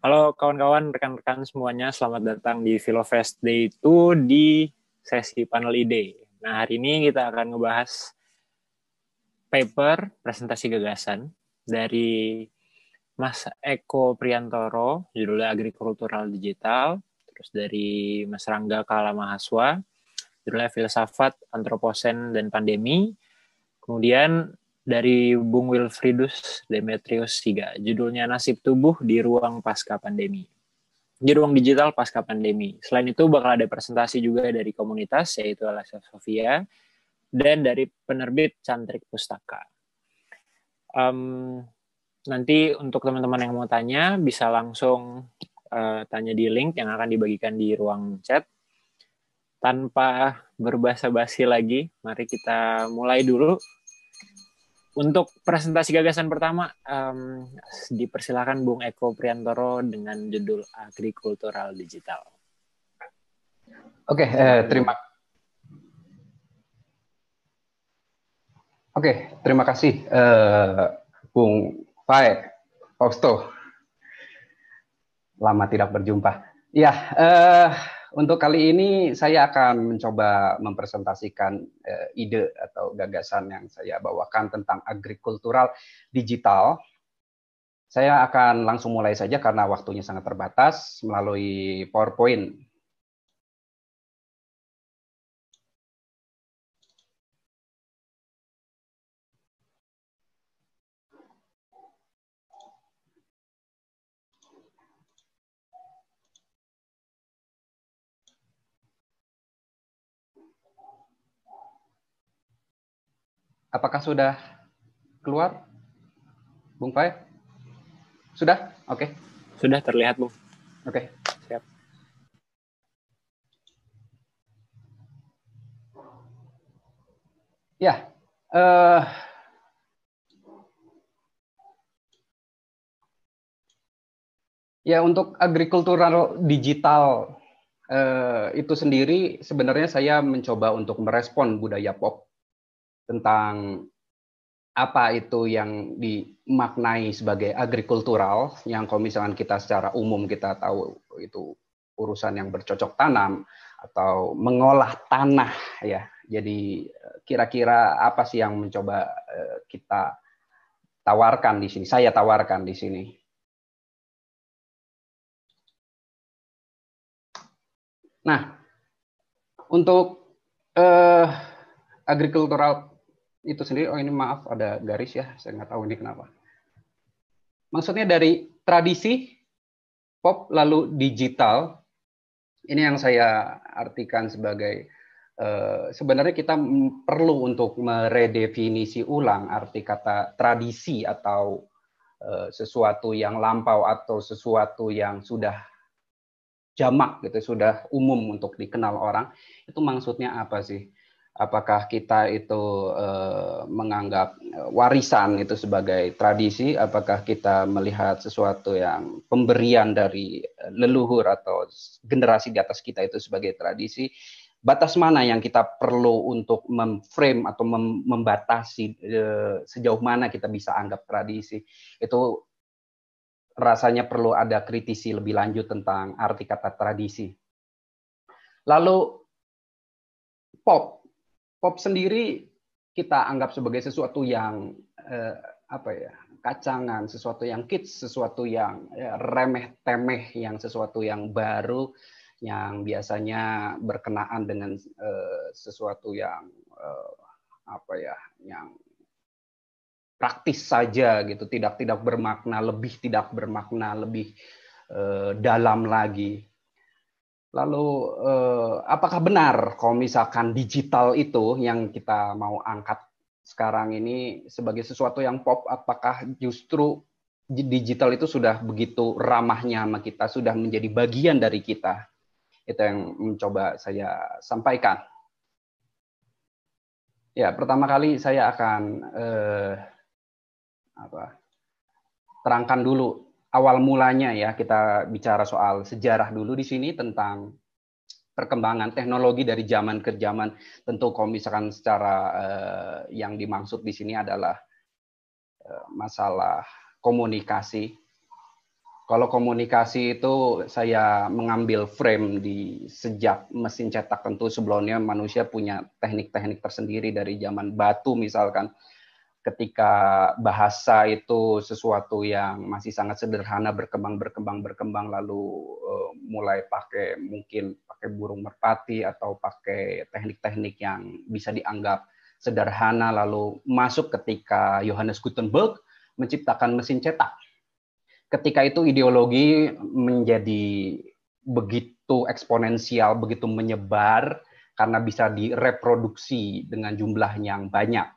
Halo kawan-kawan, rekan-rekan semuanya, selamat datang di Philofest Day 2 di sesi panel ide. Nah, hari ini kita akan ngebahas paper presentasi gagasan dari Mas Eko Priantoro, judulnya Agrikultural Digital, terus dari Mas Rangga Kalamahaswa, judulnya Filsafat, Antroposen, dan Pandemi, kemudian dari Bung Wilfriedus Demetrius Siga, judulnya Nasib Tubuh di Ruang Pasca Pandemi. Di ruang digital pasca pandemi. Selain itu bakal ada presentasi juga dari komunitas, yaitu LSF Sofia, dan dari penerbit Cantrik Pustaka. Nanti untuk teman-teman yang mau tanya, bisa langsung tanya di link yang akan dibagikan di ruang chat. Tanpa berbasa-basi lagi, mari kita mulai dulu. Untuk presentasi gagasan pertama, dipersilakan Bung Eko Priantoro dengan judul Agrikultural Digital. Oke, terima kasih Bung Fae, Fausto. Lama tidak berjumpa. Ya, untuk kali ini saya akan mencoba mempresentasikan ide atau gagasan yang saya bawakan tentang agrikultural digital. Saya akan langsung mulai saja karena waktunya sangat terbatas melalui PowerPoint. Apakah sudah keluar, Bung Pai? Sudah? Oke. Sudah terlihat, Bung. Oke. Siap. Ya, ya untuk agrikultural digital itu sendiri sebenarnya saya mencoba untuk merespon budaya pop tentang apa itu yang dimaknai sebagai agrikultural, yang kalau misalkan kita secara umum kita tahu itu urusan yang bercocok tanam atau mengolah tanah ya. Jadi kira-kira apa sih yang mencoba kita tawarkan di sini? Saya tawarkan di sini. Nah, untuk agrikultural itu sendiri, oh ini maaf ada garis ya, saya nggak tahu ini kenapa. Maksudnya dari tradisi, pop, lalu digital, ini yang saya artikan sebagai sebenarnya kita perlu untuk meredefinisi ulang arti kata tradisi atau sesuatu yang lampau atau sesuatu yang sudah jamak gitu, sudah umum untuk dikenal orang, itu maksudnya apa sih? Apakah kita itu menganggap warisan itu sebagai tradisi? Apakah kita melihat sesuatu yang pemberian dari leluhur atau generasi di atas kita itu sebagai tradisi? Batas mana yang kita perlu untuk memframe atau membatasi sejauh mana kita bisa anggap tradisi? Itu rasanya perlu ada kritisi lebih lanjut tentang arti kata tradisi. Lalu pop sendiri kita anggap sebagai sesuatu yang kacangan, sesuatu yang kids, sesuatu yang remeh-temeh, yang sesuatu yang baru, yang biasanya berkenaan dengan sesuatu yang yang praktis saja gitu, tidak bermakna lebih, tidak bermakna lebih dalam lagi. Lalu apakah benar kalau misalkan digital itu yang kita mau angkat sekarang ini sebagai sesuatu yang pop, apakah justru digital itu sudah begitu ramahnya sama kita, sudah menjadi bagian dari kita? Itu yang mencoba saya sampaikan. Ya, pertama kali saya akan terangkan dulu awal mulanya ya, kita bicara soal sejarah dulu di sini tentang perkembangan teknologi dari zaman ke zaman. Tentu kalau misalkan secara yang dimaksud di sini adalah masalah komunikasi Kalau komunikasi itu saya mengambil frame di sejak mesin cetak, tentu sebelumnya manusia punya teknik-teknik tersendiri dari zaman batu misalkan. Ketika bahasa itu sesuatu yang masih sangat sederhana, berkembang lalu mulai mungkin pakai burung merpati atau pakai teknik-teknik yang bisa dianggap sederhana, lalu masuk ketika Johannes Gutenberg menciptakan mesin cetak. Ketika itu ideologi menjadi begitu eksponensial, begitu menyebar, karena bisa direproduksi dengan jumlah yang banyak.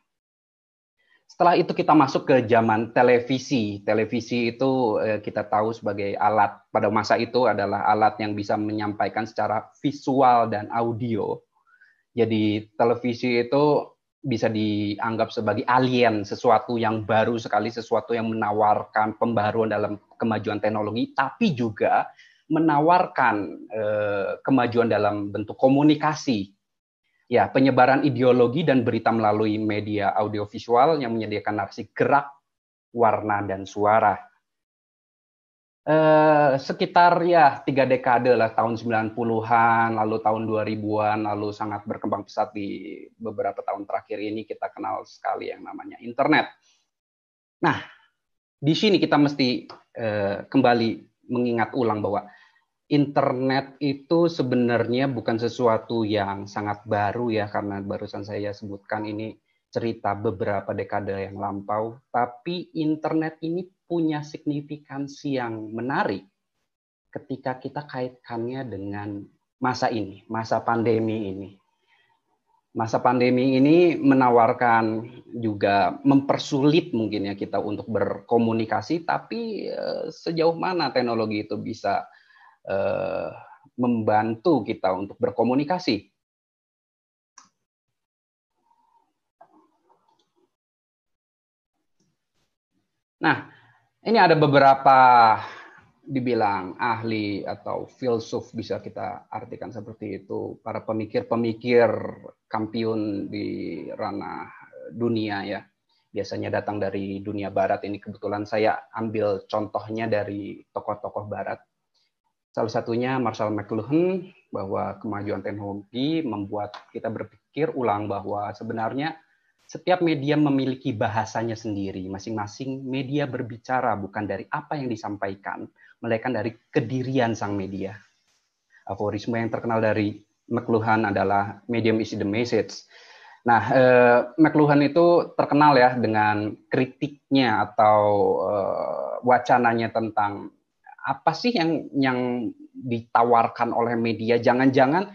Setelah itu kita masuk ke zaman televisi. Televisi itu kita tahu sebagai alat, pada masa itu adalah alat yang bisa menyampaikan secara visual dan audio. Jadi televisi itu bisa dianggap sebagai alien, sesuatu yang baru sekali, sesuatu yang menawarkan pembaruan dalam kemajuan teknologi, tapi juga menawarkan kemajuan dalam bentuk komunikasi. Ya, penyebaran ideologi dan berita melalui media audiovisual yang menyediakan narasi gerak, warna, dan suara. Sekitar ya 3 dekade lah, tahun 90-an, lalu tahun 2000-an, lalu sangat berkembang pesat di beberapa tahun terakhir ini kita kenal sekali yang namanya internet. Nah, di sini kita mesti kembali mengingat ulang bahwa internet itu sebenarnya bukan sesuatu yang sangat baru ya, karena barusan saya sebutkan ini cerita beberapa dekade yang lampau, tapi internet ini punya signifikansi yang menarik ketika kita kaitkannya dengan masa ini, masa pandemi ini. Masa pandemi ini menawarkan juga mempersulit mungkin ya kita untuk berkomunikasi, tapi sejauh mana teknologi itu bisa membantu kita untuk berkomunikasi. Nah, ini ada beberapa dibilang ahli atau filsuf, bisa kita artikan seperti itu, para pemikir-pemikir kampiun di ranah dunia ya. Biasanya datang dari dunia barat, ini kebetulan saya ambil contohnya dari tokoh-tokoh barat. Salah satunya Marshall McLuhan, bahwa kemajuan teknologi membuat kita berpikir ulang bahwa sebenarnya setiap media memiliki bahasanya sendiri. Masing-masing media berbicara bukan dari apa yang disampaikan, melainkan dari kedirian sang media. Aforisme yang terkenal dari McLuhan adalah medium is the message. Nah, McLuhan itu terkenal ya dengan kritiknya atau wacananya tentang apa sih yang ditawarkan oleh media. Jangan-jangan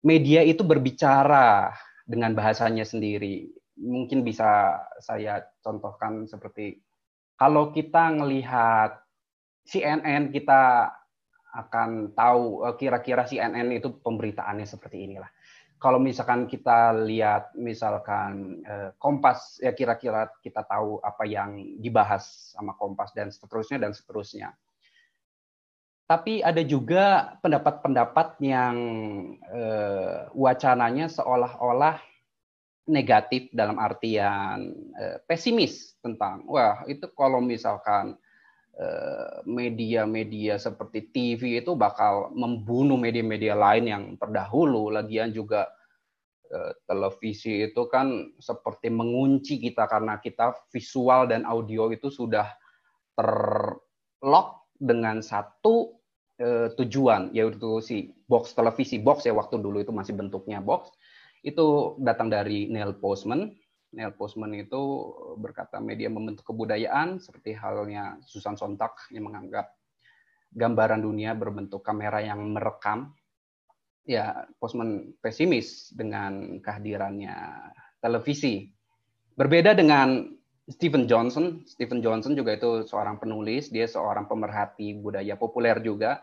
media itu berbicara dengan bahasanya sendiri. Mungkin bisa saya contohkan seperti kalau kita melihat CNN, kita akan tahu kira-kira CNN itu pemberitaannya seperti inilah. Kalau misalkan kita lihat misalkan Kompas, ya kira-kira kita tahu apa yang dibahas sama Kompas dan seterusnya. Tapi ada juga pendapat-pendapat yang wacananya seolah-olah negatif dalam artian pesimis tentang, wah itu kalau misalkan media-media seperti TV itu bakal membunuh media-media lain yang terdahulu. Lagian juga televisi itu kan seperti mengunci kita karena kita visual dan audio itu sudah terlock dengan satu tujuan, yaitu si box televisi, box ya waktu dulu itu masih bentuknya box. Itu datang dari Neil Postman. Neil Postman itu berkata media membentuk kebudayaan, seperti halnya Susan Sontag yang menganggap gambaran dunia berbentuk kamera yang merekam. Ya, Postman pesimis dengan kehadirannya televisi. Berbeda dengan Stephen Johnson. Stephen Johnson juga itu seorang penulis, dia seorang pemerhati budaya populer juga.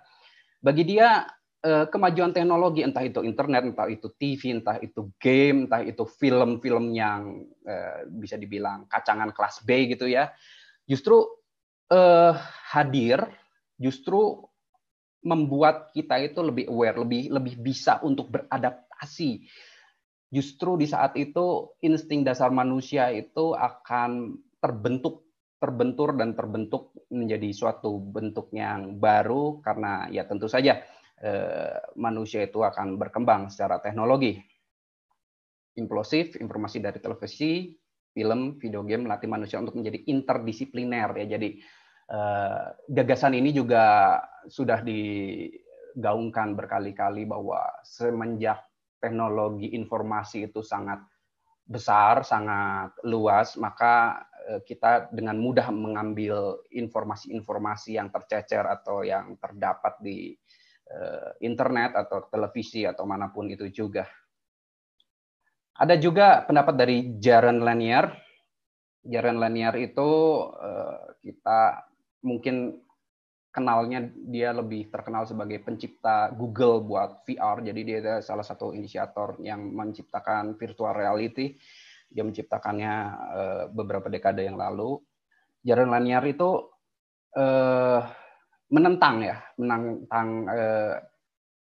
Bagi dia kemajuan teknologi, entah itu internet, entah itu TV, entah itu game, entah itu film-film yang bisa dibilang kacangan kelas B gitu ya, justru hadir, justru membuat kita itu lebih aware, lebih bisa untuk beradaptasi. Justru di saat itu insting dasar manusia itu akan terbentuk terbentur dan terbentuk menjadi suatu bentuk yang baru karena ya tentu saja manusia itu akan berkembang secara teknologi. Implosif, informasi dari televisi, film, video game melatih manusia untuk menjadi interdisipliner ya. Jadi gagasan ini juga sudah digaungkan berkali-kali bahwa semenjak teknologi informasi itu sangat besar, sangat luas, maka kita dengan mudah mengambil informasi-informasi yang tercecer atau yang terdapat di internet atau televisi atau manapun itu juga. Ada juga pendapat dari Jaron Lanier. Jaron Lanier itu kita mungkin kenalnya, dia lebih terkenal sebagai pencipta Google buat VR. Jadi dia adalah salah satu inisiator yang menciptakan virtual reality. Dia menciptakannya beberapa dekade yang lalu. Jaron Lanier itu menentang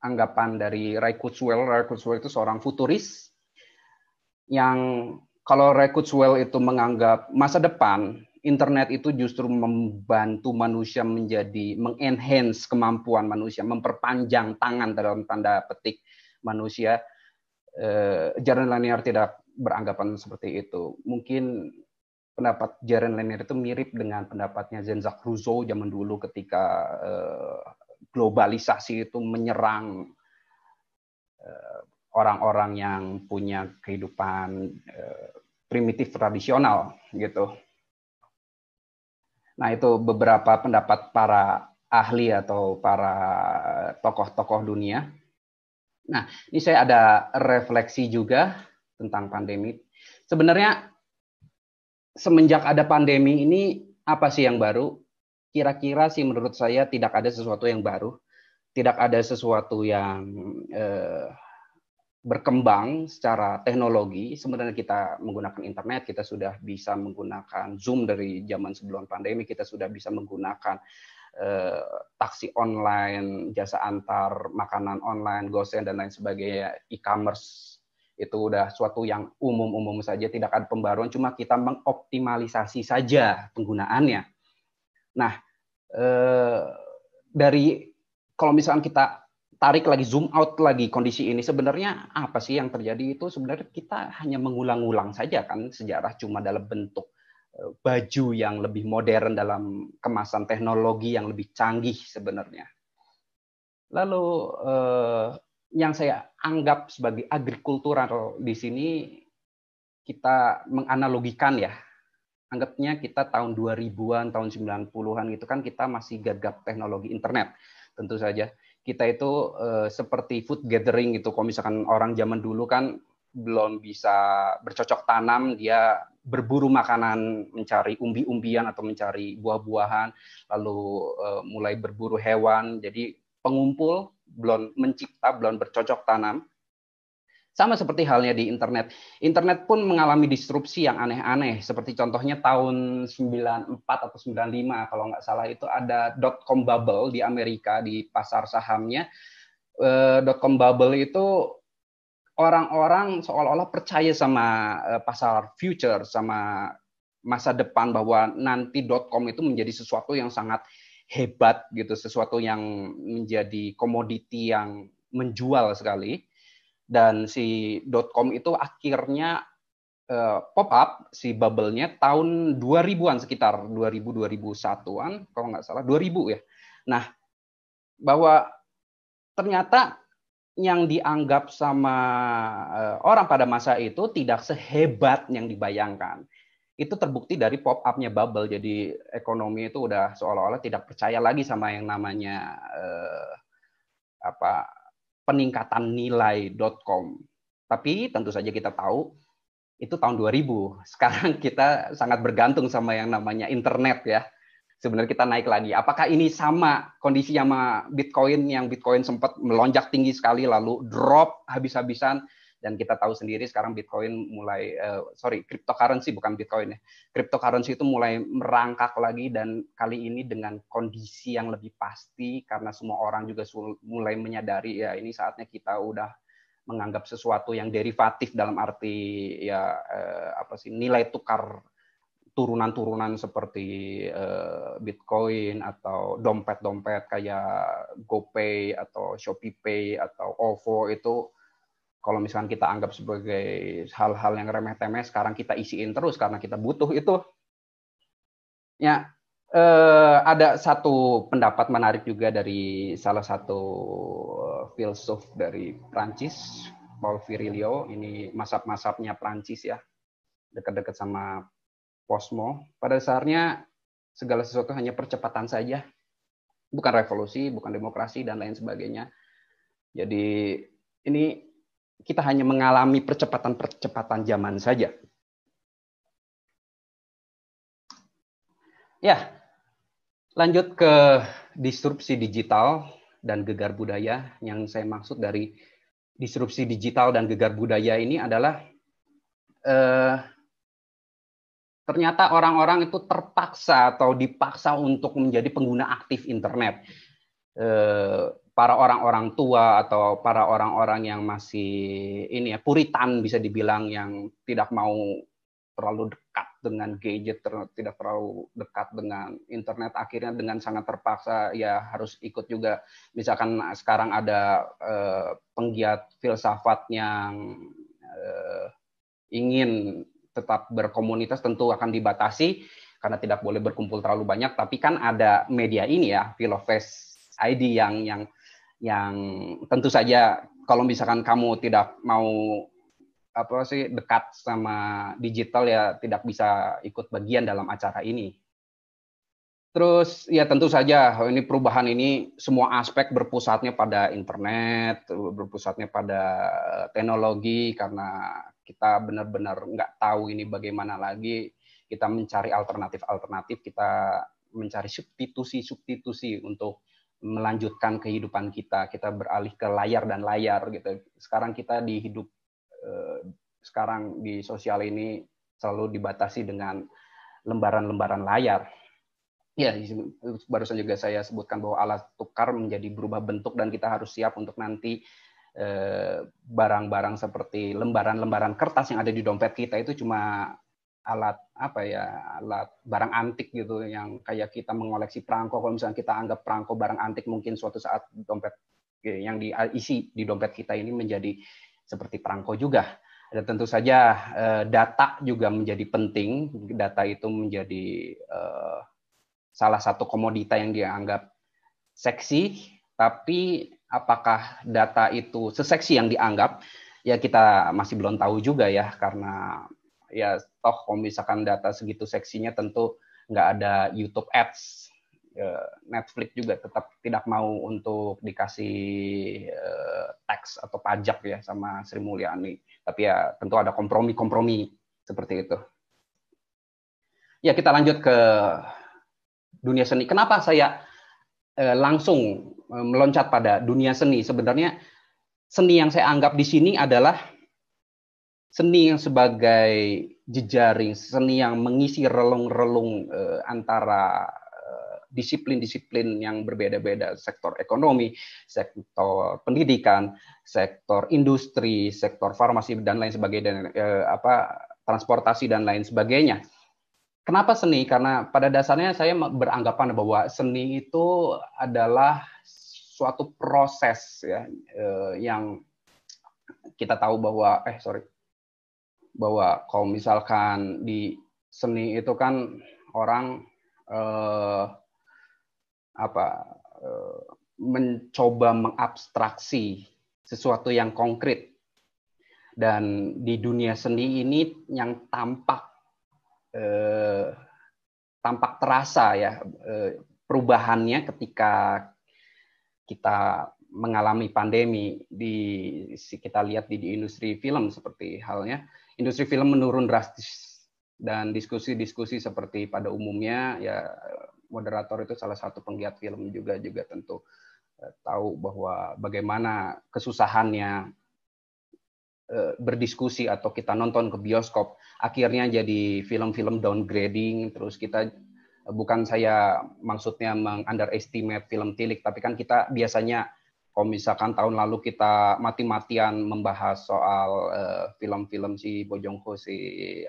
anggapan dari Ray Kurzweil. Ray Kurzweil itu seorang futuris yang kalau Ray Kurzweil itu menganggap masa depan internet itu justru membantu manusia mengenhance kemampuan manusia, memperpanjang tangan dalam tanda petik manusia. Jaron Lanier tidak beranggapan seperti itu. Mungkin pendapat Jaron Lanier itu mirip dengan pendapatnya Jean-Jacques Rousseau zaman dulu ketika globalisasi itu menyerang orang-orang yang punya kehidupan primitif tradisional gitu. Nah, itu beberapa pendapat para ahli atau para tokoh-tokoh dunia. Nah, ini saya ada refleksi juga tentang pandemi. Sebenarnya semenjak ada pandemi ini, apa sih yang baru? Kira-kira sih menurut saya tidak ada sesuatu yang baru. Tidak ada sesuatu yang berkembang secara teknologi. Sebenarnya kita menggunakan internet, kita sudah bisa menggunakan Zoom dari zaman sebelum pandemi, kita sudah bisa menggunakan taksi online, jasa antar makanan online, GoSend dan lain sebagainya, e-commerce. Itu udah suatu yang umum-umum saja, tidak ada pembaruan, cuma kita mengoptimalisasi saja penggunaannya. Nah, kalau misalkan kita tarik lagi, zoom out lagi kondisi ini, sebenarnya apa sih yang terjadi itu? Sebenarnya kita hanya mengulang-ulang saja kan sejarah, cuma dalam bentuk baju yang lebih modern, dalam kemasan teknologi yang lebih canggih sebenarnya. Lalu yang saya anggap sebagai agrikultural di sini, kita menganalogikan ya, anggapnya kita tahun 2000-an, tahun 90-an gitu kan, kita masih gagap teknologi internet. Tentu saja kita itu seperti food gathering gitu. Kalau misalkan orang zaman dulu kan belum bisa bercocok tanam, dia berburu makanan, mencari umbi-umbian atau mencari buah-buahan, lalu mulai berburu hewan. Jadi pengumpul, belum mencipta, belum bercocok tanam. Sama seperti halnya di internet. Internet pun mengalami disrupsi yang aneh-aneh. Seperti contohnya tahun 94 atau 95, kalau nggak salah itu ada .com bubble di Amerika, di pasar sahamnya. .com bubble itu orang-orang seolah-olah percaya sama pasar future, sama masa depan, bahwa nanti .com itu menjadi sesuatu yang sangat hebat, gitu, sesuatu yang menjadi komoditi yang menjual sekali. Dan si .com itu akhirnya pop up, si bubble-nya tahun 2000-an, sekitar 2000-2001-an, kalau nggak salah, 2000 ya. Nah, bahwa ternyata yang dianggap sama orang pada masa itu tidak sehebat yang dibayangkan. Itu terbukti dari pop up-nya bubble. Jadi ekonomi itu udah seolah-olah tidak percaya lagi sama yang namanya peningkatan nilai .com. Tapi tentu saja kita tahu itu tahun 2000. Sekarang kita sangat bergantung sama yang namanya internet ya. Sebenarnya kita naik lagi. Apakah ini sama kondisi sama Bitcoin, yang Bitcoin sempat melonjak tinggi sekali lalu drop habis-habisan, dan kita tahu sendiri sekarang Bitcoin mulai cryptocurrency, bukan Bitcoin ya. Cryptocurrency itu mulai merangkak lagi, dan kali ini dengan kondisi yang lebih pasti karena semua orang juga mulai menyadari ya ini saatnya kita udah menganggap sesuatu yang derivatif, dalam arti ya nilai tukar turunan-turunan seperti Bitcoin atau dompet-dompet kayak GoPay atau ShopeePay atau OVO itu kalau misalkan kita anggap sebagai hal-hal yang remeh-temeh, sekarang kita isiin terus karena kita butuh itu. Ya, ada satu pendapat menarik juga dari salah satu filsuf dari Prancis, Paul Virilio. Ini mazhab-mazhabnya Prancis ya, dekat-dekat sama Posmo. Pada dasarnya segala sesuatu hanya percepatan saja, bukan revolusi, bukan demokrasi dan lain sebagainya. Jadi ini kita hanya mengalami percepatan-percepatan zaman saja. Ya, lanjut ke disrupsi digital dan gegar budaya. Yang saya maksud dari disrupsi digital dan gegar budaya ini adalah ternyata orang-orang itu terpaksa atau dipaksa untuk menjadi pengguna aktif internet. Para orang-orang tua atau para orang-orang yang masih ini ya puritan bisa dibilang, yang tidak mau terlalu dekat dengan gadget, tidak terlalu dekat dengan internet, akhirnya dengan sangat terpaksa ya harus ikut juga. Misalkan sekarang ada penggiat filsafat yang ingin tetap berkomunitas, tentu akan dibatasi karena tidak boleh berkumpul terlalu banyak, tapi kan ada media ini ya, Philofest ID yang tentu saja kalau misalkan kamu tidak mau dekat sama digital ya tidak bisa ikut bagian dalam acara ini. Terus ya tentu saja ini perubahan ini semua aspek berpusatnya pada internet, berpusatnya pada teknologi, karena kita benar-benar nggak tahu ini bagaimana lagi. Kita mencari alternatif-alternatif, kita mencari substitusi untuk melanjutkan kehidupan kita. Kita beralih ke layar dan layar gitu. Sekarang kita sekarang di sosial ini selalu dibatasi dengan lembaran-lembaran layar. Ya, barusan juga saya sebutkan bahwa alat tukar menjadi berubah bentuk dan kita harus siap untuk nanti barang-barang seperti lembaran-lembaran kertas yang ada di dompet kita itu cuma alat alat barang antik gitu, yang kayak kita mengoleksi perangko. Kalau misalnya kita anggap perangko barang antik, mungkin suatu saat dompet yang diisi di dompet kita ini menjadi seperti perangko juga. Dan tentu saja data juga menjadi penting. Data itu menjadi salah satu komodita yang dianggap seksi, tapi apakah data itu seseksi yang dianggap? Ya kita masih belum tahu juga ya, karena ya toh kalau misalkan data segitu seksinya tentu nggak ada YouTube Ads. Netflix juga tetap tidak mau untuk dikasih tax atau pajak ya sama Sri Mulyani. Tapi ya tentu ada kompromi-kompromi seperti itu. Ya kita lanjut ke dunia seni. Kenapa saya langsung meloncat pada dunia seni? Sebenarnya seni yang saya anggap di sini adalah seni yang sebagai jejaring, seni yang mengisi relung-relung antara disiplin-disiplin yang berbeda-beda, sektor ekonomi, sektor pendidikan, sektor industri, sektor farmasi dan lain sebagainya, transportasi dan lain sebagainya. Kenapa seni? Karena pada dasarnya saya beranggapan bahwa seni itu adalah suatu proses ya, yang kita tahu bahwa bahwa kalau misalkan di seni itu kan orang mencoba mengabstraksi sesuatu yang konkret, dan di dunia seni ini yang tampak terasa ya perubahannya ketika kita mengalami pandemi. Kita lihat di industri film seperti halnya industri film menurun drastis, dan diskusi-diskusi seperti pada umumnya ya, moderator itu salah satu penggiat film juga tentu tahu bahwa bagaimana kesusahannya berdiskusi atau kita nonton ke bioskop, akhirnya jadi film-film downgrading. Terus kita, bukan saya maksudnya meng-underestimate film tilik, tapi kan kita biasanya kalau misalkan tahun lalu kita mati-matian membahas soal film-film si Bong Joon-ho, si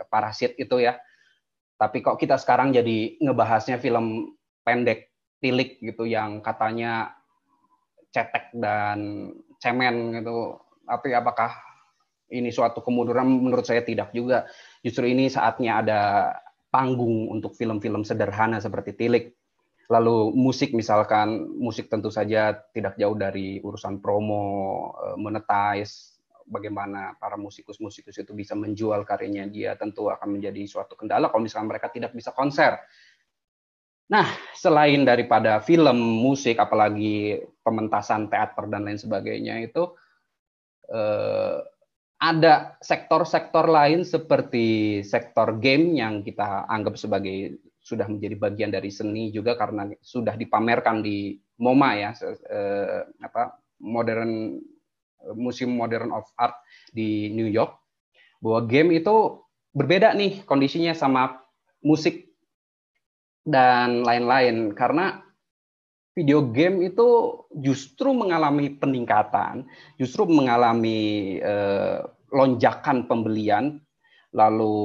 Parasit itu ya, Tapi kok kita sekarang jadi ngebahasnya film pendek tilik gitu yang katanya cetek dan cemen gitu. Tapi apakah ini suatu kemunduran? Menurut saya tidak juga. Justru ini saatnya ada panggung untuk film-film sederhana seperti tilik. Lalu musik misalkan, musik tentu saja tidak jauh dari urusan promo, monetize, bagaimana para musikus-musikus itu bisa menjual karyanya dia tentu akan menjadi suatu kendala kalau misalnya mereka tidak bisa konser. Nah, selain daripada film, musik, apalagi pementasan teater dan lain sebagainya itu ada sektor-sektor lain seperti sektor game yang kita anggap sebagai sudah menjadi bagian dari seni juga karena sudah dipamerkan di MoMA ya, Museum Modern of Art di New York, bahwa game itu berbeda nih kondisinya sama musik dan lain-lain karena video game itu justru mengalami peningkatan, justru mengalami lonjakan pembelian, lalu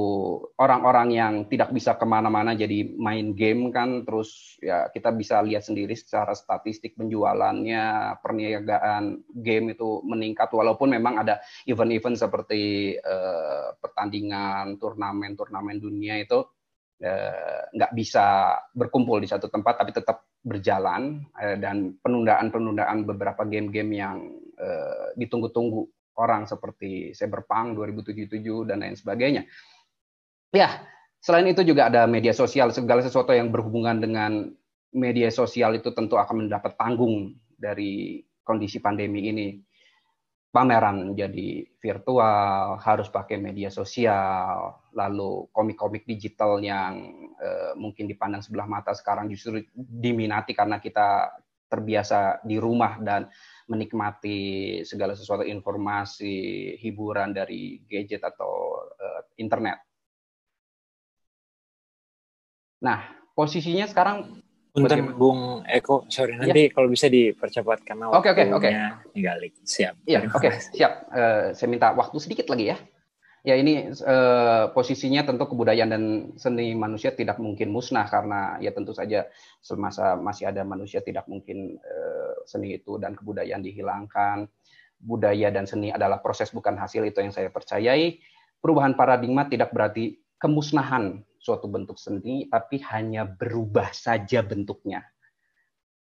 orang-orang yang tidak bisa kemana-mana jadi main game kan, terus ya kita bisa lihat sendiri secara statistik penjualannya, perniagaan game itu meningkat, walaupun memang ada event-event seperti pertandingan, turnamen dunia itu nggak bisa berkumpul di satu tempat, tapi tetap berjalan, dan penundaan beberapa game-game yang ditunggu-tunggu orang seperti Cyberpunk 2077 dan lain sebagainya. Ya, selain itu juga ada media sosial, segala sesuatu yang berhubungan dengan media sosial itu tentu akan mendapat panggung dari kondisi pandemi ini. Pameran jadi virtual, harus pakai media sosial, lalu komik-komik digital yang mungkin dipandang sebelah mata sekarang justru diminati karena kita terbiasa di rumah dan menikmati segala sesuatu informasi, hiburan dari gadget atau internet. Nah, posisinya sekarang Punten Bung Eko, sorry nanti kalau bisa dipercepat karena waktunya tinggal siap. Iya, oke, siap. Saya minta waktu sedikit lagi ya. Ya ini posisinya tentu kebudayaan dan seni manusia tidak mungkin musnah karena ya tentu saja semasa masih ada manusia tidak mungkin seni itu dan kebudayaan dihilangkan. Budaya dan seni adalah proses bukan hasil, itu yang saya percayai. Perubahan paradigma tidak berarti kemusnahan suatu bentuk seni, tapi hanya berubah saja bentuknya.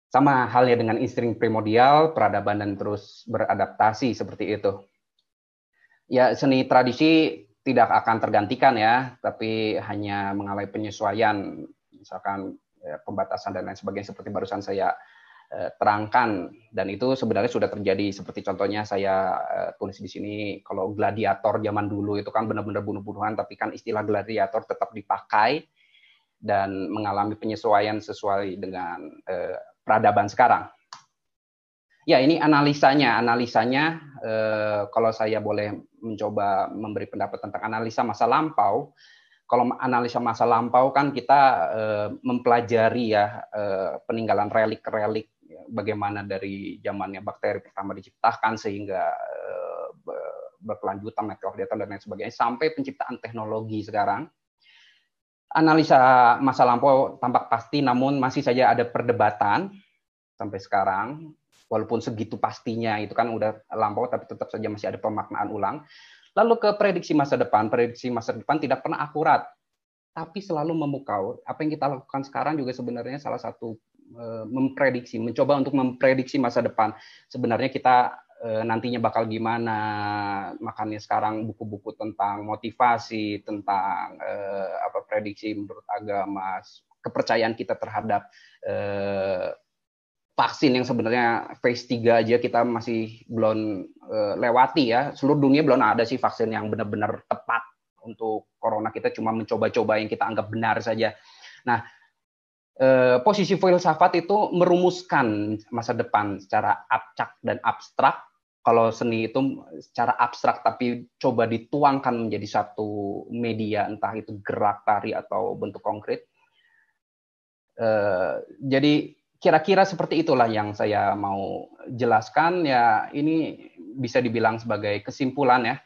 Sama halnya dengan insting primordial, peradaban dan terus beradaptasi seperti itu. Ya, seni tradisi tidak akan tergantikan ya, tapi hanya mengalami penyesuaian, misalkan ya, pembatasan dan lain sebagainya seperti barusan saya terangkan, dan itu sebenarnya sudah terjadi. Seperti contohnya saya tulis di sini, kalau gladiator zaman dulu itu kan benar-benar bunuh-bunuhan, tapi kan istilah gladiator tetap dipakai dan mengalami penyesuaian sesuai dengan peradaban sekarang. Ya, ini analisanya kalau saya boleh mencoba memberi pendapat tentang analisa masa lampau. Kalau analisa masa lampau kan kita mempelajari ya peninggalan relik-relik, bagaimana dari zamannya bakteri pertama diciptakan sehingga berkelanjutan meteor dan lain sebagainya sampai penciptaan teknologi sekarang. Analisa masa lampau tampak pasti, namun masih saja ada perdebatan sampai sekarang. Walaupun segitu pastinya itu kan udah lampau, tapi tetap saja masih ada pemaknaan ulang. Lalu ke prediksi masa depan tidak pernah akurat, tapi selalu memukau. Apa yang kita lakukan sekarang juga sebenarnya salah satu mencoba untuk memprediksi masa depan. Sebenarnya kita nantinya bakal gimana, makanya sekarang buku-buku tentang motivasi, tentang prediksi menurut agama, kepercayaan kita terhadap vaksin yang sebenarnya phase 3 aja kita masih belum lewati ya. Seluruh dunia belum ada sih vaksin yang benar-benar tepat untuk corona, kita cuma mencoba-coba yang kita anggap benar saja. Nah, posisi filsafat itu merumuskan masa depan secara acak dan abstrak. Kalau seni itu secara abstrak tapi coba dituangkan menjadi satu media, entah itu gerak, tari, atau bentuk konkret. Jadi kira-kira seperti itulah yang saya mau jelaskan. Ya, ini bisa dibilang sebagai kesimpulan ya.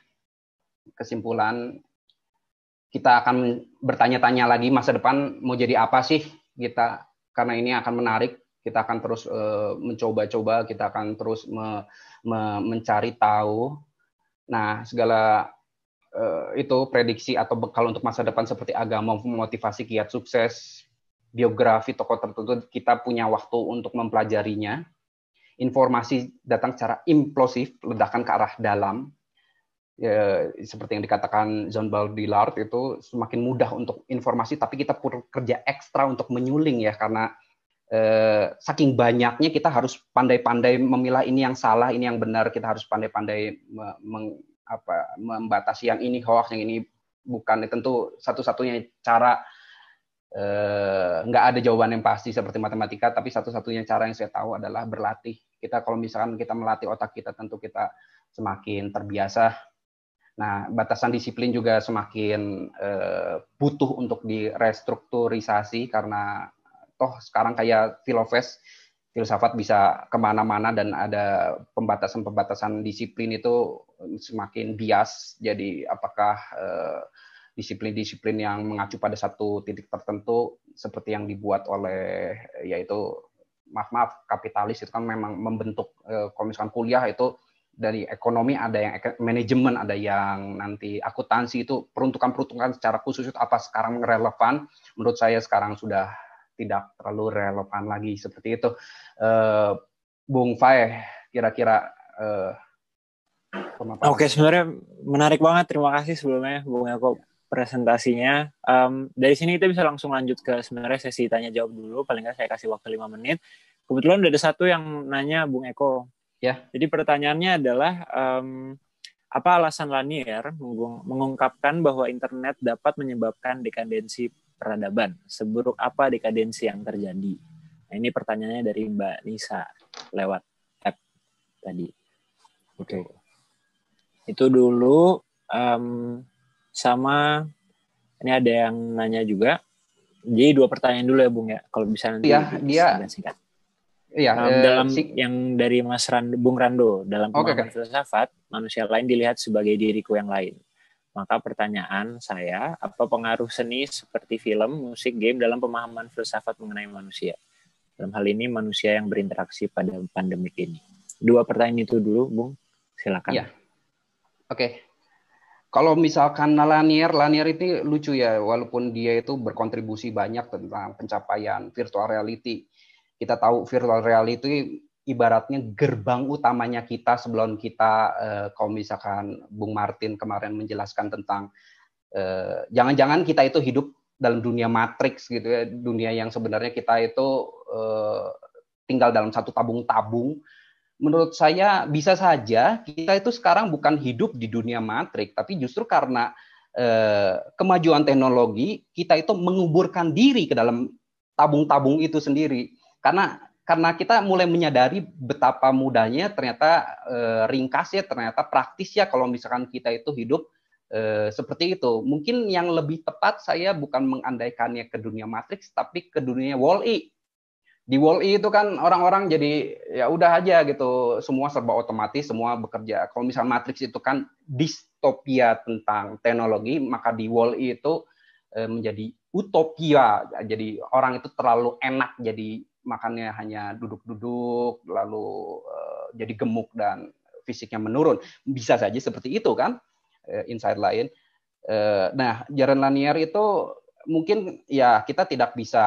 Kesimpulan kita akan bertanya-tanya lagi masa depan mau jadi apa sih kita, karena ini akan menarik. Kita akan terus mencoba-coba, kita akan terus mencari tahu. Nah, segala itu prediksi atau bekal untuk masa depan seperti agama, motivasi, kiat sukses, biografi tokoh tertentu, kita punya waktu untuk mempelajarinya. Informasi datang secara implosif, ledakan ke arah dalam. Ya, seperti yang dikatakan John Baudrillard, itu semakin mudah untuk informasi, tapi kita perlu kerja ekstra untuk menyuling ya, karena saking banyaknya kita harus pandai-pandai memilah ini yang salah, ini yang benar. Kita harus pandai-pandai membatasi yang ini hoax, yang ini bukan. Tentu satu-satunya cara, nggak ada jawaban yang pasti seperti matematika, tapi satu-satunya cara yang saya tahu adalah berlatih. Kita kalau misalkan kita melatih otak kita, tentu kita semakin terbiasa. Nah, batasan disiplin juga semakin butuh untuk direstrukturisasi, karena toh sekarang kayak Filofest, filsafat bisa kemana-mana dan ada pembatasan-pembatasan disiplin itu semakin bias. Jadi apakah disiplin-disiplin yang mengacu pada satu titik tertentu seperti yang dibuat oleh, yaitu maaf kapitalis itu kan memang membentuk, kalau misalkan kuliah itu dari ekonomi, ada yang manajemen, ada yang nanti akuntansi, itu peruntukan secara khusus itu apa sekarang relevan. Menurut saya sekarang sudah tidak terlalu relevan lagi seperti itu. Bung Faye, kira-kira Oke, sebenarnya menarik banget. Terima kasih sebelumnya Bung Eko presentasinya. Dari sini kita bisa langsung lanjut ke sebenarnya sesi tanya jawab dulu. Paling nggak saya kasih waktu 5 menit. Kebetulan udah ada satu yang nanya Bung Eko. Ya. Jadi pertanyaannya adalah, apa alasan Lanier mengungkapkan bahwa internet dapat menyebabkan dekadensi peradaban? Seburuk apa dekadensi yang terjadi? Nah, ini pertanyaannya dari Mbak Nisa lewat app tadi. Oke. Itu dulu. Sama ini ada yang nanya juga. Jadi 2 pertanyaan dulu ya Bung ya. Kalau bisa nanti singkat-singkat. Iya, dalam yang dari Mas Bung Rando, dalam pemahaman filsafat, manusia lain dilihat sebagai diriku yang lain. Maka pertanyaan saya, apa pengaruh seni seperti film, musik, game dalam pemahaman filsafat mengenai manusia? Dalam hal ini manusia yang berinteraksi pada pandemik ini. 2 pertanyaan itu dulu, Bung. Silakan. Iya. Oke. Kalau misalkan Lanier itu lucu ya, walaupun dia itu berkontribusi banyak tentang pencapaian virtual reality. Kita tahu virtual reality ibaratnya gerbang utamanya kita sebelum kita, kalau misalkan Bung Martin kemarin menjelaskan tentang jangan-jangan kita itu hidup dalam dunia matrix gitu ya, dunia yang sebenarnya kita itu tinggal dalam satu tabung-tabung. Menurut saya bisa saja kita itu sekarang bukan hidup di dunia matrix, tapi justru karena kemajuan teknologi kita itu menguburkan diri ke dalam tabung-tabung itu sendiri. Karena kita mulai menyadari betapa mudahnya ternyata, ringkasnya ternyata praktis ya kalau misalkan kita itu hidup seperti itu. Mungkin yang lebih tepat saya bukan mengandaikannya ke dunia matrix, tapi ke dunia Wall-E. Di Wall-E itu kan orang-orang jadi ya udah aja gitu, semua serba otomatis, semua bekerja. Kalau misalnya Matrix itu kan distopia tentang teknologi, maka di Wall-E itu menjadi utopia. Jadi orang itu terlalu enak, jadi makannya hanya duduk-duduk, lalu jadi gemuk dan fisiknya menurun. Bisa saja seperti itu kan, insight lain. Nah, Jaron Lanier itu mungkin ya kita tidak bisa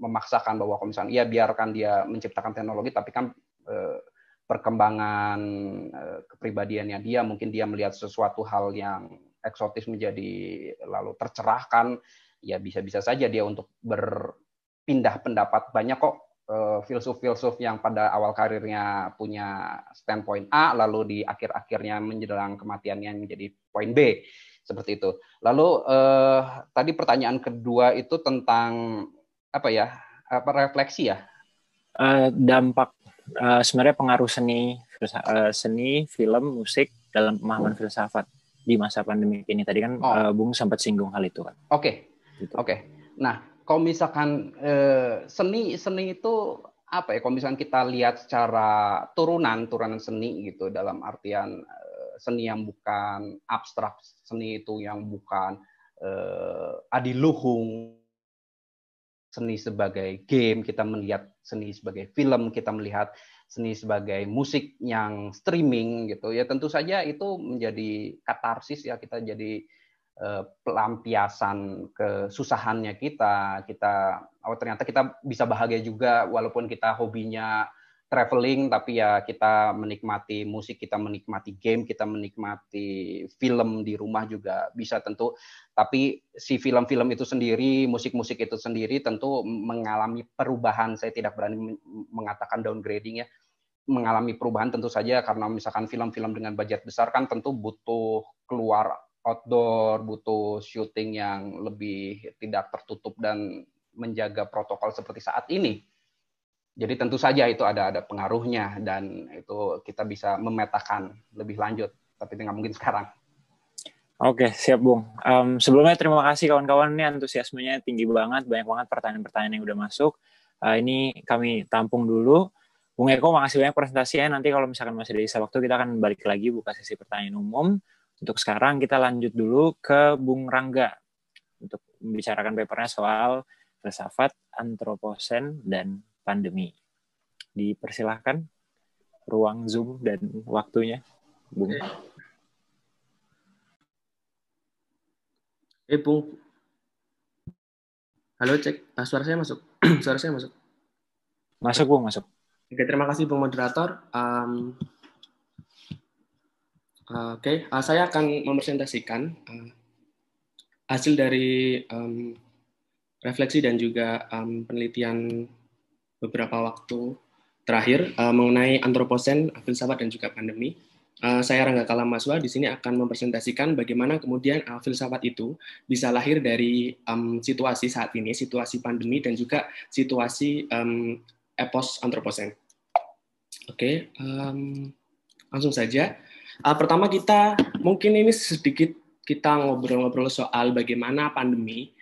memaksakan bahwa kalau misalnya biarkan dia menciptakan teknologi, tapi kan perkembangan kepribadiannya dia, mungkin dia melihat sesuatu hal yang eksotis menjadi lalu tercerahkan, ya bisa-bisa saja dia untuk berpindah pendapat. Banyak kok filsuf-filsuf yang pada awal karirnya punya standpoint A, lalu di akhir-akhirnya menjelang kematiannya menjadi poin B. Seperti itu. Lalu tadi pertanyaan kedua itu tentang refleksi ya? Dampak sebenarnya pengaruh seni, film, musik dalam pemahaman filsafat di masa pandemi ini. Tadi kan Bung sempat singgung hal itu kan. Oke. Nah, kalau misalkan seni itu apa ya? Kalau misalkan kita lihat secara turunan seni gitu, dalam artian seni yang bukan abstrak, seni itu yang bukan adiluhung, seni sebagai game, kita melihat seni sebagai film, kita melihat seni sebagai musik yang streaming gitu ya, tentu saja itu menjadi katarsis ya, kita jadi pelampiasan kesusahannya kita ternyata kita bisa bahagia juga walaupun kita hobinya traveling, tapi ya kita menikmati musik, kita menikmati game, kita menikmati film di rumah juga bisa tentu. Tapi si film-film itu sendiri, musik-musik itu sendiri tentu mengalami perubahan. Saya tidak berani mengatakan downgrading ya, mengalami perubahan tentu saja karena misalkan film-film dengan budget besar kan tentu butuh keluar outdoor, butuh syuting yang lebih tidak tertutup dan menjaga protokol seperti saat ini. Jadi tentu saja itu ada pengaruhnya dan itu kita bisa memetakan lebih lanjut, tapi nggak mungkin sekarang. Oke, siap Bung. Sebelumnya terima kasih kawan-kawan, ini antusiasmenya tinggi banget, banyak banget pertanyaan-pertanyaan yang udah masuk. Ini kami tampung dulu. Bung Eko, makasih banyak presentasinya. Nanti kalau misalkan masih ada sisa waktu, kita akan balik lagi buka sesi pertanyaan umum. Untuk sekarang kita lanjut dulu ke Bung Rangga untuk membicarakan papernya soal filsafat, antroposen, dan pandemi. Dipersilahkan ruang Zoom dan waktunya, Bung. Bung. Halo, cek. Suara saya masuk? Suara saya masuk? Masuk, Bung, masuk. Oke, terima kasih Bung Moderator. Saya akan mempresentasikan hasil dari refleksi dan juga penelitian beberapa waktu terakhir mengenai antroposen, filsafat, dan juga pandemi. Saya Rangga Kalamaswa di sini akan mempresentasikan bagaimana kemudian filsafat itu bisa lahir dari situasi saat ini, situasi pandemi, dan juga situasi epos antroposen. Oke, langsung saja. Pertama mungkin ini sedikit kita ngobrol-ngobrol soal bagaimana pandemi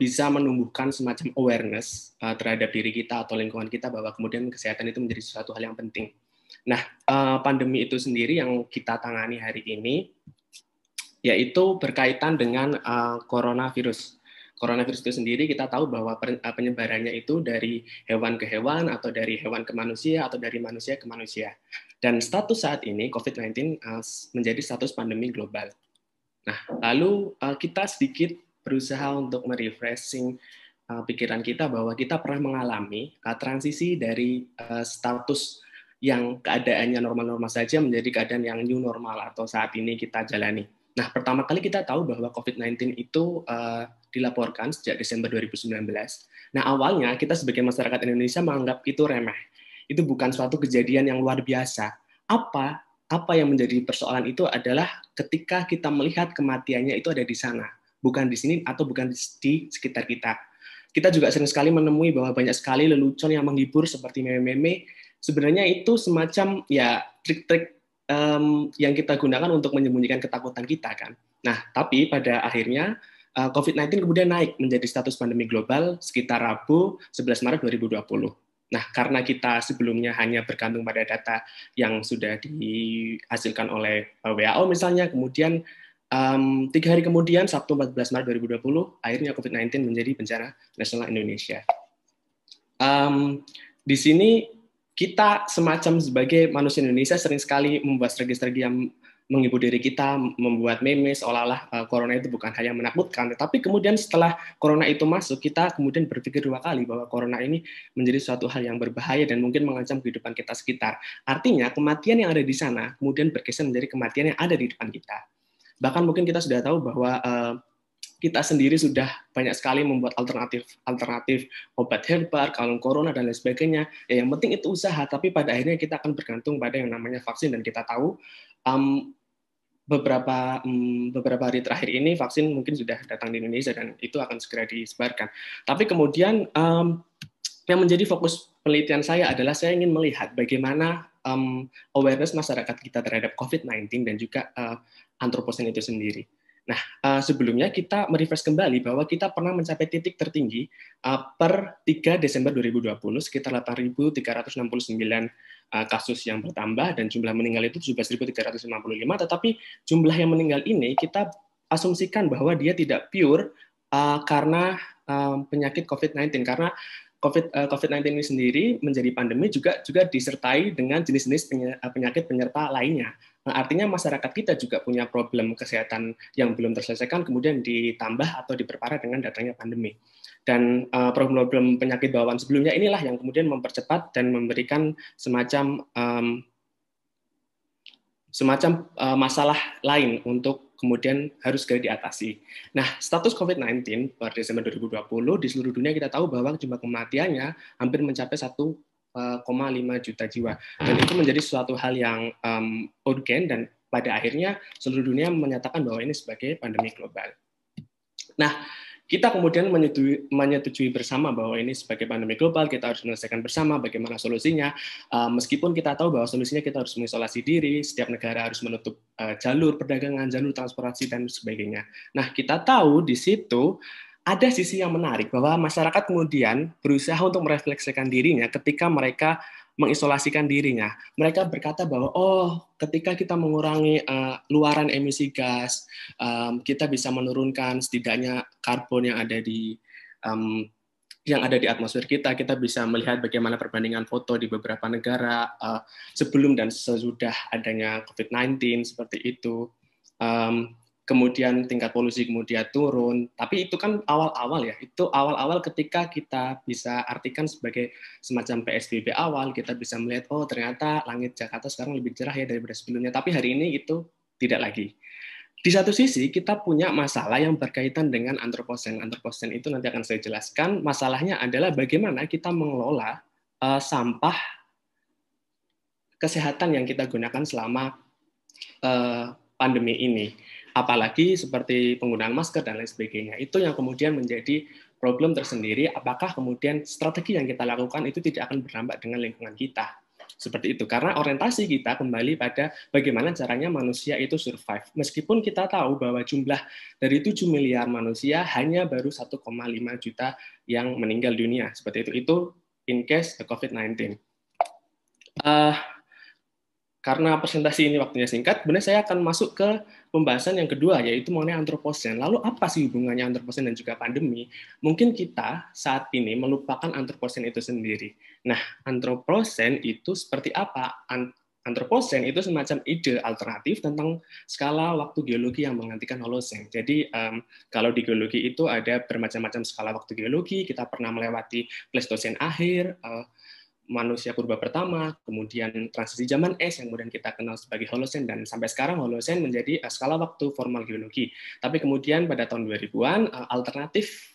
bisa menumbuhkan semacam awareness terhadap diri kita atau lingkungan kita bahwa kemudian kesehatan itu menjadi sesuatu hal yang penting. Nah, pandemi itu sendiri yang kita tangani hari ini yaitu berkaitan dengan coronavirus. Coronavirus itu sendiri kita tahu bahwa penyebarannya itu dari hewan ke hewan atau dari hewan ke manusia atau dari manusia ke manusia. Dan status saat ini COVID-19 menjadi status pandemi global. Nah, lalu kita sedikit berusaha untuk merefreshing pikiran kita bahwa kita pernah mengalami transisi dari status yang keadaannya normal-normal saja menjadi keadaan yang new normal atau saat ini kita jalani. Nah, pertama kali kita tahu bahwa COVID-19 itu dilaporkan sejak Desember 2019. Nah, awalnya kita sebagai masyarakat Indonesia menganggap itu remeh. Itu bukan suatu kejadian yang luar biasa. Apa yang menjadi persoalan itu adalah ketika kita melihat kematiannya itu ada di sana, bukan di sini atau bukan di sekitar kita. Kita juga sering sekali menemui bahwa banyak sekali lelucon yang menghibur seperti meme-meme. Sebenarnya itu semacam ya trik-trik yang kita gunakan untuk menyembunyikan ketakutan kita kan. Nah, tapi pada akhirnya COVID-19 kemudian naik menjadi status pandemi global sekitar Rabu 11 Maret 2020. Nah, karena kita sebelumnya hanya bergantung pada data yang sudah dihasilkan oleh WHO misalnya, kemudian 3 hari kemudian, Sabtu 14 Maret 2020, akhirnya COVID-19 menjadi bencana nasional Indonesia. Di sini kita semacam sebagai manusia Indonesia sering sekali membuat strategi-strategi yang menghibur diri kita, membuat meme seolah-olah corona itu bukan hal yang menakutkan. Tapi kemudian setelah corona itu masuk, kita kemudian berpikir 2 kali bahwa corona ini menjadi suatu hal yang berbahaya dan mungkin mengancam kehidupan kita sekitar. Artinya kematian yang ada di sana kemudian bergeser menjadi kematian yang ada di depan kita. Bahkan mungkin kita sudah tahu bahwa kita sendiri sudah banyak sekali membuat alternatif obat herbal, kalung corona, dan lain sebagainya. Ya, yang penting itu usaha, tapi pada akhirnya kita akan bergantung pada yang namanya vaksin, dan kita tahu beberapa hari terakhir ini vaksin mungkin sudah datang di Indonesia dan itu akan segera disebarkan. Tapi kemudian yang menjadi fokus penelitian saya adalah saya ingin melihat bagaimana awareness masyarakat kita terhadap COVID-19 dan juga antroposen itu sendiri. Nah, sebelumnya kita merefresh kembali bahwa kita pernah mencapai titik tertinggi per 3 Desember 2020 sekitar 8.369 kasus yang bertambah dan jumlah meninggal itu 17.355, tetapi jumlah yang meninggal ini kita asumsikan bahwa dia tidak pure karena penyakit COVID-19, karena COVID-19 ini sendiri menjadi pandemi juga disertai dengan jenis-jenis penyakit penyerta lainnya. Nah, artinya masyarakat kita juga punya problem kesehatan yang belum terselesaikan, kemudian ditambah atau diperparah dengan datangnya pandemi. Dan problem-problem penyakit bawaan sebelumnya inilah yang kemudian mempercepat dan memberikan semacam masalah lain untuk kemudian harus segera diatasi. Nah, status COVID-19 pada Desember 2020 di seluruh dunia kita tahu bahwa jumlah kematiannya hampir mencapai 1,5 juta jiwa. Dan itu menjadi suatu hal yang urgen dan pada akhirnya seluruh dunia menyatakan bahwa ini sebagai pandemi global. Nah, kita kemudian menyetujui bersama bahwa ini sebagai pandemi global, kita harus menyelesaikan bersama bagaimana solusinya. Meskipun kita tahu bahwa solusinya kita harus mengisolasi diri, setiap negara harus menutup jalur perdagangan, jalur transportasi, dan sebagainya. Nah, kita tahu di situ ada sisi yang menarik, bahwa masyarakat kemudian berusaha untuk merefleksikan dirinya ketika mereka mengisolasikan dirinya. Mereka berkata bahwa, ketika kita mengurangi luaran emisi gas, kita bisa menurunkan setidaknya karbon yang ada di atmosfer kita. Kita bisa melihat bagaimana perbandingan foto di beberapa negara sebelum dan sesudah adanya COVID-19 seperti itu. Kemudian tingkat polusi kemudian turun, tapi itu kan awal-awal ya, itu awal-awal ketika kita bisa artikan sebagai semacam PSBB awal, kita bisa melihat, ternyata langit Jakarta sekarang lebih cerah ya daripada sebelumnya, tapi hari ini itu tidak lagi. Di satu sisi, kita punya masalah yang berkaitan dengan antroposen. Antroposen itu nanti akan saya jelaskan, masalahnya adalah bagaimana kita mengelola sampah kesehatan yang kita gunakan selama pandemi ini. Apalagi seperti penggunaan masker dan lain sebagainya. Itu yang kemudian menjadi problem tersendiri, apakah kemudian strategi yang kita lakukan itu tidak akan berdampak dengan lingkungan kita. Seperti itu, karena orientasi kita kembali pada bagaimana caranya manusia itu survive. Meskipun kita tahu bahwa jumlah dari 7 miliar manusia hanya baru 1,5 juta yang meninggal dunia. Seperti itu. Itu in case COVID-19. Karena presentasi ini waktunya singkat, sebenarnya saya akan masuk ke pembahasan yang kedua, yaitu mengenai antroposen. Lalu apa sih hubungannya antroposen dan juga pandemi? Mungkin kita saat ini melupakan antroposen itu sendiri. Nah, antroposen itu seperti apa? Antroposen itu semacam ide alternatif tentang skala waktu geologi yang menggantikan Holocene. Jadi, kalau di geologi itu ada bermacam-macam skala waktu geologi, kita pernah melewati Pleistosen akhir, manusia purba pertama, kemudian transisi zaman es yang kemudian kita kenal sebagai Holocene, dan sampai sekarang Holocene menjadi skala waktu formal geologi. Tapi kemudian pada tahun 2000-an alternatif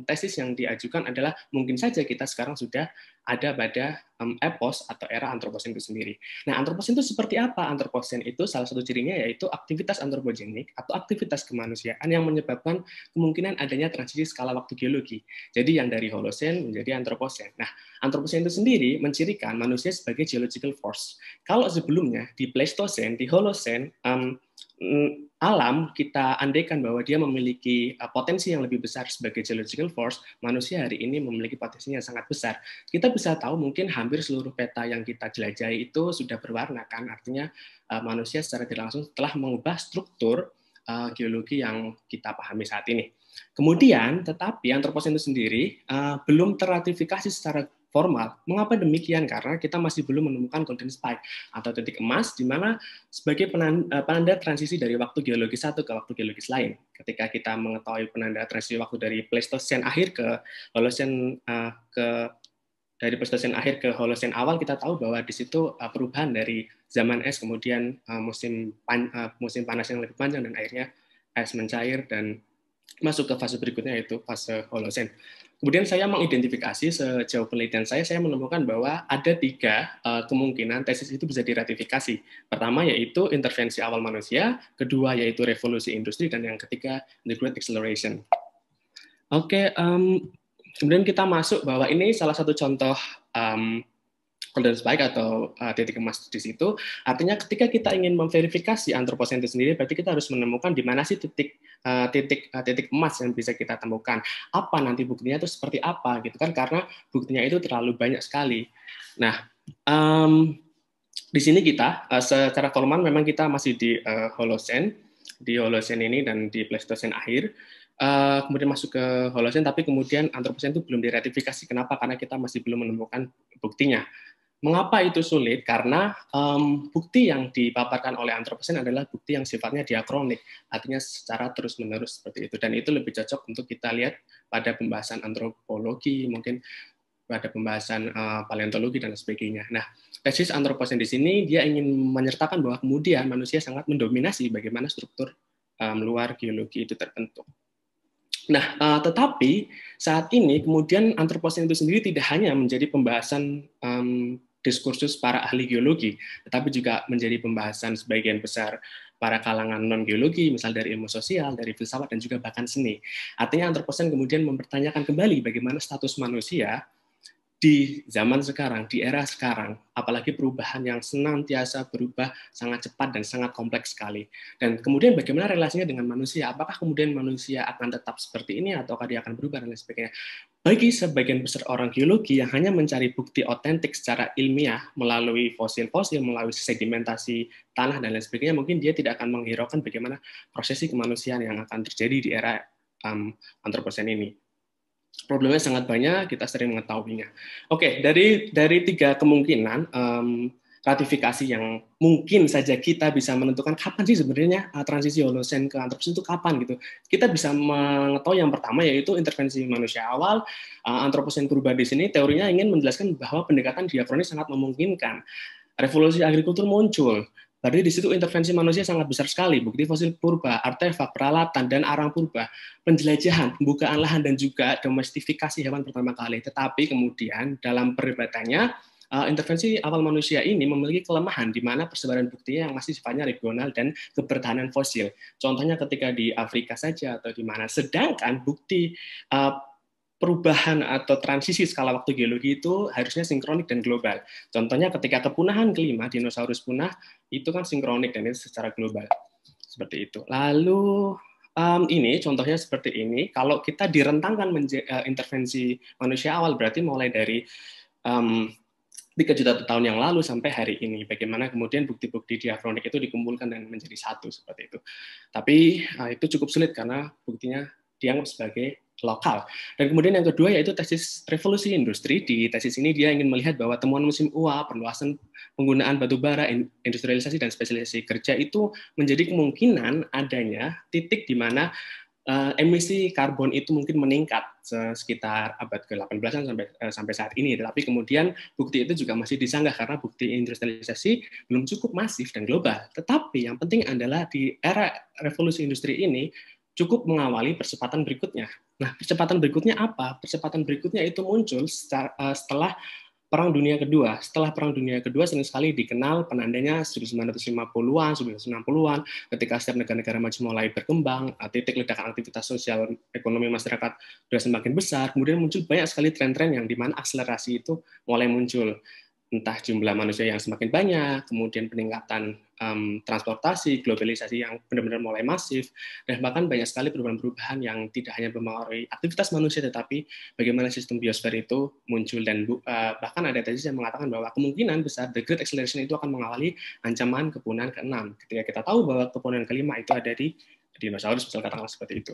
tesis yang diajukan adalah mungkin saja kita sekarang sudah ada pada epos atau era antroposen itu sendiri. Nah, antroposen itu seperti apa? Antroposen itu salah satu cirinya yaitu aktivitas antropogenik atau aktivitas kemanusiaan yang menyebabkan kemungkinan adanya transisi skala waktu geologi. Jadi yang dari Holocene menjadi antroposen. Nah, antroposen itu sendiri mencirikan manusia sebagai geological force. Kalau sebelumnya di Pleistosen, di Holocene, alam kita andaikan bahwa dia memiliki potensi yang lebih besar sebagai geological force, manusia hari ini memiliki potensinya yang sangat besar. Kita bisa tahu mungkin hampir seluruh peta yang kita jelajahi itu sudah berwarna, kan? Artinya manusia secara tidak langsung telah mengubah struktur geologi yang kita pahami saat ini. Kemudian, tetapi antroposen itu sendiri belum terratifikasi secara formal. Mengapa demikian? Karena kita masih belum menemukan golden spike atau titik emas di mana sebagai penanda transisi dari waktu geologis satu ke waktu geologis lain. Ketika kita mengetahui penanda transisi waktu dari Pleistosen akhir ke Holocene dari Pleistosen akhir ke Holocene awal, kita tahu bahwa di situ perubahan dari zaman es, kemudian musim panas yang lebih panjang, dan akhirnya es mencair dan masuk ke fase berikutnya, yaitu fase Holocene. Kemudian saya mengidentifikasi sejauh penelitian saya menemukan bahwa ada 3 kemungkinan tesis itu bisa diratifikasi. Pertama yaitu intervensi awal manusia, kedua yaitu revolusi industri, dan yang ketiga the Great Acceleration. Oke, kemudian kita masuk bahwa ini salah satu contoh golden spike atau titik emas di situ. Artinya ketika kita ingin memverifikasi antroposen itu sendiri, berarti kita harus menemukan di mana sih titik emas yang bisa kita temukan. Apa nanti buktinya itu seperti apa gitu kan? Karena buktinya itu terlalu banyak sekali. Nah, di sini kita secara volume memang kita masih di Holocene ini dan di Pleistocene akhir. Kemudian masuk ke Holocene, tapi kemudian Anthropocene itu belum diratifikasi. Kenapa? Karena kita masih belum menemukan buktinya. Mengapa itu sulit? Karena bukti yang dipaparkan oleh Anthropocene adalah bukti yang sifatnya diakronik, artinya secara terus-menerus seperti itu. Dan itu lebih cocok untuk kita lihat pada pembahasan antropologi, mungkin pada pembahasan paleontologi dan sebagainya. Nah, tesis Anthropocene di sini dia ingin menyertakan bahwa kemudian manusia sangat mendominasi bagaimana struktur luar geologi itu terbentuk. Nah, tetapi saat ini kemudian Anthropocene itu sendiri tidak hanya menjadi pembahasan diskursus para ahli geologi, tetapi juga menjadi pembahasan sebagian besar para kalangan non-geologi, misal dari ilmu sosial, dari filsafat, dan juga bahkan seni. Artinya Anthropocene kemudian mempertanyakan kembali bagaimana status manusia di zaman sekarang, di era sekarang, apalagi perubahan yang senantiasa berubah sangat cepat dan sangat kompleks sekali. Dan kemudian bagaimana relasinya dengan manusia? Apakah kemudian manusia akan tetap seperti ini ataukah dia akan berubah dan lain sebagainya? Bagi sebagian besar orang geologi yang hanya mencari bukti otentik secara ilmiah melalui fosil-fosil, melalui sedimentasi tanah dan lain sebagainya, mungkin dia tidak akan menghiraukan bagaimana prosesi kemanusiaan yang akan terjadi di era Anthropocene ini. Problemnya sangat banyak, kita sering mengetahuinya. Oke, dari tiga kemungkinan ratifikasi yang mungkin saja kita bisa menentukan kapan sih sebenarnya transisi Holocene ke Anthropocene itu kapan gitu. Kita bisa mengetahui yang pertama yaitu intervensi manusia awal. Anthropocene purba di sini teorinya ingin menjelaskan bahwa pendekatan diakronis sangat memungkinkan. Revolusi agrikultur muncul. Berarti di situ intervensi manusia sangat besar sekali. Bukti fosil purba, artefak, peralatan, dan arang purba, penjelajahan, pembukaan lahan, dan juga domestifikasi hewan pertama kali. Tetapi kemudian dalam perdebatannya, intervensi awal manusia ini memiliki kelemahan di mana persebaran buktinya yang masih sifatnya regional dan kebertahanan fosil. Contohnya ketika di Afrika saja atau di mana. Sedangkan bukti perubahan atau transisi skala waktu geologi itu harusnya sinkronik dan global. Contohnya ketika kepunahan kelima, dinosaurus punah, itu kan sinkronik dan itu secara global. Seperti itu. Lalu ini contohnya seperti ini, kalau kita direntangkan intervensi manusia awal, berarti mulai dari 3 juta tahun yang lalu sampai hari ini, bagaimana kemudian bukti-bukti diakronik itu dikumpulkan dan menjadi satu, seperti itu. Tapi itu cukup sulit karena buktinya dianggap sebagai lokal. Dan kemudian yang kedua yaitu tesis revolusi industri. Di tesis ini dia ingin melihat bahwa temuan musim uap, perluasan penggunaan batu bara, industrialisasi dan spesialisasi kerja itu menjadi kemungkinan adanya titik di mana emisi karbon itu mungkin meningkat sekitar abad ke-18 sampai saat ini. Tetapi kemudian bukti itu juga masih disanggah karena bukti industrialisasi belum cukup masif dan global. Tetapi yang penting adalah di era revolusi industri ini cukup mengawali percepatan berikutnya. Nah, percepatan berikutnya apa? Percepatan berikutnya itu muncul setelah Perang Dunia Kedua. Setelah Perang Dunia Kedua sering sekali dikenal penandanya 1950-an, 1960-an, ketika setiap negara-negara maju mulai berkembang, titik ledakan aktivitas sosial ekonomi masyarakat sudah semakin besar, kemudian muncul banyak sekali tren-tren yang di mana akselerasi itu mulai muncul. Entah jumlah manusia yang semakin banyak, kemudian peningkatan transportasi, globalisasi yang benar-benar mulai masif, dan bahkan banyak sekali perubahan-perubahan yang tidak hanya mempengaruhi aktivitas manusia, tetapi bagaimana sistem biosfer itu muncul. Dan bahkan ada tesis yang mengatakan bahwa kemungkinan besar the Great Acceleration itu akan mengawali ancaman kepunahan ke-6. Ketika kita tahu bahwa kepunahan ke-5 itu ada di dinosaurus, misal katakanlah seperti itu.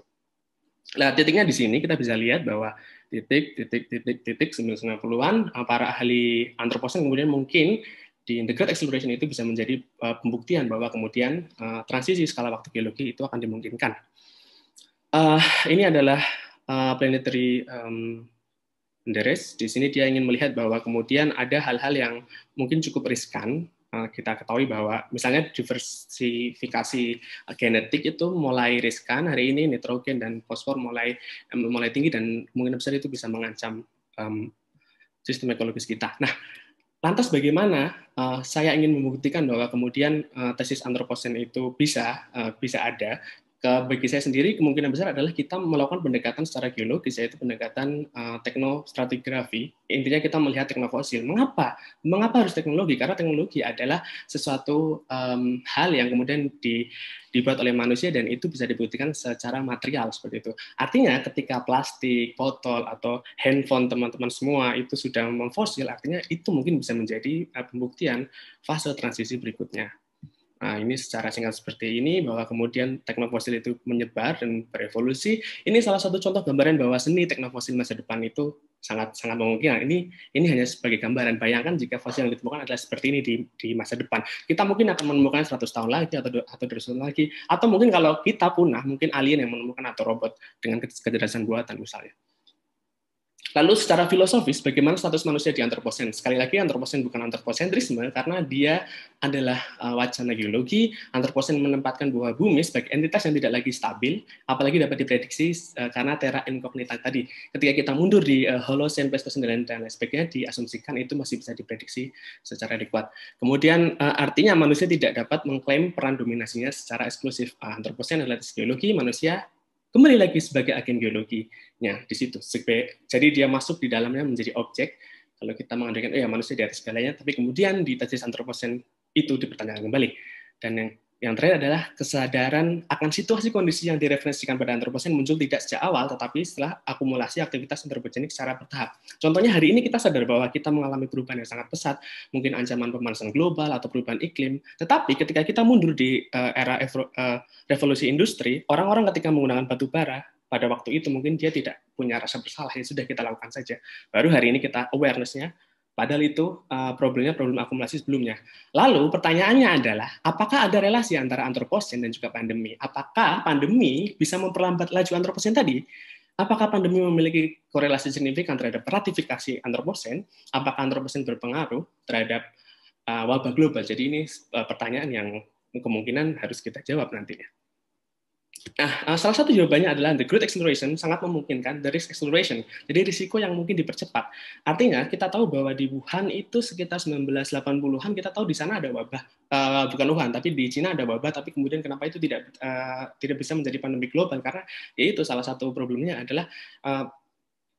Nah, titiknya di sini kita bisa lihat bahwa titik 1990-an para ahli Anthropocene kemudian mungkin di The Great Acceleration itu bisa menjadi pembuktian bahwa kemudian transisi skala waktu geologi itu akan dimungkinkan. Ini adalah planetary Menderes. Di sini dia ingin melihat bahwa kemudian ada hal-hal yang mungkin cukup riskan. Kita ketahui bahwa misalnya diversifikasi genetik itu mulai riskan hari ini, nitrogen dan fosfor mulai tinggi dan kemungkinan besar itu bisa mengancam sistem ekologis kita. Nah, lantas bagaimana saya ingin membuktikan bahwa kemudian tesis Anthropocene itu bisa ada bagi saya sendiri kemungkinan besar adalah kita melakukan pendekatan secara geologis, yaitu pendekatan teknostratigrafi. Intinya kita melihat teknofosil. Mengapa harus teknologi? Karena teknologi adalah sesuatu hal yang kemudian dibuat oleh manusia dan itu bisa dibuktikan secara material seperti itu. Artinya ketika plastik, botol atau handphone teman-teman semua itu sudah memfosil, artinya itu mungkin bisa menjadi pembuktian fase transisi berikutnya. Nah, ini secara singkat seperti ini, bahwa kemudian teknofosil itu menyebar dan berevolusi. Ini salah satu contoh gambaran bahwa seni teknofosil masa depan itu sangat memungkinkan. Ini hanya sebagai gambaran. Bayangkan jika fosil yang ditemukan adalah seperti ini di masa depan. Kita mungkin akan menemukan 100 tahun lagi atau 200 tahun lagi. Atau mungkin kalau kita punah, mungkin alien yang menemukan atau robot dengan kecerdasan buatan misalnya. Lalu secara filosofis, bagaimana status manusia di antroposen? Sekali lagi, antroposen bukan antroposentrisme, karena dia adalah wacana geologi. Antroposen menempatkan bahwa bumi sebagai entitas yang tidak lagi stabil, apalagi dapat diprediksi karena terra incognita tadi. Ketika kita mundur di Holocene, Pleistocene, dan lain sebagainya, diasumsikan itu masih bisa diprediksi secara adekuat. Kemudian artinya manusia tidak dapat mengklaim peran dominasinya secara eksklusif. Antroposen adalah geologi, manusia kembali lagi sebagai agen geologinya di situ. Jadi dia masuk di dalamnya menjadi objek. Kalau kita mengandalkan manusia di atas segalanya, tapi kemudian di tesis antroposen itu dipertanyakan kembali. Dan yang terakhir adalah kesadaran akan situasi kondisi yang direferensikan pada antroposen muncul tidak sejak awal, tetapi setelah akumulasi aktivitas antropogenik secara bertahap. Contohnya hari ini kita sadar bahwa kita mengalami perubahan yang sangat pesat, mungkin ancaman pemanasan global atau perubahan iklim. Tetapi ketika kita mundur di era revolusi industri, orang-orang ketika menggunakan batu bara, pada waktu itu mungkin dia tidak punya rasa bersalah, ya sudah kita lakukan saja. Baru hari ini kita awareness-nya, padahal itu problem akumulasi sebelumnya. Lalu pertanyaannya adalah, apakah ada relasi antara antroposen dan juga pandemi? Apakah pandemi bisa memperlambat laju antroposen tadi? Apakah pandemi memiliki korelasi signifikan terhadap ratifikasi antroposen? Apakah antroposen berpengaruh terhadap wabah global? Jadi ini pertanyaan yang kemungkinan harus kita jawab nantinya. Nah, salah satu jawabannya adalah the Great Acceleration sangat memungkinkan the risk acceleration. Jadi risiko yang mungkin dipercepat. Artinya kita tahu bahwa di Wuhan itu sekitar 1980-an kita tahu di sana ada wabah, bukan Wuhan tapi di Cina ada wabah, tapi kemudian kenapa itu tidak bisa menjadi pandemi global? Karena yaitu salah satu problemnya adalah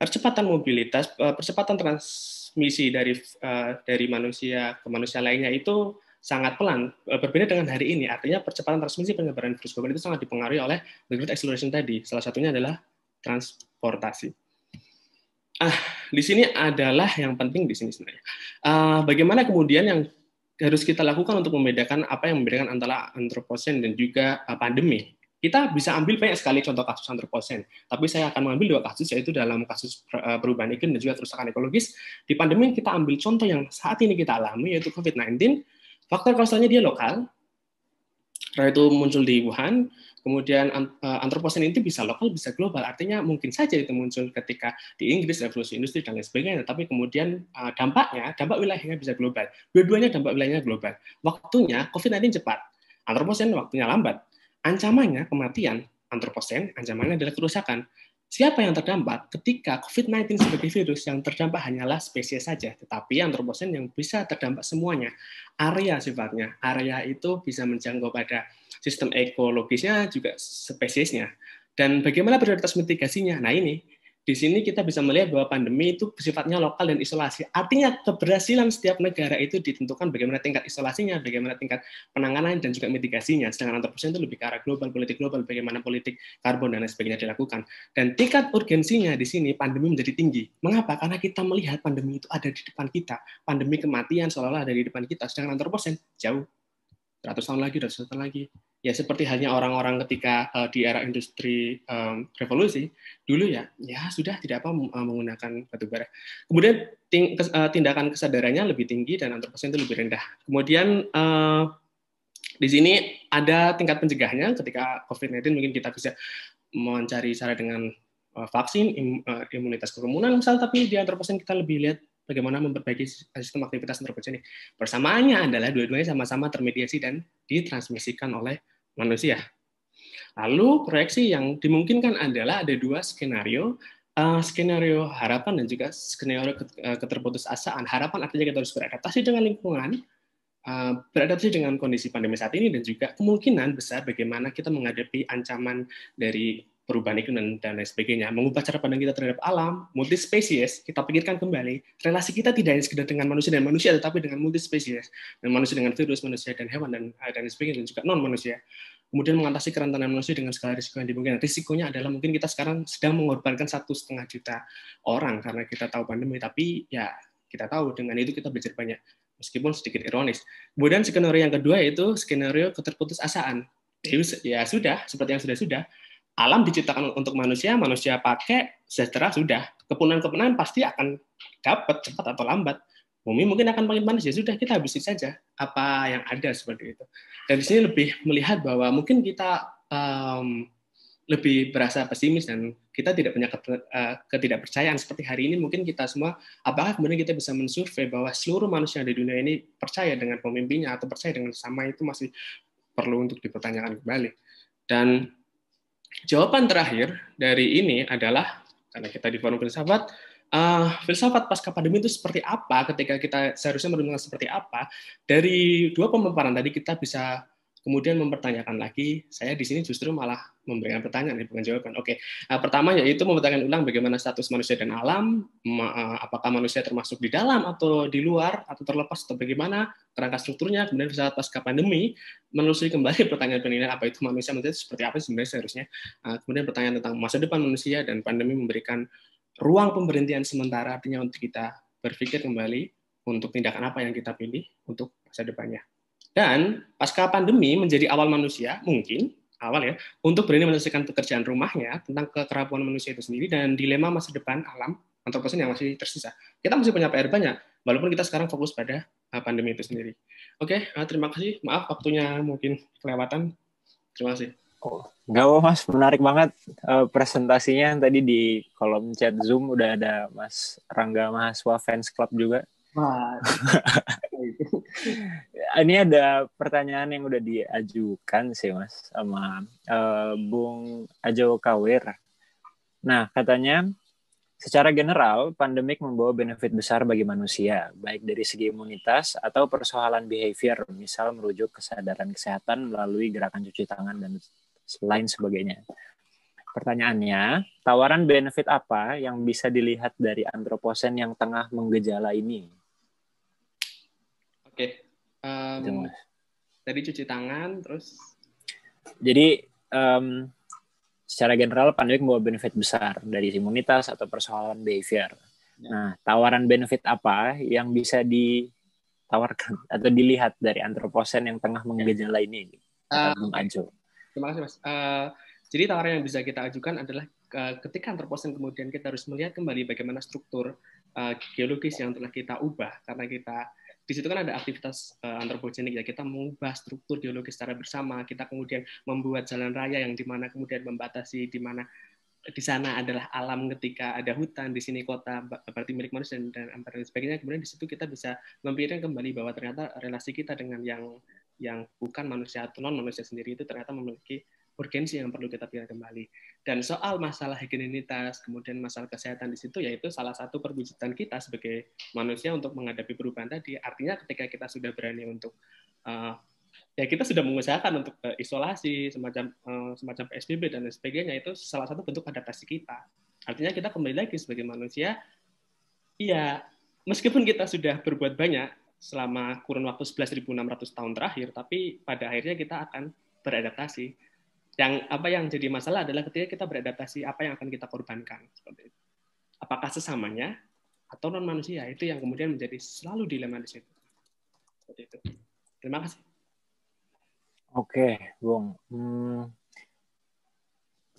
percepatan mobilitas, percepatan transmisi dari manusia ke manusia lainnya itu sangat pelan, berbeda dengan hari ini. Artinya percepatan transmisi penyebaran virus global itu sangat dipengaruhi oleh the Great Acceleration tadi. Salah satunya adalah transportasi. Di sini adalah yang penting di sini sebenarnya. Bagaimana kemudian yang harus kita lakukan untuk membedakan apa yang membedakan antara antroposen dan juga pandemi? Kita bisa ambil banyak sekali contoh kasus antroposen, tapi saya akan mengambil 2 kasus, yaitu dalam kasus perubahan iklim dan juga kerusakan ekologis. Di pandemi kita ambil contoh yang saat ini kita alami, yaitu COVID-19. Faktor kausalnya dia lokal, itu muncul di Wuhan, kemudian antroposen itu bisa lokal, bisa global. Artinya mungkin saja itu muncul ketika di Inggris, revolusi industri, dan lain sebagainya, tapi kemudian dampak wilayahnya bisa global. Dua-duanya dampak wilayahnya global. Waktunya, COVID-19 cepat, antroposen waktunya lambat. Ancamannya kematian, antroposen, ancamannya adalah kerusakan. Siapa yang terdampak? Ketika COVID-19 sebagai virus yang terdampak hanyalah spesies saja, tetapi antroposen yang bisa terdampak semuanya. Area sifatnya, area itu bisa menjangkau pada sistem ekologisnya juga spesiesnya. Dan bagaimana prioritas mitigasinya? Nah ini, di sini kita bisa melihat bahwa pandemi itu sifatnya lokal dan isolasi. Artinya keberhasilan setiap negara itu ditentukan bagaimana tingkat isolasinya, bagaimana tingkat penanganan dan juga mitigasinya. Sedangkan antroposen itu lebih ke arah global, politik global, bagaimana politik karbon dan lain sebagainya dilakukan. Dan tingkat urgensinya di sini pandemi menjadi tinggi. Mengapa? Karena kita melihat pandemi itu ada di depan kita. Pandemi kematian seolah-olah ada di depan kita. Sedangkan antroposen jauh. 100 tahun lagi, 200 tahun lagi. Ya seperti halnya orang-orang ketika di era industri revolusi dulu ya sudah tidak apa menggunakan batu bara. Kemudian tindakan kesadarannya lebih tinggi dan antroposen itu lebih rendah. Kemudian di sini ada tingkat pencegahannya. Ketika COVID-19 mungkin kita bisa mencari cara dengan vaksin, imunitas kerumunan misal, tapi di antroposen kita lebih lihat bagaimana memperbaiki sistem aktivitas antropogenik. Persamaannya adalah dua-duanya sama-sama termediasi dan ditransmisikan oleh manusia. Lalu proyeksi yang dimungkinkan adalah ada 2 skenario, skenario harapan dan juga skenario keterputusasaan. Harapan artinya kita harus beradaptasi dengan lingkungan, beradaptasi dengan kondisi pandemi saat ini dan juga kemungkinan besar bagaimana kita menghadapi ancaman dari perubahan iklim dan lain sebagainya, mengubah cara pandang kita terhadap alam, multi spesies. Kita pikirkan kembali, relasi kita tidak hanya sekedar dengan manusia dan manusia, tetapi dengan multi spesies, dan manusia dengan virus, manusia dan hewan dan lain sebagainya, dan juga non manusia. Kemudian mengatasi kerentanan manusia dengan segala risiko yang dimungkinkan. Risikonya adalah mungkin kita sekarang sedang mengorbankan 1,5 juta orang karena kita tahu pandemi, tapi ya kita tahu dengan itu kita belajar banyak, meskipun sedikit ironis. Kemudian skenario yang kedua yaitu skenario keterputusasaan. Ya sudah, seperti yang sudah-sudah. Alam diciptakan untuk manusia, manusia pakai, sejahtera sudah. Kepunahan-kepunahan pasti akan dapat cepat atau lambat. Bumi mungkin akan makin panas, ya sudah kita habisi saja apa yang ada seperti itu. Dan di sini lebih melihat bahwa mungkin kita lebih berasa pesimis dan kita tidak punya ketidakpercayaan seperti hari ini. Mungkin kita semua, apakah kemudian kita bisa mensurvei bahwa seluruh manusia di dunia ini percaya dengan pemimpinnya atau percaya dengan sesama, itu masih perlu untuk dipertanyakan kembali. Dan jawaban terakhir dari ini adalah, karena kita di forum filsafat, filsafat pasca pandemi itu seperti apa, ketika kita seharusnya merenungkan seperti apa. Dari dua pemaparan tadi kita bisa kemudian mempertanyakan lagi. Saya di sini justru malah memberikan pertanyaan, bukan jawaban. Oke, pertama yaitu mempertanyakan ulang bagaimana status manusia dan alam, apakah manusia termasuk di dalam atau di luar, atau terlepas, atau bagaimana kerangka strukturnya. Kemudian filsafat pasca pandemi menelusuri kembali pertanyaan penilaian apa itu manusia itu seperti apa sebenarnya seharusnya. Kemudian pertanyaan tentang masa depan manusia, dan pandemi memberikan ruang pemberhentian sementara, artinya untuk kita berpikir kembali untuk tindakan apa yang kita pilih untuk masa depannya. Dan pasca pandemi menjadi awal manusia, mungkin awal ya, untuk berani menyelesaikan pekerjaan rumahnya tentang kekerapuan manusia itu sendiri dan dilema masa depan alam antroposen yang masih tersisa. Kita masih punya PR banyak, walaupun kita sekarang fokus pada pandemi itu sendiri. Oke, terima kasih. Maaf waktunya mungkin kelewatan. Terima kasih. Nggak apa Mas, menarik banget presentasinya. Tadi di kolom chat Zoom udah ada Mas Rangga Mahasiswa Fans Club juga. Wah. Ini ada pertanyaan yang udah diajukan sih Mas sama Bung Ajo Kawir. Nah, katanya secara general pandemik membawa benefit besar bagi manusia, baik dari segi imunitas atau persoalan behavior, misal merujuk kesadaran kesehatan melalui gerakan cuci tangan dan lain sebagainya. Pertanyaannya, tawaran benefit apa yang bisa dilihat dari antroposen yang tengah menggejala ini? Oke. Tadi cuci tangan, terus? Jadi, secara general pandemik membawa benefit besar dari imunitas atau persoalan behavior. Ya. Nah, tawaran benefit apa yang bisa ditawarkan atau dilihat dari antroposen yang tengah menggejala ini? Bung Ajo. Terima kasih, Mas. Jadi tawaran yang bisa kita ajukan adalah ketika antroposen kemudian kita harus melihat kembali bagaimana struktur geologis yang telah kita ubah, karena kita di situ kan ada aktivitas antropogenik ya, kita mengubah struktur geologis secara bersama, kita kemudian membuat jalan raya yang dimana kemudian membatasi di mana di sana adalah alam ketika ada hutan, di sini kota berarti milik manusia dan sebagainya. Kemudian di situ kita bisa memikirkan kembali bahwa ternyata relasi kita dengan yang bukan manusia atau non manusia sendiri itu ternyata memiliki urgensi yang perlu kita pikirkan kembali. Dan soal masalah higienitas, kemudian masalah kesehatan di situ, yaitu salah satu perwujudan kita sebagai manusia untuk menghadapi perubahan tadi. Artinya ketika kita sudah berani untuk ya kita sudah mengusahakan untuk isolasi, semacam PSBB dan lain sebagainya, itu salah satu bentuk adaptasi kita. Artinya kita kembali lagi sebagai manusia, ya meskipun kita sudah berbuat banyak selama kurun waktu 11.600 tahun terakhir, tapi pada akhirnya kita akan beradaptasi. Yang jadi masalah adalah ketika kita beradaptasi, apa yang akan kita korbankan seperti itu. Apakah sesamanya atau non manusia, itu yang kemudian menjadi selalu dilema di situ. Seperti itu. Terima kasih. Oke, Bung.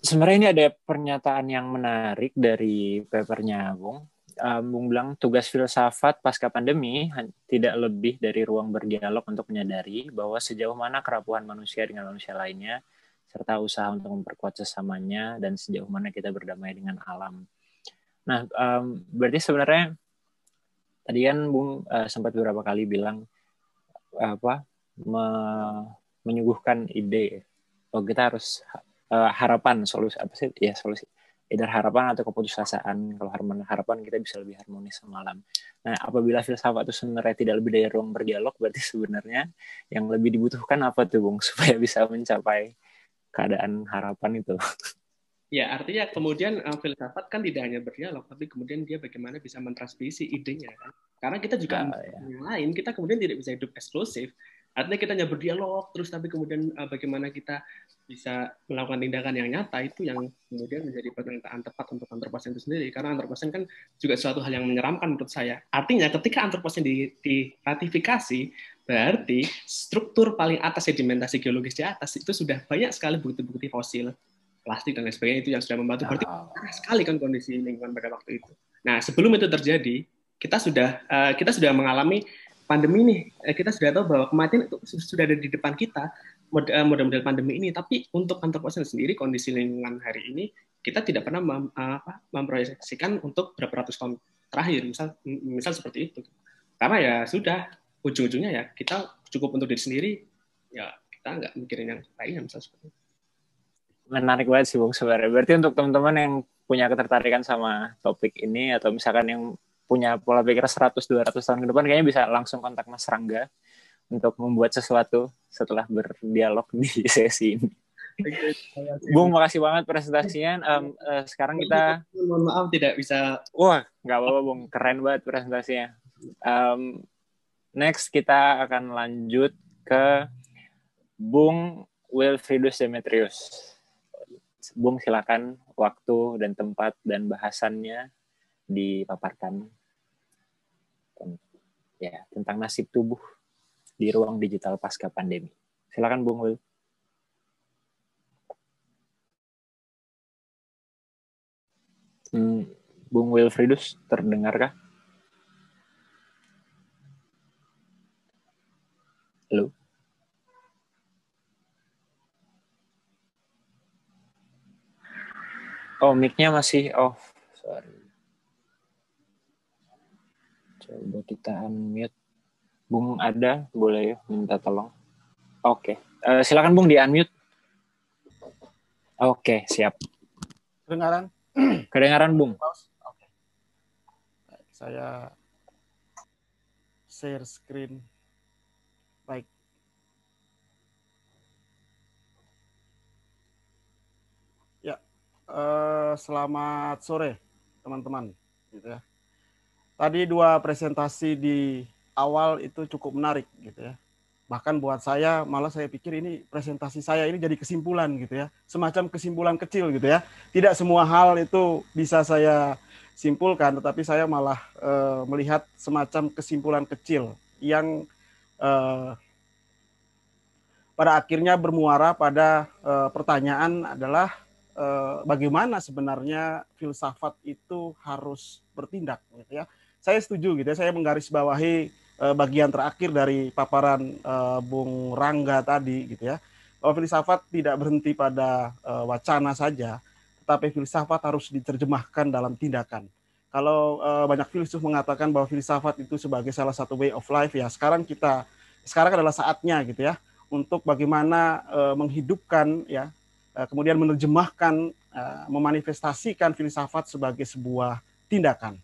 Sebenarnya ini ada pernyataan yang menarik dari papernya, Bung. Bung bilang tugas filsafat pasca pandemi tidak lebih dari ruang berdialog untuk menyadari bahwa sejauh mana kerapuhan manusia dengan manusia lainnya, serta usaha untuk memperkuat sesamanya, dan sejauh mana kita berdamai dengan alam. Nah, berarti sebenarnya tadi kan Bung sempat beberapa kali bilang menyuguhkan ide, kita harus harapan solusi apa sih? Ya solusi. either harapan atau keputusasaan. Kalau harapan kita bisa lebih harmonis semalam. Nah, apabila filsafat itu sebenarnya tidak lebih dari ruang berdialog, berarti sebenarnya yang lebih dibutuhkan apa tuh, Bung, supaya bisa mencapai keadaan harapan itu? Ya, artinya kemudian filsafat kan tidak hanya berdialog, tapi kemudian dia bagaimana bisa mentransmisi idenya. Kan? Karena kita juga yang lain, kita kemudian tidak bisa hidup eksklusif. Artinya kita hanya berdialog terus, tapi kemudian bagaimana kita bisa melakukan tindakan yang nyata, itu yang kemudian menjadi pernyataan tepat untuk antroposen itu sendiri. Karena antroposen kan juga suatu hal yang menyeramkan menurut saya. Artinya ketika antroposen diratifikasi, berarti struktur paling atas sedimentasi geologis di atas itu sudah banyak sekali bukti-bukti fosil, plastik dan lain sebagainya itu yang sudah membantu. Berarti parah sekali kan kondisi lingkungan pada waktu itu. Nah, sebelum itu terjadi, kita sudah mengalami pandemi nih. Kita sudah tahu bahwa kematian itu sudah ada di depan kita, model-model pandemi ini. Tapi untuk antroposen sendiri, kondisi lingkungan hari ini, kita tidak pernah memproyeksikan untuk berapa ratus tahun terakhir, misal seperti itu. Karena ya sudah, ujung-ujungnya ya kita cukup untuk diri sendiri, ya kita nggak mikirin yang lainnya, misal seperti itu. Menarik banget sih, Bung, sebenarnya. Berarti untuk teman-teman yang punya ketertarikan sama topik ini, atau misalkan yang punya pola pikir 100-200 tahun ke depan, kayaknya bisa langsung kontak Mas Rangga untuk membuat sesuatu setelah berdialog di sesi ini. Bung, makasih banget presentasinya. Sekarang kita... Mohon maaf tidak bisa... Wah, nggak apa-apa, Bung. Keren banget presentasinya. Next, kita akan lanjut ke Bung Wilfriedus Demetrius. Bung, silakan waktu dan tempat dan bahasannya dipaparkan ya tentang nasib tubuh di ruang digital pasca pandemi. Silakan Bung Wil. Bung Wilfriedus, terdengarkah? Halo. Oh, mic-nya masih off. Sorry. Coba kita unmute. Bung ada, boleh minta tolong. Oke. Silakan Bung di-unmute. Oke, siap. Kedengaran? Kedengaran, Bung. Oke. Saya share screen. Baik. Ya, selamat sore teman-teman. Gitu ya. Tadi 2 presentasi di awal itu cukup menarik gitu ya. Bahkan buat saya, malah saya pikir ini presentasi saya ini jadi kesimpulan gitu ya. Semacam kesimpulan kecil gitu ya. Tidak semua hal itu bisa saya simpulkan, tetapi saya malah melihat semacam kesimpulan kecil yang pada akhirnya bermuara pada pertanyaan adalah bagaimana sebenarnya filsafat itu harus bertindak gitu ya. Saya setuju gitu ya, saya menggarisbawahi bagian terakhir dari paparan Bung Rangga tadi gitu ya, bahwa filsafat tidak berhenti pada wacana saja, tetapi filsafat harus diterjemahkan dalam tindakan. Kalau banyak filsuf mengatakan bahwa filsafat itu sebagai salah satu way of life, ya sekarang adalah saatnya gitu ya untuk bagaimana menghidupkan ya, kemudian menerjemahkan, memanifestasikan filsafat sebagai sebuah tindakan.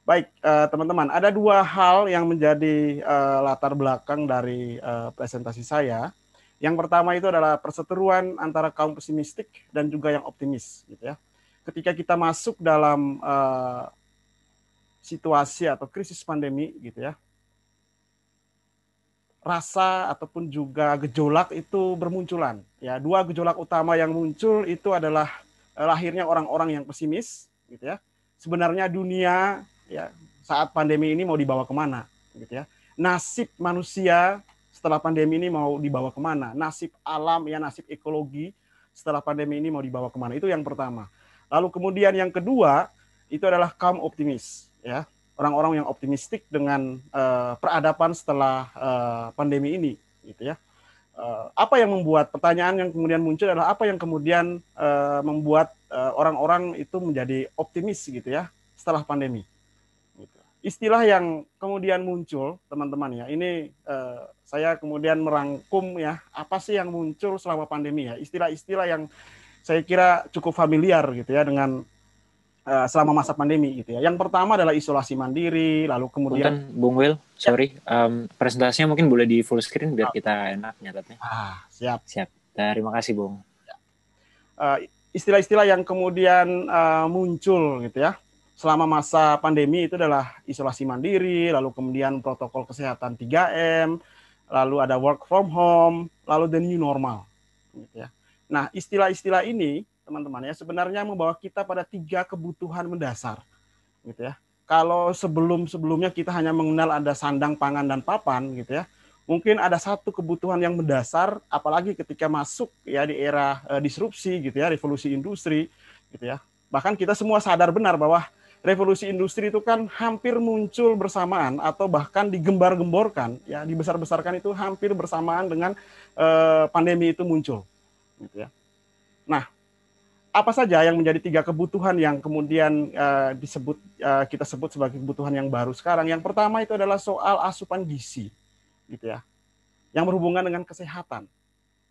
Baik, teman-teman, ada 2 hal yang menjadi latar belakang dari presentasi saya. Yang pertama itu adalah perseteruan antara kaum pesimistik dan juga yang optimis, gitu ya. Ketika kita masuk dalam situasi atau krisis pandemi, gitu ya, rasa ataupun juga gejolak itu bermunculan. Ya, 2 gejolak utama yang muncul itu adalah lahirnya orang-orang yang pesimis, gitu ya. Sebenarnya dunia ya saat pandemi ini mau dibawa kemana gitu ya, nasib manusia setelah pandemi ini mau dibawa kemana, nasib alam ya, nasib ekologi setelah pandemi ini mau dibawa kemana, itu yang pertama. Lalu kemudian yang kedua itu adalah kaum optimis ya, orang-orang yang optimistik dengan peradaban setelah pandemi ini gitu ya. Apa yang membuat, pertanyaan yang kemudian muncul adalah apa yang kemudian membuat orang-orang itu menjadi optimis gitu ya setelah pandemi. Istilah yang kemudian muncul, teman-teman ya, ini saya kemudian merangkum ya, apa sih yang muncul selama pandemi ya, istilah-istilah yang saya kira cukup familiar gitu ya dengan selama masa pandemi gitu ya. Yang pertama adalah isolasi mandiri, lalu kemudian Bung Will, sorry, presentasinya mungkin boleh di full screen biar kita enak nyatetnya. Siap. Terima kasih, Bung. Istilah-istilah yang kemudian muncul gitu ya selama masa pandemi itu adalah isolasi mandiri, lalu kemudian protokol kesehatan 3M, lalu ada work from home, lalu the new normal gitu ya. Nah, istilah-istilah ini teman-teman ya sebenarnya membawa kita pada 3 kebutuhan mendasar gitu ya. Kalau sebelumnya kita hanya mengenal ada sandang, pangan, dan papan gitu ya, mungkin ada satu kebutuhan yang mendasar, apalagi ketika masuk ya di era disrupsi gitu ya, revolusi industri gitu ya. Bahkan kita semua sadar benar bahwa revolusi industri itu kan hampir muncul bersamaan atau bahkan digembar-gemborkan ya, dibesar-besarkan itu hampir bersamaan dengan pandemi itu muncul gitu ya. Nah, apa saja yang menjadi 3 kebutuhan yang kemudian kita sebut sebagai kebutuhan yang baru sekarang? Yang pertama itu adalah soal asupan gizi, gitu ya, yang berhubungan dengan kesehatan.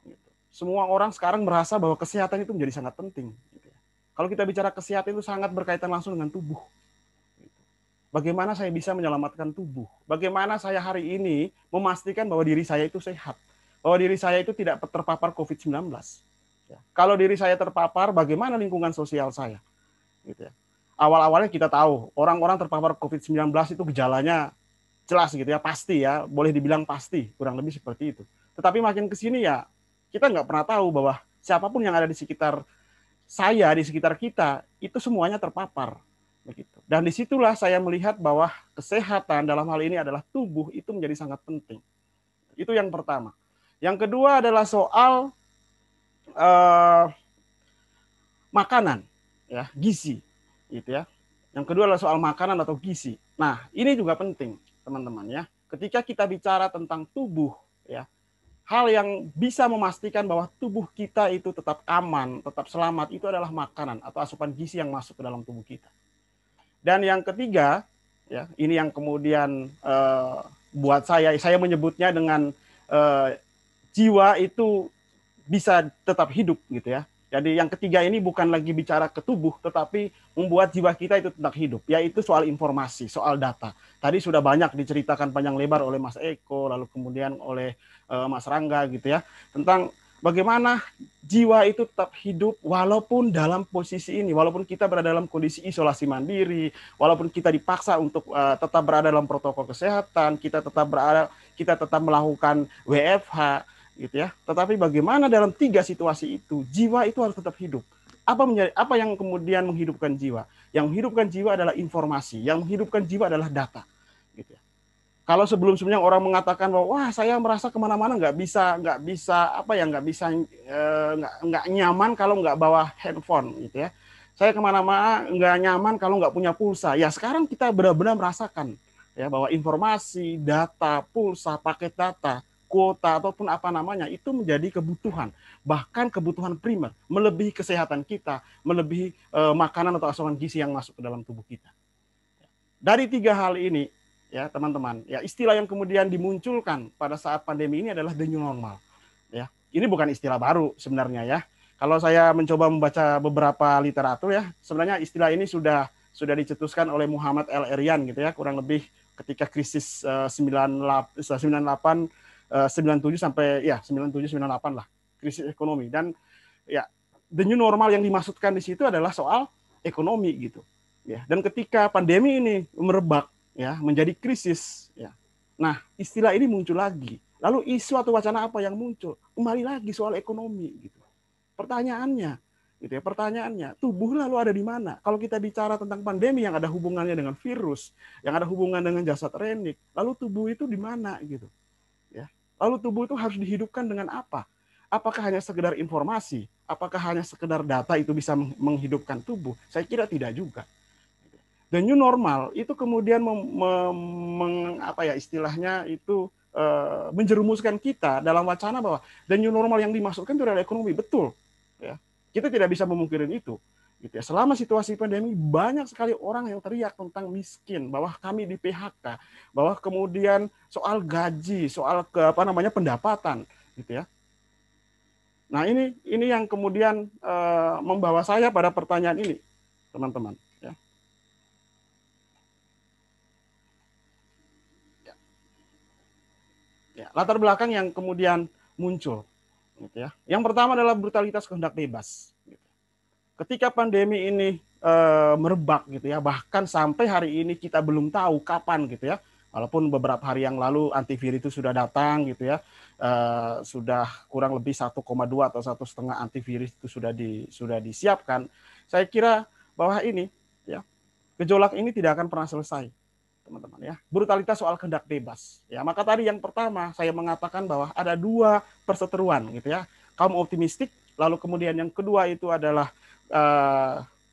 Gitu. Semua orang sekarang merasa bahwa kesehatan itu menjadi sangat penting. Gitu ya. Kalau kita bicara kesehatan itu sangat berkaitan langsung dengan tubuh. Gitu. Bagaimana saya bisa menyelamatkan tubuh? Bagaimana saya hari ini memastikan bahwa diri saya itu sehat? Bahwa diri saya itu tidak terpapar COVID-19. Ya. Kalau diri saya terpapar, bagaimana lingkungan sosial saya? Gitu ya. Awal-awalnya kita tahu, orang-orang terpapar COVID-19 itu gejalanya jelas gitu ya, pasti ya, boleh dibilang pasti, kurang lebih seperti itu. Tetapi makin ke sini ya, kita nggak pernah tahu bahwa siapapun yang ada di sekitar saya, di sekitar kita, itu semuanya terpapar. Begitu. Dan disitulah saya melihat bahwa kesehatan dalam hal ini adalah tubuh itu menjadi sangat penting. Itu yang pertama. Yang kedua adalah soal makanan, ya, gizi, gitu ya. Yang kedua adalah soal makanan atau gizi. Nah, ini juga penting, teman-teman ya. Ketika kita bicara tentang tubuh, ya, hal yang bisa memastikan bahwa tubuh kita itu tetap aman, tetap selamat, itu adalah makanan atau asupan gizi yang masuk ke dalam tubuh kita. Dan yang ketiga, ya, ini yang kemudian buat saya menyebutnya dengan jiwa itu bisa tetap hidup gitu ya. Jadi yang ketiga ini bukan lagi bicara ke tubuh, tetapi membuat jiwa kita itu tetap hidup, yaitu soal informasi, soal data. Tadi sudah banyak diceritakan panjang lebar oleh Mas Eko, lalu kemudian oleh Mas Rangga gitu ya, tentang bagaimana jiwa itu tetap hidup walaupun dalam posisi ini, walaupun kita berada dalam kondisi isolasi mandiri, walaupun kita dipaksa untuk tetap berada dalam protokol kesehatan, kita tetap melakukan WFH, gitu ya. Tetapi bagaimana dalam 3 situasi itu jiwa itu harus tetap hidup. Apa yang kemudian menghidupkan jiwa? Yang menghidupkan jiwa adalah informasi, yang menghidupkan jiwa adalah data. Gitu ya. Kalau sebelum-sebelumnya orang mengatakan bahwa wah saya merasa kemana-mana nggak nyaman kalau nggak bawa handphone gitu ya. Saya kemana-mana nggak nyaman kalau nggak punya pulsa. Ya sekarang kita benar-benar merasakan ya bahwa informasi, data, pulsa, paket data, kuota ataupun apa namanya itu menjadi kebutuhan, bahkan kebutuhan primer, melebihi kesehatan kita, melebihi makanan atau asupan gizi yang masuk ke dalam tubuh kita. Dari 3 hal ini ya teman-teman, ya istilah yang kemudian dimunculkan pada saat pandemi ini adalah the new normal. Ya, ini bukan istilah baru sebenarnya ya. Kalau saya mencoba membaca beberapa literatur ya, sebenarnya istilah ini sudah dicetuskan oleh Muhammad L. Erian gitu ya, kurang lebih ketika krisis 97 sampai ya 97-98 lah, krisis ekonomi. Dan ya the new normal yang dimaksudkan di situ adalah soal ekonomi gitu ya. Dan ketika pandemi ini merebak ya menjadi krisis ya, nah istilah ini muncul lagi, lalu isu atau wacana apa yang muncul kembali lagi soal ekonomi gitu. Pertanyaannya gitu ya, tubuh lalu ada di mana? Kalau kita bicara tentang pandemi yang ada hubungannya dengan virus, yang ada hubungan dengan jasad renik, lalu tubuh itu di mana gitu ya. Lalu tubuh itu harus dihidupkan dengan apa? Apakah hanya sekedar informasi? Apakah hanya sekedar data itu bisa menghidupkan tubuh? Saya kira tidak juga. The new normal itu kemudian istilahnya itu menjerumuskan kita dalam wacana bahwa the new normal yang dimaksudkan itu adalah ekonomi. Betul. Ya. Kita tidak bisa memungkiri itu. Gitu ya. Selama situasi pandemi banyak sekali orang yang teriak tentang miskin, bahwa kami di PHK, bahwa kemudian soal gaji, soal pendapatan, gitu ya. Nah, ini yang kemudian membawa saya pada pertanyaan ini, teman-teman. Ya. Ya, latar belakang yang kemudian muncul, gitu ya. Yang pertama adalah brutalitas kehendak bebas. Gitu. Ketika pandemi ini merebak, gitu ya, bahkan sampai hari ini kita belum tahu kapan, gitu ya. Walaupun beberapa hari yang lalu antivirus itu sudah datang, gitu ya, sudah kurang lebih 1,2 atau 1,5 antivirus itu sudah disiapkan. Saya kira bahwa ini, ya, gejolak ini tidak akan pernah selesai, teman-teman, ya. Brutalitas soal kehendak bebas, ya. Maka tadi yang pertama saya mengatakan bahwa ada dua perseteruan, gitu ya, kaum optimistik, lalu kemudian yang kedua itu adalah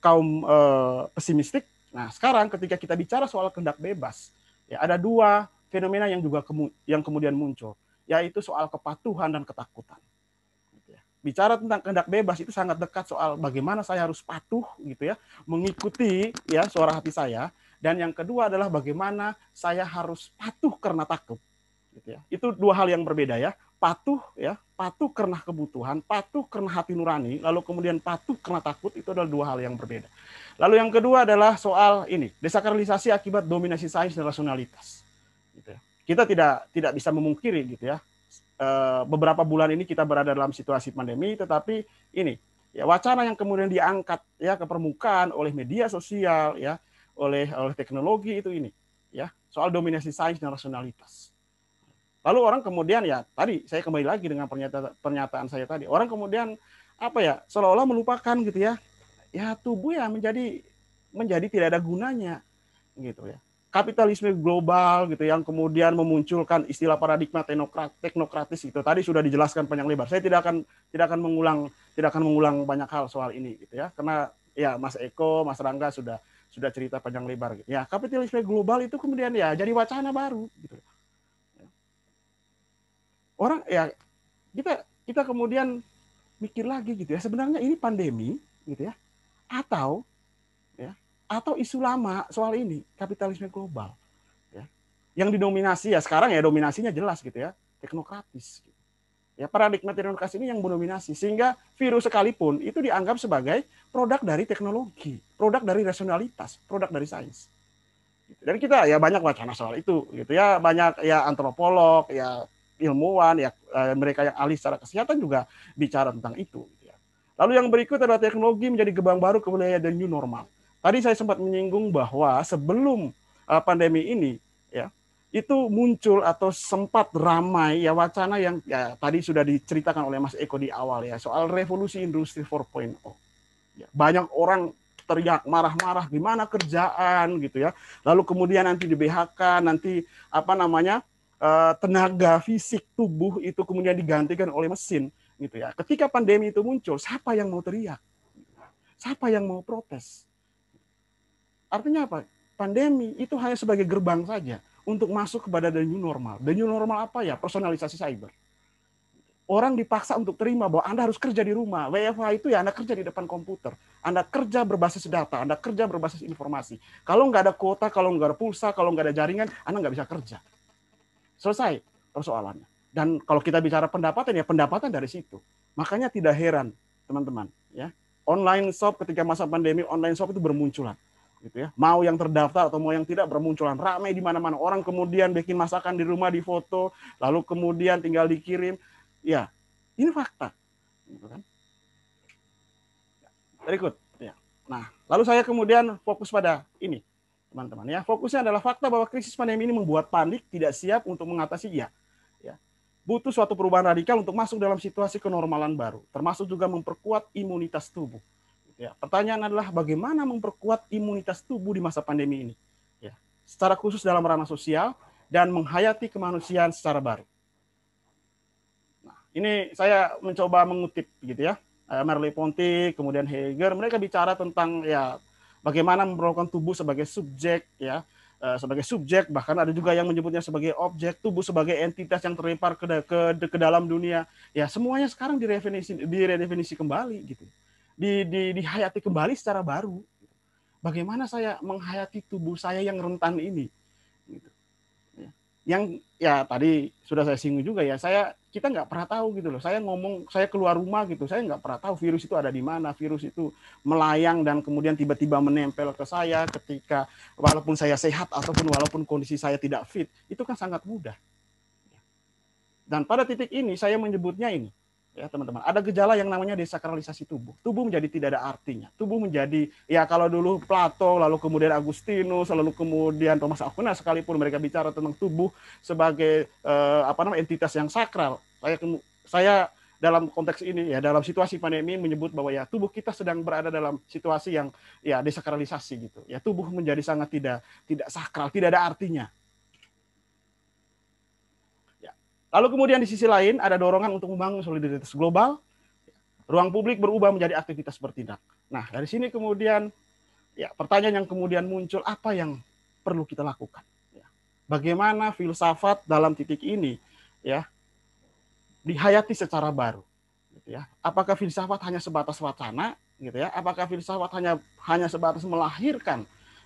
kaum pesimistik. Nah, sekarang ketika kita bicara soal kehendak bebas, ya, ada dua fenomena yang juga yang kemudian muncul, yaitu soal kepatuhan dan ketakutan. Bicara tentang kehendak bebas itu sangat dekat soal bagaimana saya harus patuh, gitu ya, mengikuti, ya, suara hati saya. Dan yang kedua adalah bagaimana saya harus patuh karena takut, gitu ya. Itu dua hal yang berbeda, ya. Patuh, ya, patuh karena kebutuhan, patuh karena hati nurani, lalu kemudian patuh karena takut, itu adalah dua hal yang berbeda. Lalu yang kedua adalah soal ini, desakralisasi akibat dominasi sains dan rasionalitas. Gitu ya. Kita tidak bisa memungkiri, gitu ya, beberapa bulan ini kita berada dalam situasi pandemi, tetapi ini, ya, wacana yang kemudian diangkat, ya, ke permukaan oleh media sosial, ya, oleh teknologi itu ini, ya, soal dominasi sains dan rasionalitas. Lalu orang kemudian, ya, tadi saya kembali lagi dengan pernyataan saya tadi, orang kemudian apa ya, seolah-olah melupakan, gitu ya, ya, tubuh ya menjadi tidak ada gunanya, gitu ya. Kapitalisme global, gitu, yang kemudian memunculkan istilah paradigma teknokratis itu tadi sudah dijelaskan panjang lebar. Saya tidak akan mengulang banyak hal soal ini, gitu ya, karena ya Mas Eko, Mas Rangga sudah cerita panjang lebar, gitu ya. Kapitalisme global itu kemudian ya jadi wacana baru, gitu. Orang ya kita kemudian mikir lagi, gitu ya, sebenarnya ini pandemi, gitu ya, atau isu lama soal ini kapitalisme global, ya, yang didominasi, ya, sekarang ya dominasinya jelas, gitu ya, teknokratis, gitu. Ya, paradigma teknokratis ini yang mendominasi sehingga virus sekalipun itu dianggap sebagai produk dari teknologi, produk dari rasionalitas, produk dari sains. Dan kita ya banyak wacana soal itu, gitu ya, banyak ya antropolog, ya ilmuwan, ya mereka yang ahli secara kesehatan juga bicara tentang itu, gitu ya. Lalu yang berikut adalah teknologi menjadi gerbang baru ke wilayah the new normal. Tadi saya sempat menyinggung bahwa sebelum pandemi ini, ya, itu muncul atau sempat ramai ya wacana yang ya tadi sudah diceritakan oleh Mas Eko di awal, ya, soal revolusi industri 4.0. Ya, banyak orang teriak marah-marah gimana kerjaan, gitu ya. Lalu kemudian nanti di BHK, nanti apa namanya, tenaga fisik tubuh itu kemudian digantikan oleh mesin, gitu ya. Ketika pandemi itu muncul, siapa yang mau teriak? Siapa yang mau protes? Artinya apa? Pandemi itu hanya sebagai gerbang saja untuk masuk kepada the new normal. The new normal apa ya? Personalisasi cyber. Orang dipaksa untuk terima bahwa Anda harus kerja di rumah. WFH itu ya Anda kerja di depan komputer. Anda kerja berbasis data, Anda kerja berbasis informasi. Kalau nggak ada kuota, kalau nggak ada pulsa, kalau nggak ada jaringan, Anda nggak bisa kerja. Selesai persoalannya. Dan kalau kita bicara pendapatan, ya pendapatan dari situ. Makanya tidak heran, teman-teman, ya, online shop ketika masa pandemi, online shop itu bermunculan, gitu ya. Mau yang terdaftar atau mau yang tidak bermunculan, ramai di mana-mana. Orang kemudian bikin masakan di rumah, difoto, lalu kemudian tinggal dikirim. Ya, ini fakta, gitu kan. Berikut, ya. Nah, lalu saya kemudian fokus pada ini, teman-teman, ya. Fokusnya adalah fakta bahwa krisis pandemi ini membuat panik, tidak siap untuk mengatasi, ya. Butuh suatu perubahan radikal untuk masuk dalam situasi kenormalan baru, termasuk juga memperkuat imunitas tubuh. Ya, pertanyaan adalah bagaimana memperkuat imunitas tubuh di masa pandemi ini, ya, secara khusus dalam ranah sosial dan menghayati kemanusiaan secara baru. Nah, ini saya mencoba mengutip, gitu ya, Merleau-Ponty, kemudian Heger, mereka bicara tentang ya bagaimana memperlakukan tubuh sebagai subjek, ya, sebagai subjek, bahkan ada juga yang menyebutnya sebagai objek, tubuh sebagai entitas yang terlempar ke dalam dunia. Ya, semuanya sekarang diredefinisi kembali, gitu. Dihayati kembali secara baru. Bagaimana saya menghayati tubuh saya yang rentan ini, gitu. Ya. yang ya tadi sudah saya singgung juga ya, kita nggak pernah tahu gitu loh. Saya ngomong, saya keluar rumah gitu, saya nggak pernah tahu virus itu ada di mana, virus itu melayang dan kemudian tiba-tiba menempel ke saya ketika walaupun saya sehat ataupun walaupun kondisi saya tidak fit, itu kan sangat mudah. Dan pada titik ini saya menyebutnya ini, ya teman-teman, ada gejala yang namanya desakralisasi tubuh. Tubuh menjadi tidak ada artinya. Tubuh menjadi, ya kalau dulu Plato, lalu kemudian Agustinus, lalu kemudian Thomas Aquinas sekalipun mereka bicara tentang tubuh sebagai entitas yang sakral. Saya dalam konteks ini ya, dalam situasi pandemi menyebut bahwa ya tubuh kita sedang berada dalam situasi yang ya desakralisasi gitu. Ya tubuh menjadi sangat tidak sakral, tidak ada artinya. Lalu kemudian di sisi lain ada dorongan untuk membangun solidaritas global. Ruang publik berubah menjadi aktivitas bertindak. Nah, dari sini kemudian ya pertanyaan yang kemudian muncul, apa yang perlu kita lakukan? Ya. Bagaimana filsafat dalam titik ini ya dihayati secara baru? Gitu ya. Apakah filsafat hanya sebatas wacana? Gitu ya. Apakah filsafat hanya sebatas melahirkan?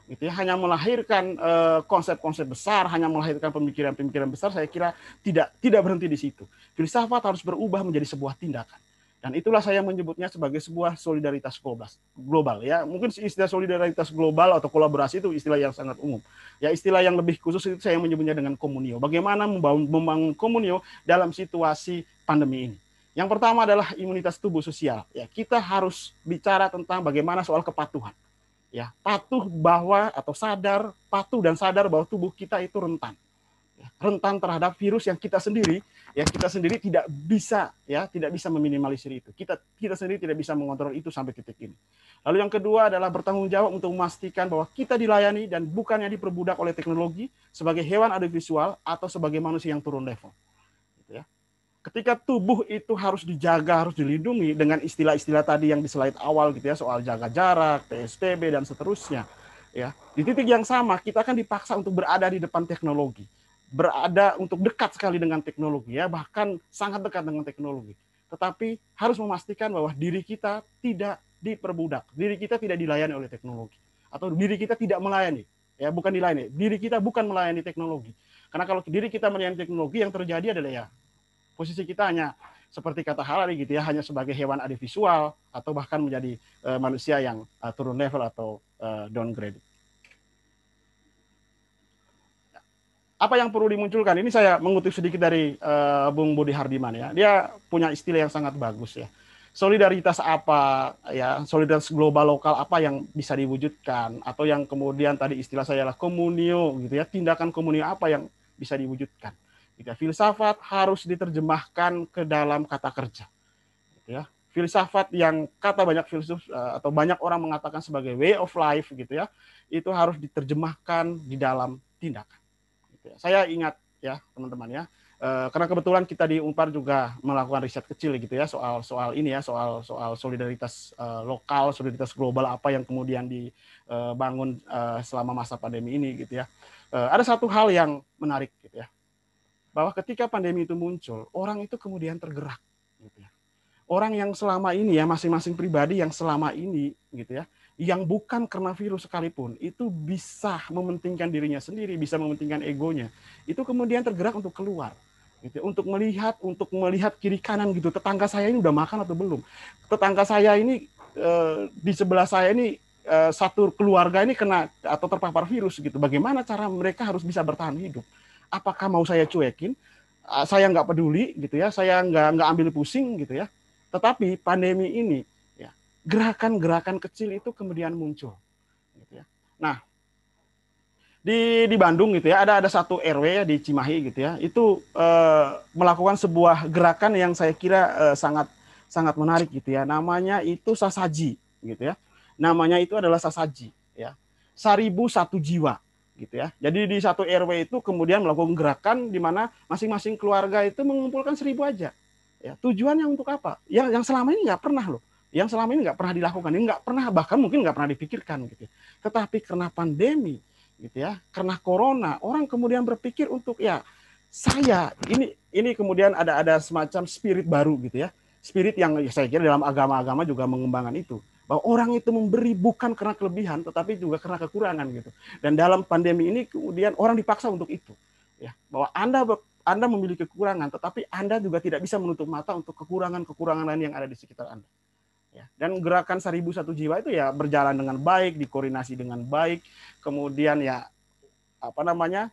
Gitu ya, hanya melahirkan konsep-konsep besar, hanya melahirkan pemikiran-pemikiran besar, saya kira tidak berhenti di situ. Filsafat harus berubah menjadi sebuah tindakan. Dan itulah saya menyebutnya sebagai sebuah solidaritas global. Ya, mungkin istilah solidaritas global atau kolaborasi itu istilah yang sangat umum. Ya, istilah yang lebih khusus itu saya menyebutnya dengan komunio. Bagaimana membangun komunio dalam situasi pandemi ini? Yang pertama adalah imunitas tubuh sosial. Ya, kita harus bicara tentang bagaimana soal kepatuhan. Ya, patuh dan sadar bahwa tubuh kita itu rentan. Ya, rentan terhadap virus yang kita sendiri tidak bisa meminimalisir itu. Kita sendiri tidak bisa mengontrol itu sampai titik ini. Lalu yang kedua adalah bertanggung jawab untuk memastikan bahwa kita dilayani dan bukannya diperbudak oleh teknologi sebagai hewan audiovisual atau sebagai manusia yang turun level. Gitu ya. Ketika tubuh itu harus dijaga, harus dilindungi dengan istilah-istilah tadi yang di slide awal gitu ya, soal jaga jarak, PSBB dan seterusnya. Ya, di titik yang sama kita akan dipaksa untuk berada di depan teknologi, berada untuk dekat sekali dengan teknologi ya, bahkan sangat dekat dengan teknologi. Tetapi harus memastikan bahwa diri kita tidak diperbudak, diri kita tidak dilayani oleh teknologi, atau diri kita tidak melayani. Ya, bukan dilayani, diri kita bukan melayani teknologi. Karena kalau diri kita melayani teknologi, yang terjadi adalah ya posisi kita hanya seperti kata Harari gitu ya, hanya sebagai hewan audiovisual atau bahkan menjadi manusia yang turun level atau downgrade. Apa yang perlu dimunculkan? Ini saya mengutip sedikit dari Bung Budi Hardiman ya. Dia punya istilah yang sangat bagus ya. Solidaritas apa ya? Solidaritas global lokal apa yang bisa diwujudkan, atau yang kemudian tadi istilah saya adalah komunio gitu ya. Tindakan komunio apa yang bisa diwujudkan? Filsafat harus diterjemahkan ke dalam kata kerja. Ya, filsafat yang kata banyak filsuf atau banyak orang mengatakan sebagai way of life gitu ya, itu harus diterjemahkan di dalam tindakan. Gitu ya. Saya ingat ya teman-teman ya, karena kebetulan kita di Unpar juga melakukan riset kecil gitu ya soal ini ya, soal solidaritas lokal, solidaritas global apa yang kemudian dibangun selama masa pandemi ini gitu ya. Ada satu hal yang menarik gitu ya, bahwa ketika pandemi itu muncul, orang itu kemudian tergerak. Gitu ya. Orang yang selama ini ya, masing-masing pribadi yang selama ini gitu ya, yang bukan karena virus sekalipun, itu bisa mementingkan dirinya sendiri, bisa mementingkan egonya, itu kemudian tergerak untuk keluar. Gitu, untuk melihat kiri kanan gitu, tetangga saya ini udah makan atau belum? Tetangga saya ini di sebelah saya ini satu keluarga ini kena atau terpapar virus gitu. Bagaimana cara mereka harus bisa bertahan hidup? Apakah mau saya cuekin, saya nggak peduli gitu ya, saya nggak ambil pusing gitu ya. Tetapi pandemi ini, ya, gerakan-gerakan kecil itu kemudian muncul. Gitu ya. Nah, di Bandung gitu ya, ada satu RW ya di Cimahi gitu ya, itu melakukan sebuah gerakan yang saya kira sangat menarik gitu ya. Namanya itu Sasaji gitu ya. Namanya itu adalah Sasaji ya. 1001 jiwa. Gitu ya. Jadi di satu RW itu kemudian melakukan gerakan di mana masing-masing keluarga itu mengumpulkan 1000 aja. Ya, tujuannya untuk apa? Yang selama ini nggak pernah loh. Yang selama ini nggak pernah dilakukan, ini nggak pernah, bahkan mungkin nggak pernah dipikirkan gitu. Tetapi karena pandemi, gitu ya, karena corona, orang kemudian berpikir untuk ya saya ini kemudian ada semacam spirit baru gitu ya. Spirit yang saya kira dalam agama-agama juga mengembangkan itu. Bahwa orang itu memberi bukan karena kelebihan, tetapi juga karena kekurangan gitu. Dan dalam pandemi ini kemudian orang dipaksa untuk itu. ya, bahwa Anda memiliki kekurangan, tetapi Anda juga tidak bisa menutup mata untuk kekurangan-kekurangan lain yang ada di sekitar Anda. Ya, dan gerakan 1001 jiwa itu ya berjalan dengan baik, dikoordinasi dengan baik, kemudian ya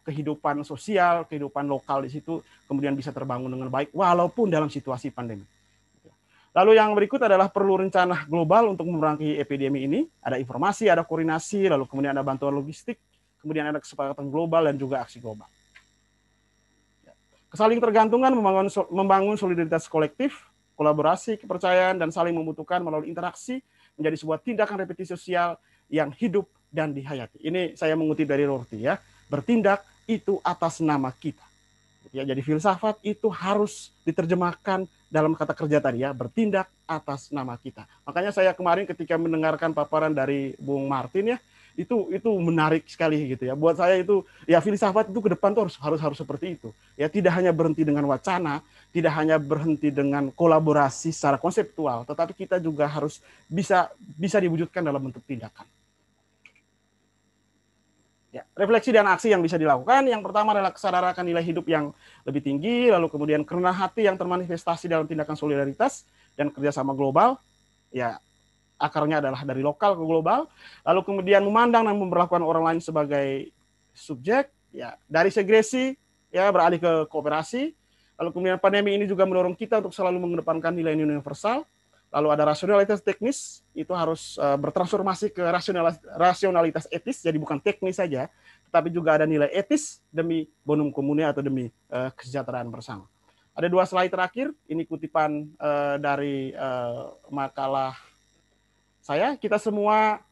kehidupan sosial, kehidupan lokal di situ kemudian bisa terbangun dengan baik walaupun dalam situasi pandemi. Lalu yang berikut adalah perlu rencana global untuk memerangi epidemi ini. Ada informasi, ada koordinasi, lalu kemudian ada bantuan logistik, kemudian ada kesepakatan global dan juga aksi global. Kesaling tergantungan membangun solidaritas kolektif, kolaborasi, kepercayaan, dan saling membutuhkan melalui interaksi menjadi sebuah tindakan repetisi sosial yang hidup dan dihayati. Ini saya mengutip dari Rorty ya. Bertindak itu atas nama kita. Ya, jadi filsafat itu harus diterjemahkan dalam kata kerja tadi ya, bertindak atas nama kita. Makanya saya kemarin ketika mendengarkan paparan dari Bung Martin ya, itu menarik sekali gitu ya. Buat saya itu ya filsafat itu ke depan tuh harus seperti itu. Ya, tidak hanya berhenti dengan wacana, tidak hanya berhenti dengan kolaborasi secara konseptual, tetapi kita juga harus bisa diwujudkan dalam bentuk tindakan. Ya, refleksi dan aksi yang bisa dilakukan. Yang pertama adalah kesadaran akan nilai hidup yang lebih tinggi, lalu kemudian kerenah hati yang termanifestasi dalam tindakan solidaritas dan kerjasama global. Ya, akarnya adalah dari lokal ke global. Lalu kemudian memandang dan memperlakukan orang lain sebagai subjek. Ya, dari segresi ya beralih ke kooperasi. Lalu kemudian pandemi ini juga mendorong kita untuk selalu mengedepankan nilai universal. Lalu ada rasionalitas teknis, itu harus bertransformasi ke rasionalitas etis, jadi bukan teknis saja, tetapi juga ada nilai etis demi bonum comune atau demi kesejahteraan bersama. Ada 2 slide terakhir, ini kutipan dari makalah saya. Kita semua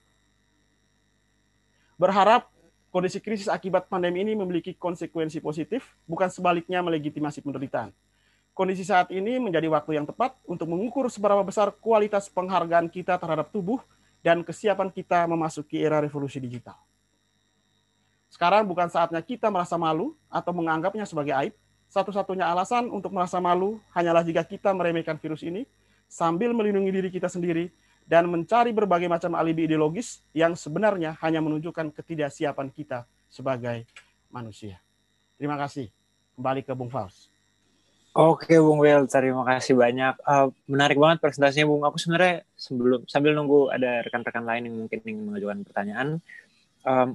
berharap kondisi krisis akibat pandemi ini memiliki konsekuensi positif, bukan sebaliknya melegitimasi penderitaan. Kondisi saat ini menjadi waktu yang tepat untuk mengukur seberapa besar kualitas penghargaan kita terhadap tubuh dan kesiapan kita memasuki era revolusi digital. Sekarang bukan saatnya kita merasa malu atau menganggapnya sebagai aib. Satu-satunya alasan untuk merasa malu hanyalah jika kita meremehkan virus ini sambil melindungi diri kita sendiri dan mencari berbagai macam alibi ideologis yang sebenarnya hanya menunjukkan ketidaksiapan kita sebagai manusia. Terima kasih. Kembali ke Bung Faust. Oke Bung Will, terima kasih banyak. Menarik banget presentasinya Bung. Aku sebenarnya sambil nunggu ada rekan-rekan lain yang mungkin ingin mengajukan pertanyaan,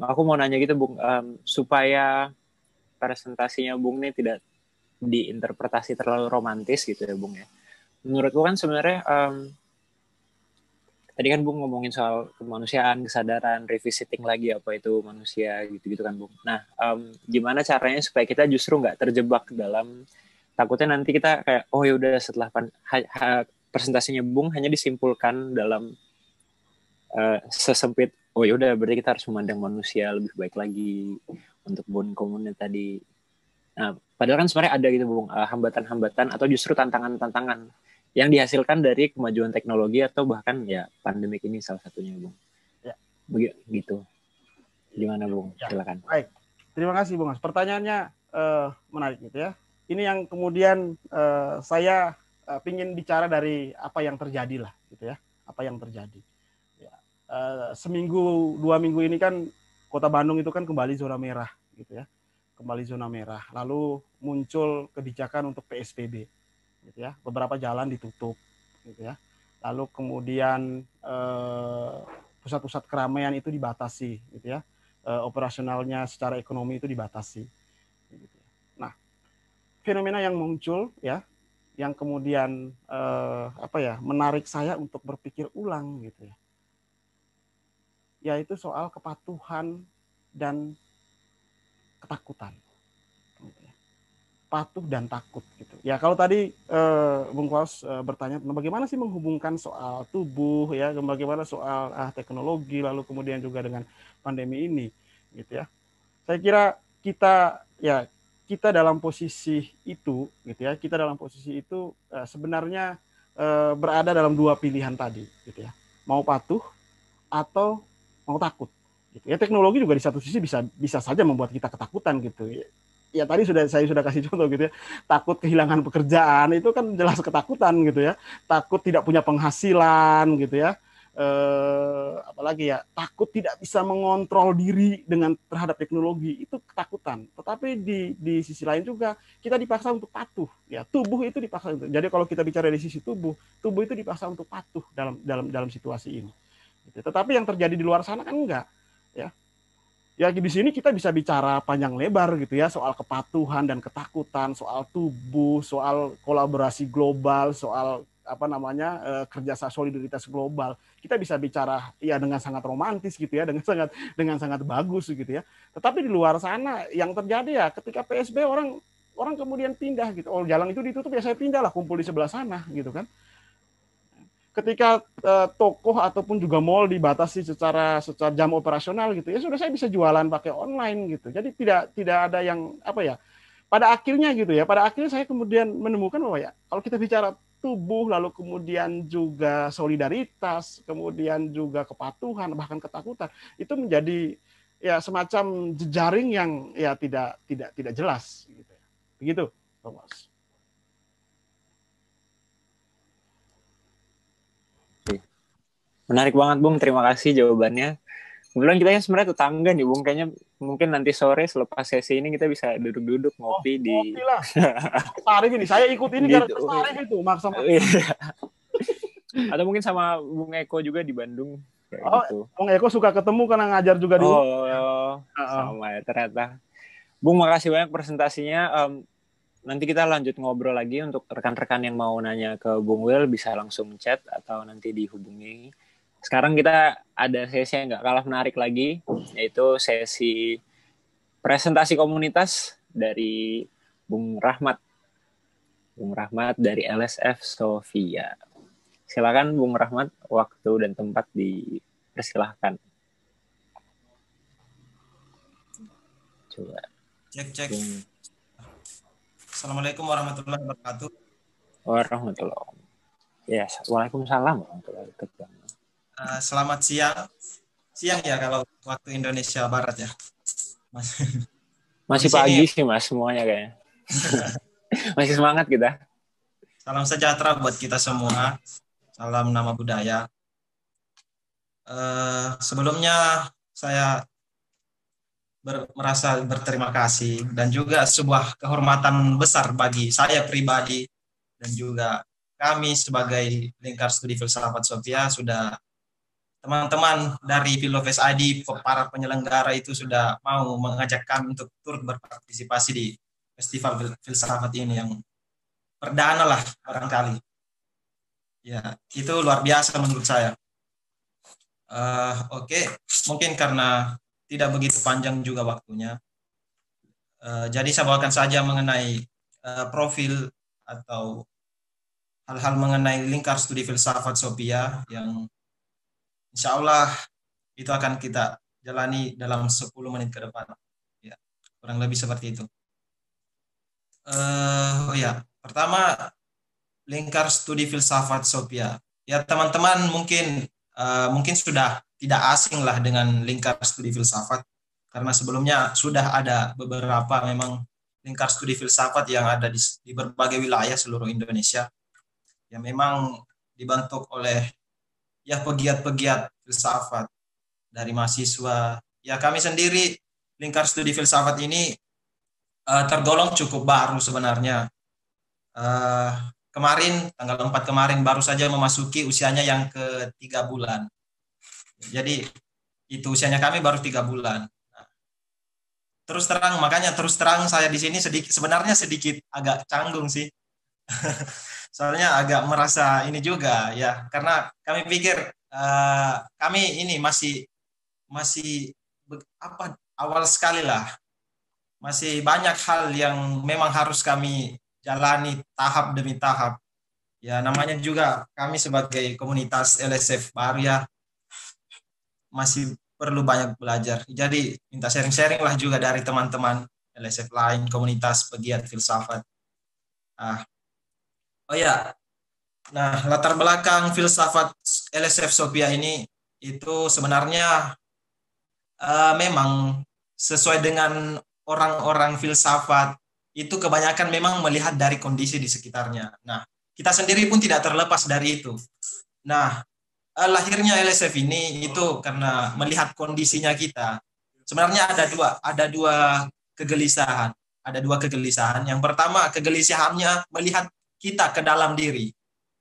aku mau nanya gitu Bung, supaya presentasinya Bung ini tidak diinterpretasi terlalu romantis gitu ya Bung ya. Menurutku kan sebenarnya tadi kan Bung ngomongin soal kemanusiaan, kesadaran, revisiting lagi apa itu manusia gitu-gitu kan Bung. Nah, gimana caranya supaya kita justru nggak terjebak dalam takutnya nanti kita kayak oh ya udah setelah presentasinya Bung hanya disimpulkan dalam sesempit oh ya udah berarti kita harus memandang manusia lebih baik lagi untuk bonum comune tadi. Nah, padahal kan sebenarnya ada gitu Bung hambatan-hambatan atau justru tantangan-tantangan yang dihasilkan dari kemajuan teknologi atau bahkan ya pandemik ini salah satunya Bung. Ya. Begitu. Gimana Bung? Ya. Silakan. Baik. Terima kasih Bung. Pertanyaannya menarik gitu ya. Ini yang kemudian saya ingin bicara dari apa yang terjadi lah, gitu ya, apa yang terjadi. Ya, seminggu 2 minggu ini kan Kota Bandung itu kan kembali zona merah, gitu ya, kembali zona merah. Lalu muncul kebijakan untuk PSBB, gitu ya, beberapa jalan ditutup, gitu ya. Lalu kemudian pusat-pusat keramaian itu dibatasi, gitu ya, operasionalnya secara ekonomi itu dibatasi. Gitu. Fenomena yang muncul ya, yang kemudian menarik saya untuk berpikir ulang gitu ya, yaitu soal kepatuhan dan ketakutan, patuh dan takut gitu ya. Kalau tadi Bung Klaus bertanya bagaimana sih menghubungkan soal tubuh ya, bagaimana soal teknologi, lalu kemudian juga dengan pandemi ini gitu ya. Saya kira kita dalam posisi itu gitu ya, kita dalam posisi itu sebenarnya berada dalam 2 pilihan tadi gitu ya, mau patuh atau mau takut gitu ya. Teknologi juga di satu sisi bisa saja membuat kita ketakutan gitu ya. Tadi saya sudah kasih contoh gitu ya, takut kehilangan pekerjaan itu kan jelas ketakutan gitu ya, takut tidak punya penghasilan gitu ya, apalagi ya, takut tidak bisa mengontrol diri dengan terhadap teknologi, itu ketakutan. Tetapi di sisi lain juga kita dipaksa untuk patuh, ya, tubuh itu dipaksa untuk. Jadi kalau kita bicara dari sisi tubuh itu dipaksa untuk patuh dalam situasi ini. Gitu. Tetapi yang terjadi di luar sana kan enggak, ya. Ya di sini kita bisa bicara panjang lebar gitu ya, soal kepatuhan dan ketakutan, soal tubuh, soal kolaborasi global, soal kerjasama solidaritas global. Kita bisa bicara ya dengan sangat romantis gitu ya, dengan sangat bagus gitu ya. Tetapi di luar sana yang terjadi ya ketika PSBB orang kemudian pindah gitu. Oh, jalan itu ditutup ya saya pindah lah, kumpul di sebelah sana gitu kan. Ketika toko ataupun juga mall dibatasi secara jam operasional gitu ya, sudah saya bisa jualan pakai online gitu. Jadi tidak ada yang pada akhirnya saya kemudian menemukan bahwa ya kalau kita bicara tubuh, lalu kemudian juga solidaritas, kemudian juga kepatuhan, bahkan ketakutan, itu menjadi ya semacam jejaring yang ya tidak jelas gitu. Begitu, Thomas. Menarik banget, Bung. Terima kasih jawabannya. Kebetulan kita sebenarnya tetangga nih, Bung. Kayaknya mungkin nanti sore selepas sesi ini kita bisa duduk-duduk ngopi di. Ngopi lah. Tarif ini, saya ikut ini gitu. Karena tarif itu maksa. Atau mungkin sama Bung Eko juga di Bandung. Gitu. Bung Eko suka ketemu karena ngajar juga di. Sama ya ternyata. Bung, makasih banyak presentasinya. Nanti kita lanjut ngobrol lagi. Untuk rekan-rekan yang mau nanya ke Bung Will bisa langsung chat atau nanti dihubungi. Sekarang kita ada sesi yang nggak kalah menarik lagi, yaitu sesi presentasi komunitas dari Bung Rahmat. Bung Rahmat dari LSF Sofia. Silakan Bung Rahmat, waktu dan tempat dipersilahkan. Coba. Cek. Assalamualaikum warahmatullahi wabarakatuh. Warahmatullahi wabarakatuh. Ya, waalaikumsalam warahmatullahi wabarakatuh. Selamat siang ya kalau waktu Indonesia Barat ya. Masih pagi sih Mas semuanya kayaknya. Masih semangat kita. Salam sejahtera buat kita semua. Salam nama budaya. Sebelumnya saya merasa berterima kasih dan juga sebuah kehormatan besar bagi saya pribadi dan juga kami sebagai Lingkar Studi Filsafat Sofia sudah teman-teman dari Filofest ID, para penyelenggara itu sudah mau mengajak kami untuk turut berpartisipasi di Festival Filsafat ini yang perdana lah barangkali. Ya, itu luar biasa menurut saya. Oke, mungkin karena tidak begitu panjang juga waktunya. Jadi saya bawakan saja mengenai profil atau hal-hal mengenai Lingkar Studi Filsafat Sofia yang insya Allah itu akan kita jalani dalam 10 menit ke depan. Ya, kurang lebih seperti itu. Pertama Lingkar Studi Filsafat Sofia. Ya teman-teman mungkin sudah tidak asing lah dengan Lingkar Studi Filsafat karena sebelumnya sudah ada beberapa memang Lingkar Studi Filsafat yang ada di berbagai wilayah seluruh Indonesia. Ya memang dibentuk oleh ya pegiat-pegiat filsafat dari mahasiswa. Ya kami sendiri Lingkar Studi Filsafat ini tergolong cukup baru sebenarnya. Kemarin tanggal 4 kemarin baru saja memasuki usianya yang ke-3 bulan. Jadi itu usianya kami baru 3 bulan. Terus terang saya di sini sebenarnya sedikit agak canggung sih. Soalnya agak merasa ini juga ya karena kami pikir kami ini masih awal sekali lah, masih banyak hal yang memang harus kami jalani tahap demi tahap ya, namanya juga kami sebagai komunitas LSF baru ya masih perlu banyak belajar, jadi minta sharing-sharing lah juga dari teman-teman LSF lain, komunitas pegiat filsafat. Nah, latar belakang filsafat LSF Sofia ini itu sebenarnya memang sesuai dengan orang-orang filsafat itu kebanyakan memang melihat dari kondisi di sekitarnya. Nah, kita sendiri pun tidak terlepas dari itu. Nah, lahirnya LSF ini itu karena melihat kondisinya kita. Sebenarnya ada dua kegelisahan. Ada dua kegelisahan. Yang pertama, kegelisahannya melihat kita ke dalam diri.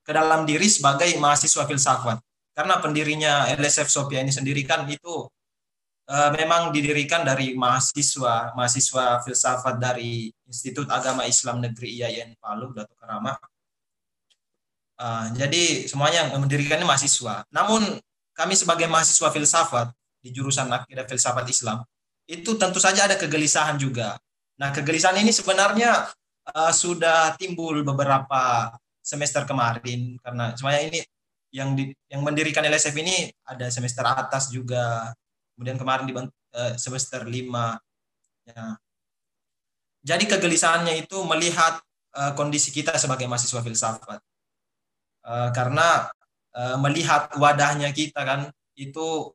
Ke dalam diri sebagai mahasiswa filsafat. Karena pendirinya LSF Sopia ini sendiri kan itu memang didirikan dari mahasiswa filsafat dari Institut Agama Islam Negeri IAIN Palu, Datuk Karama. Jadi semuanya yang mendirikannya mahasiswa. Namun kami sebagai mahasiswa filsafat di jurusan Akidah Filsafat Islam itu tentu saja ada kegelisahan juga. Nah, kegelisahan ini sebenarnya sudah timbul beberapa semester kemarin karena semuanya ini yang mendirikan LSF ini ada semester atas juga. Kemudian kemarin di semester 5. Ya. Jadi kegelisahannya itu melihat kondisi kita sebagai mahasiswa filsafat. Karena melihat wadahnya kita kan itu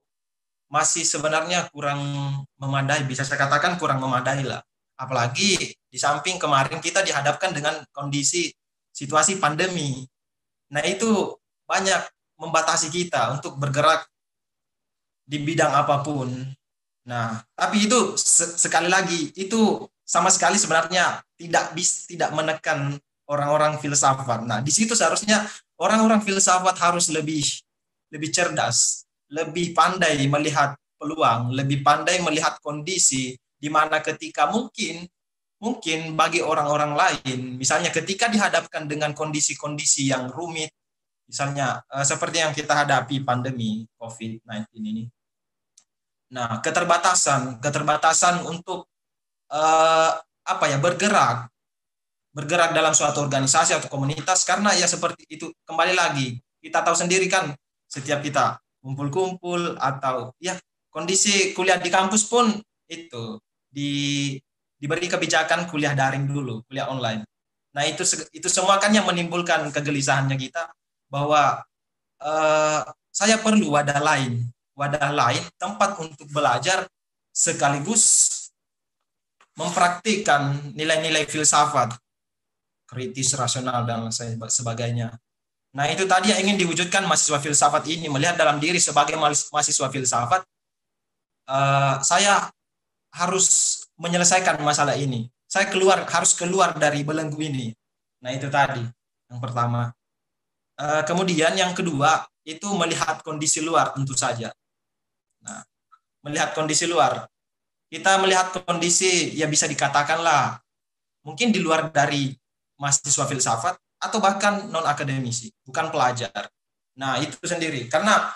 masih sebenarnya kurang memadai, bisa saya katakan kurang memadai lah. Apalagi di samping kemarin kita dihadapkan dengan kondisi situasi pandemi. Nah itu banyak membatasi kita untuk bergerak di bidang apapun. Nah tapi itu sekali lagi itu sama sekali sebenarnya tidak menekan orang-orang filsafat. Nah di situ seharusnya orang-orang filsafat harus lebih cerdas, lebih pandai melihat peluang, lebih pandai melihat kondisi di mana ketika mungkin bagi orang-orang lain, misalnya ketika dihadapkan dengan kondisi-kondisi yang rumit, misalnya seperti yang kita hadapi pandemi COVID-19 ini. Nah, keterbatasan untuk bergerak dalam suatu organisasi atau komunitas karena ya seperti itu, kembali lagi kita tahu sendiri kan setiap kita kumpul-kumpul atau ya kondisi kuliah di kampus pun itu diberi kebijakan kuliah daring dulu, kuliah online. Nah itu semua kan yang menimbulkan kegelisahannya kita bahwa saya perlu wadah lain tempat untuk belajar sekaligus mempraktikkan nilai-nilai filsafat kritis, rasional, dan sebagainya. Nah, itu tadi yang ingin diwujudkan mahasiswa filsafat ini, melihat dalam diri sebagai mahasiswa filsafat, saya harus menyelesaikan masalah ini. Saya harus keluar dari belenggu ini. Nah, itu tadi yang pertama. Kemudian yang kedua, itu melihat kondisi luar tentu saja. Nah, melihat kondisi luar. Kita melihat kondisi, ya bisa dikatakanlah, mungkin di luar dari mahasiswa filsafat atau bahkan non-akademisi, bukan pelajar. Nah, itu sendiri. Karena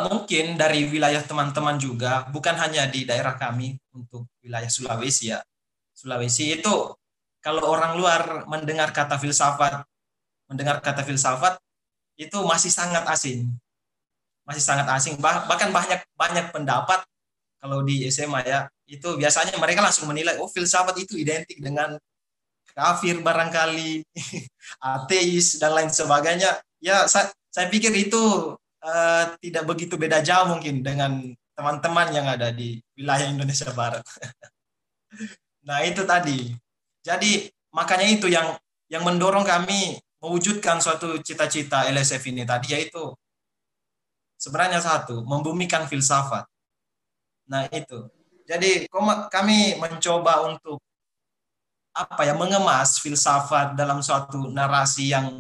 mungkin dari wilayah teman-teman juga, bukan hanya di daerah kami, untuk wilayah Sulawesi ya. Sulawesi itu, kalau orang luar mendengar kata filsafat, itu masih sangat asing. Bahkan banyak pendapat, kalau di SMA ya, itu biasanya mereka langsung menilai, oh filsafat itu identik dengan kafir barangkali, ateis dan lain sebagainya. Ya saya pikir itu tidak begitu beda jauh mungkin dengan teman-teman yang ada di wilayah Indonesia Barat. Nah itu tadi. Jadi makanya itu yang mendorong kami mewujudkan suatu cita-cita LSF ini tadi, yaitu sebenarnya satu, membumikan filsafat. Nah itu. Jadi kami mencoba untuk mengemas filsafat dalam suatu narasi yang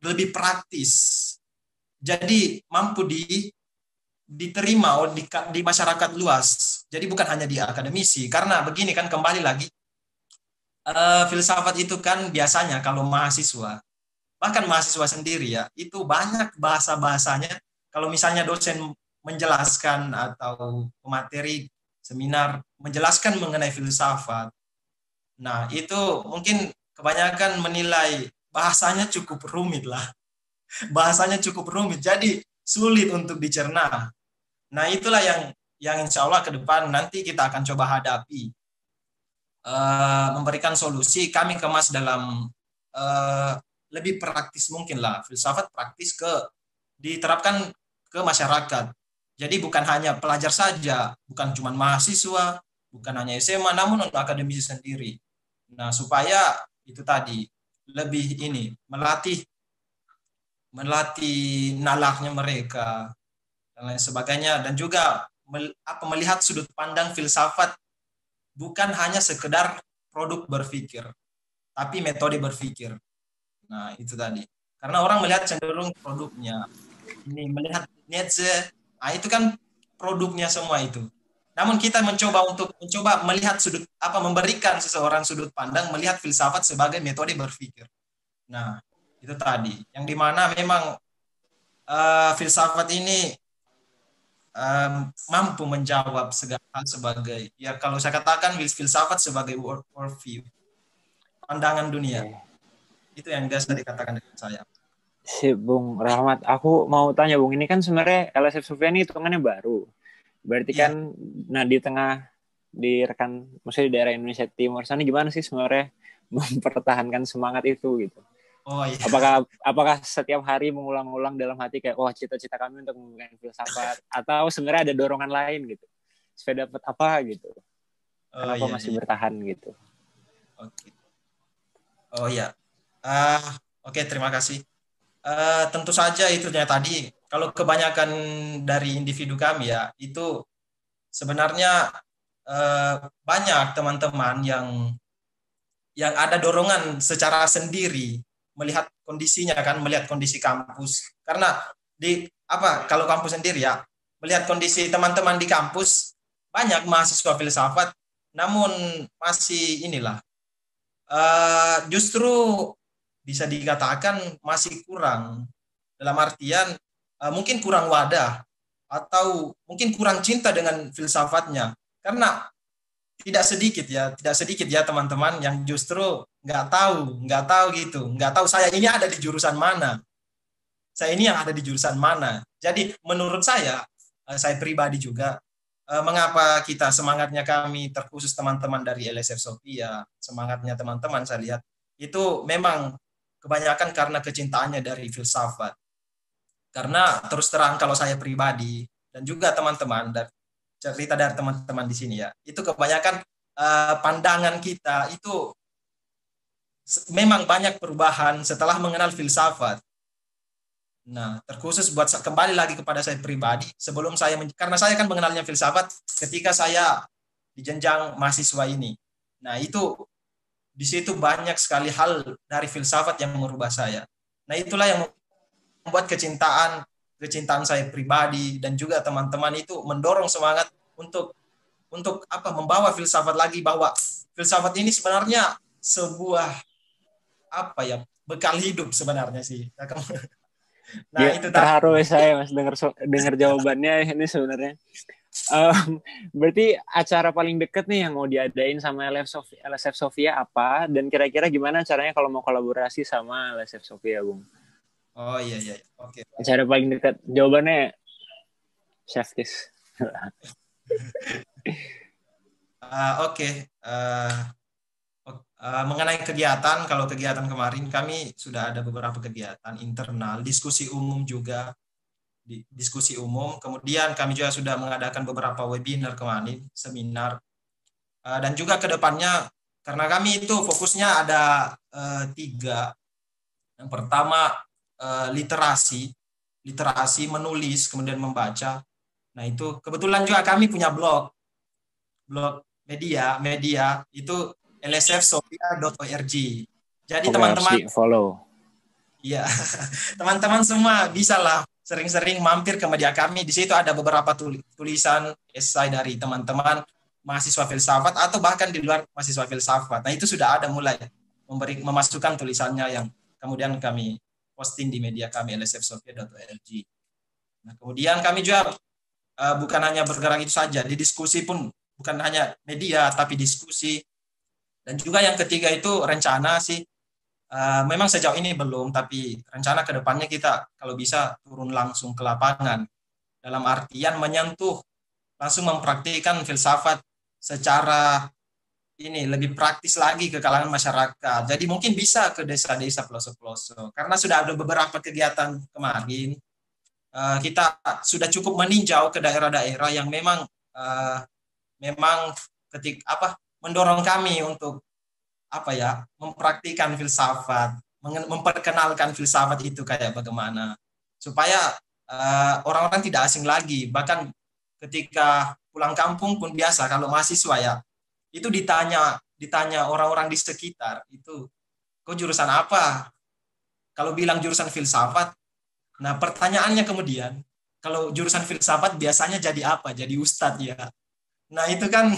lebih praktis. Jadi mampu diterima di masyarakat luas. Jadi bukan hanya di akademisi. Karena begini kan, kembali lagi, filsafat itu kan biasanya kalau mahasiswa, bahkan mahasiswa sendiri ya, itu banyak bahasa-bahasanya. Kalau misalnya dosen menjelaskan atau pemateri seminar menjelaskan mengenai filsafat, nah itu mungkin kebanyakan menilai bahasanya cukup rumit lah. Bahasanya cukup rumit, jadi sulit untuk dicerna. Nah itulah yang insya Allah ke depan nanti kita akan coba hadapi. Memberikan solusi, kami kemas dalam lebih praktis mungkin lah. Filsafat praktis diterapkan ke masyarakat. Jadi bukan hanya pelajar saja, bukan cuma mahasiswa, bukan hanya SMA, namun untuk akademisi sendiri. Nah, supaya itu tadi lebih melatih melatih nalarnya mereka dan lain sebagainya, dan juga melihat sudut pandang filsafat bukan hanya sekedar produk berpikir, tapi metode berpikir. Nah, itu tadi. Karena orang melihat cenderung produknya. Ini melihat Nietzsche, itu kan produknya semua itu. Namun kita mencoba melihat memberikan seseorang sudut pandang, melihat filsafat sebagai metode berpikir. Nah, itu tadi. Yang dimana memang filsafat ini mampu menjawab segala hal sebagai, ya kalau saya katakan filsafat sebagai worldview, pandangan dunia. Itu yang biasa dikatakan dengan saya. Si Bung Rahmat, aku mau tanya Bung, ini kan sebenarnya LSF Sofia ini hitungannya baru. Berarti kan, nah di rekan, maksudnya di daerah Indonesia Timur sana gimana sih sebenarnya mempertahankan semangat itu gitu? Oh iya. Apakah setiap hari mengulang-ulang dalam hati kayak cita-cita kami untuk membuka filsafat, atau sebenarnya ada dorongan lain gitu supaya dapat apa gitu? Kenapa masih bertahan gitu? Oke. Oh iya. Oke, terima kasih. Tentu saja itu tadi, kalau kebanyakan dari individu kami ya, itu sebenarnya banyak teman-teman yang ada dorongan secara sendiri melihat kondisinya kan, melihat kondisi kampus. Karena kalau kampus sendiri ya, melihat kondisi teman-teman di kampus, banyak mahasiswa filsafat, namun masih justru bisa dikatakan masih kurang, dalam artian mungkin kurang wadah atau mungkin kurang cinta dengan filsafatnya, karena tidak sedikit ya teman-teman yang justru nggak tahu saya ini ada di jurusan mana, saya ini yang ada di jurusan mana. Jadi menurut saya pribadi juga, mengapa semangatnya kami, terkhusus teman-teman dari LSF Sofia, semangatnya teman-teman saya lihat itu memang kebanyakan karena kecintaannya dari filsafat. Karena terus terang kalau saya pribadi dan juga teman-teman, cerita dari teman-teman di sini ya, itu kebanyakan pandangan kita itu memang banyak perubahan setelah mengenal filsafat. Nah, terkhusus buat kembali lagi kepada saya pribadi, sebelum karena saya kan mengenalnya filsafat ketika saya di jenjang mahasiswa ini. Nah, itu di situ banyak sekali hal dari filsafat yang merubah saya. Nah, itulah yang membuat kecintaan saya pribadi dan juga teman-teman itu mendorong semangat untuk membawa filsafat lagi, bahwa filsafat ini sebenarnya sebuah bekal hidup sebenarnya sih. Nah, ya, itu terharu saya Mas dengar jawabannya ini sebenarnya. Berarti acara paling deket nih yang mau diadain sama LSF Sofia apa, dan kira-kira gimana caranya kalau mau kolaborasi sama LSF Sofia, Bung? Oh iya, oke. Acara paling dekat, jawabannya Chef Kiss. Oke. Mengenai kegiatan, kalau kegiatan kemarin kami sudah ada beberapa kegiatan internal, diskusi umum juga, diskusi umum. Kemudian kami juga sudah mengadakan beberapa webinar kemarin, seminar, dan juga ke depannya karena kami itu fokusnya ada 3. Yang pertama literasi menulis, kemudian membaca. Nah, itu kebetulan juga kami punya blog media itu lsfsofia.org. Jadi teman-teman follow. Iya, teman-teman semua bisalah sering-sering mampir ke media kami. Di situ ada beberapa tulisan esai dari teman-teman mahasiswa filsafat atau bahkan di luar mahasiswa filsafat. Nah, itu sudah ada mulai memasukkan tulisannya yang kemudian kami posting di media kami lsfsofia.org. Nah, kemudian kami juga bukan hanya bergerak itu saja, di diskusi pun bukan hanya media tapi diskusi. Dan juga yang ketiga itu rencana sih, memang sejauh ini belum, tapi rencana ke depannya kita kalau bisa turun langsung ke lapangan, dalam artian menyentuh, langsung mempraktikkan filsafat secara lebih praktis lagi ke kalangan masyarakat. Jadi mungkin bisa ke desa-desa, pelosok-pelosok. Karena sudah ada beberapa kegiatan kemarin, kita sudah cukup meninjau ke daerah-daerah yang memang mendorong kami untuk mempraktikkan filsafat. memperkenalkan filsafat itu kayak bagaimana supaya orang-orang tidak asing lagi. Bahkan ketika pulang kampung pun biasa kalau mahasiswa ya, itu ditanya orang-orang di sekitar itu, kok jurusan apa? Kalau bilang jurusan filsafat, nah pertanyaannya kemudian, kalau jurusan filsafat biasanya jadi apa? Jadi ustadz ya. Nah itu kan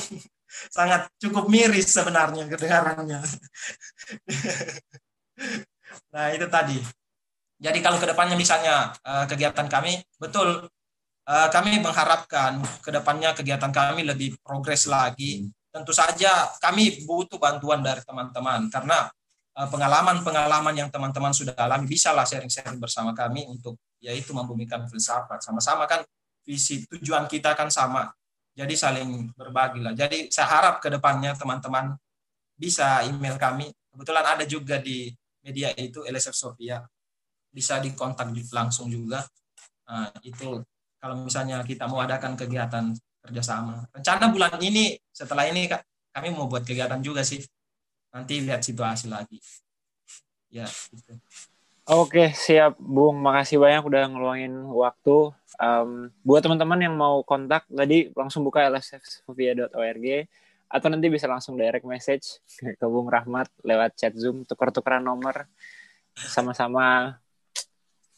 sangat cukup miris sebenarnya kedengarannya. Nah itu tadi. Jadi kalau kedepannya misalnya kegiatan kami, betul kami mengharapkan kedepannya kegiatan kami lebih progres lagi. Tentu saja kami butuh bantuan dari teman-teman karena pengalaman-pengalaman yang teman-teman sudah alami bisalah sharing-sharing bersama kami untuk yaitu membumikan filsafat. Sama-sama kan visi tujuan kita kan sama. Jadi saling berbagi lah. Jadi saya harap kedepannya teman-teman bisa email kami. Kebetulan ada juga di media itu LSF Sofia. Bisa dikontak langsung juga. Nah, itu kalau misalnya kita mau adakan kegiatan kerjasama. Rencana bulan ini, setelah ini kami mau buat kegiatan juga sih. Nanti lihat situasi lagi. Ya, gitu. Oke, siap Bung. Makasih banyak udah ngeluangin waktu. Buat teman-teman yang mau kontak, tadi langsung buka lsfsofia.org atau nanti bisa langsung direct message ke Bung Rahmat lewat chat Zoom, tukar-tukaran nomor, sama-sama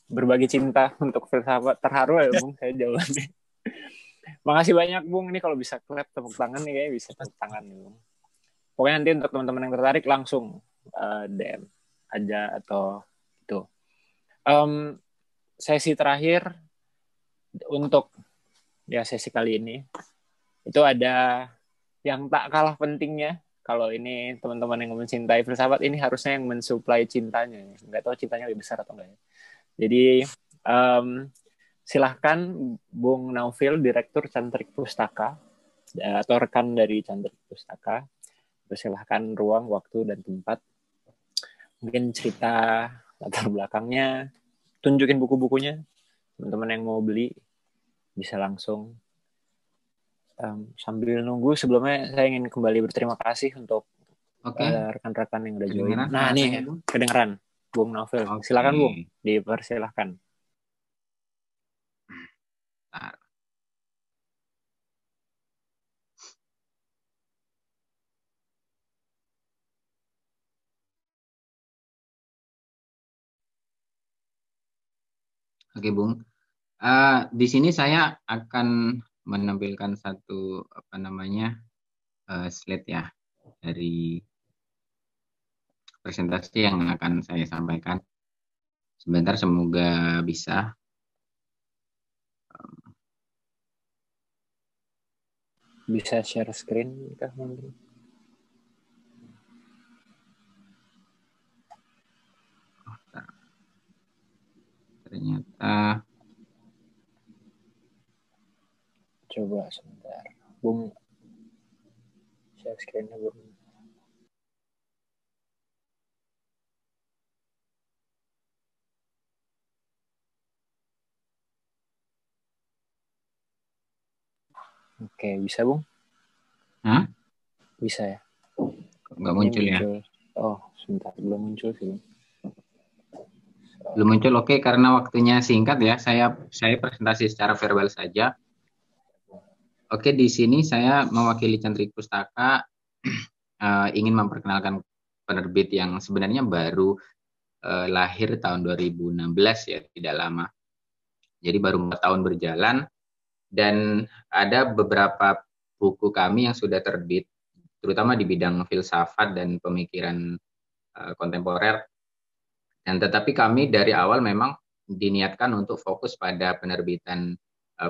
berbagi cinta untuk filsafat. Terharu ya Bung, saya jawabannya. Makasih banyak Bung. Ini kalau bisa clap tepuk tangan nih, kayaknya bisa tepuk tangan nih Bung. Pokoknya nanti untuk teman-teman yang tertarik langsung DM aja atau itu. Sesi terakhir untuk ya sesi kali ini itu ada yang tak kalah pentingnya. Kalau ini teman-teman yang mencintai filsafat, ini harusnya yang mensuplai cintanya. Nggak tahu cintanya lebih besar atau enggak ya. Jadi silahkan Bung Naufil, Direktur Cantrik Pustaka atau rekan dari Cantrik Pustaka, silahkan ruang, waktu, dan tempat. Mungkin cerita latar belakangnya, tunjukin buku-bukunya. Teman-teman yang mau beli bisa langsung. Sambil nunggu, sebelumnya saya ingin kembali berterima kasih untuk rekan-rekan yang udah join. Nah nih, kedengeran Bung Naufil. Silakan Bung, dipersilahkan. Oke, Bung. Di sini saya akan menampilkan satu slide ya dari presentasi yang akan saya sampaikan. Sebentar, semoga bisa. Bisa share screen kah mungkin? Ternyata coba sebentar Bung, share screen-nya Bung. Oke, bisa Bung? Hah? Bisa ya? Nggak muncul ya? Oh, sebentar, belum muncul sih. Belum muncul, oke, karena waktunya singkat ya, saya presentasi secara verbal saja. Oke, di sini saya mewakili Cantrik Pustaka ingin memperkenalkan penerbit yang sebenarnya baru lahir tahun 2016 ya, tidak lama. Jadi baru 4 tahun berjalan, dan ada beberapa buku kami yang sudah terbit, terutama di bidang filsafat dan pemikiran kontemporer. Dan tetapi kami dari awal memang diniatkan untuk fokus pada penerbitan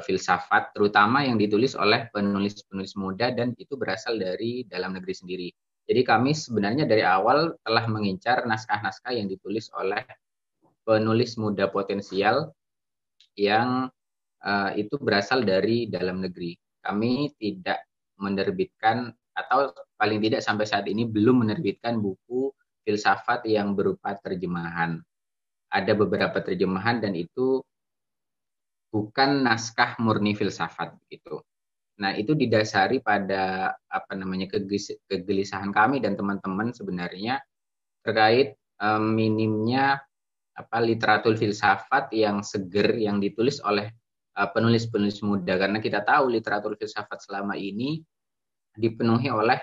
filsafat, terutama yang ditulis oleh penulis-penulis muda, dan itu berasal dari dalam negeri sendiri. Jadi kami sebenarnya dari awal telah mengincar naskah-naskah yang ditulis oleh penulis muda potensial yang itu berasal dari dalam negeri. Kami tidak menerbitkan, atau paling tidak sampai saat ini belum menerbitkan buku filsafat yang berupa terjemahan. Ada beberapa terjemahan dan itu bukan naskah murni filsafat gitu. Nah, itu didasari pada kegelisahan kami dan teman-teman sebenarnya terkait minimnya literatur filsafat yang seger yang ditulis oleh penulis-penulis muda, karena kita tahu literatur filsafat selama ini dipenuhi oleh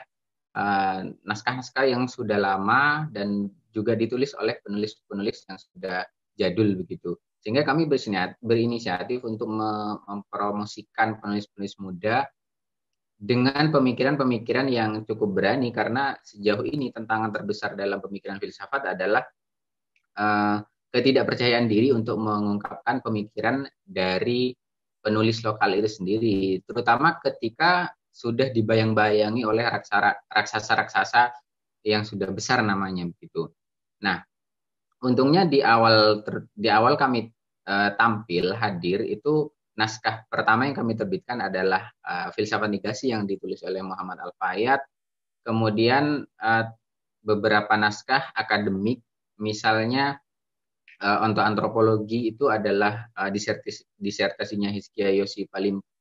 naskah-naskah yang sudah lama dan juga ditulis oleh penulis-penulis yang sudah jadul begitu. Sehingga kami berinisiatif untuk mempromosikan penulis-penulis muda dengan pemikiran-pemikiran yang cukup berani, karena sejauh ini tantangan terbesar dalam pemikiran filsafat adalah ketidakpercayaan diri untuk mengungkapkan pemikiran dari penulis lokal itu sendiri, terutama ketika sudah dibayang-bayangi oleh raksasa-raksasa yang sudah besar namanya begitu. Nah, untungnya di awal kami tampil hadir itu naskah pertama yang kami terbitkan adalah Filsafat Negasi yang ditulis oleh Muhammad Al-Fayyad. Kemudian beberapa naskah akademik, misalnya untuk antropologi itu adalah disertasinya Hizkia Yosi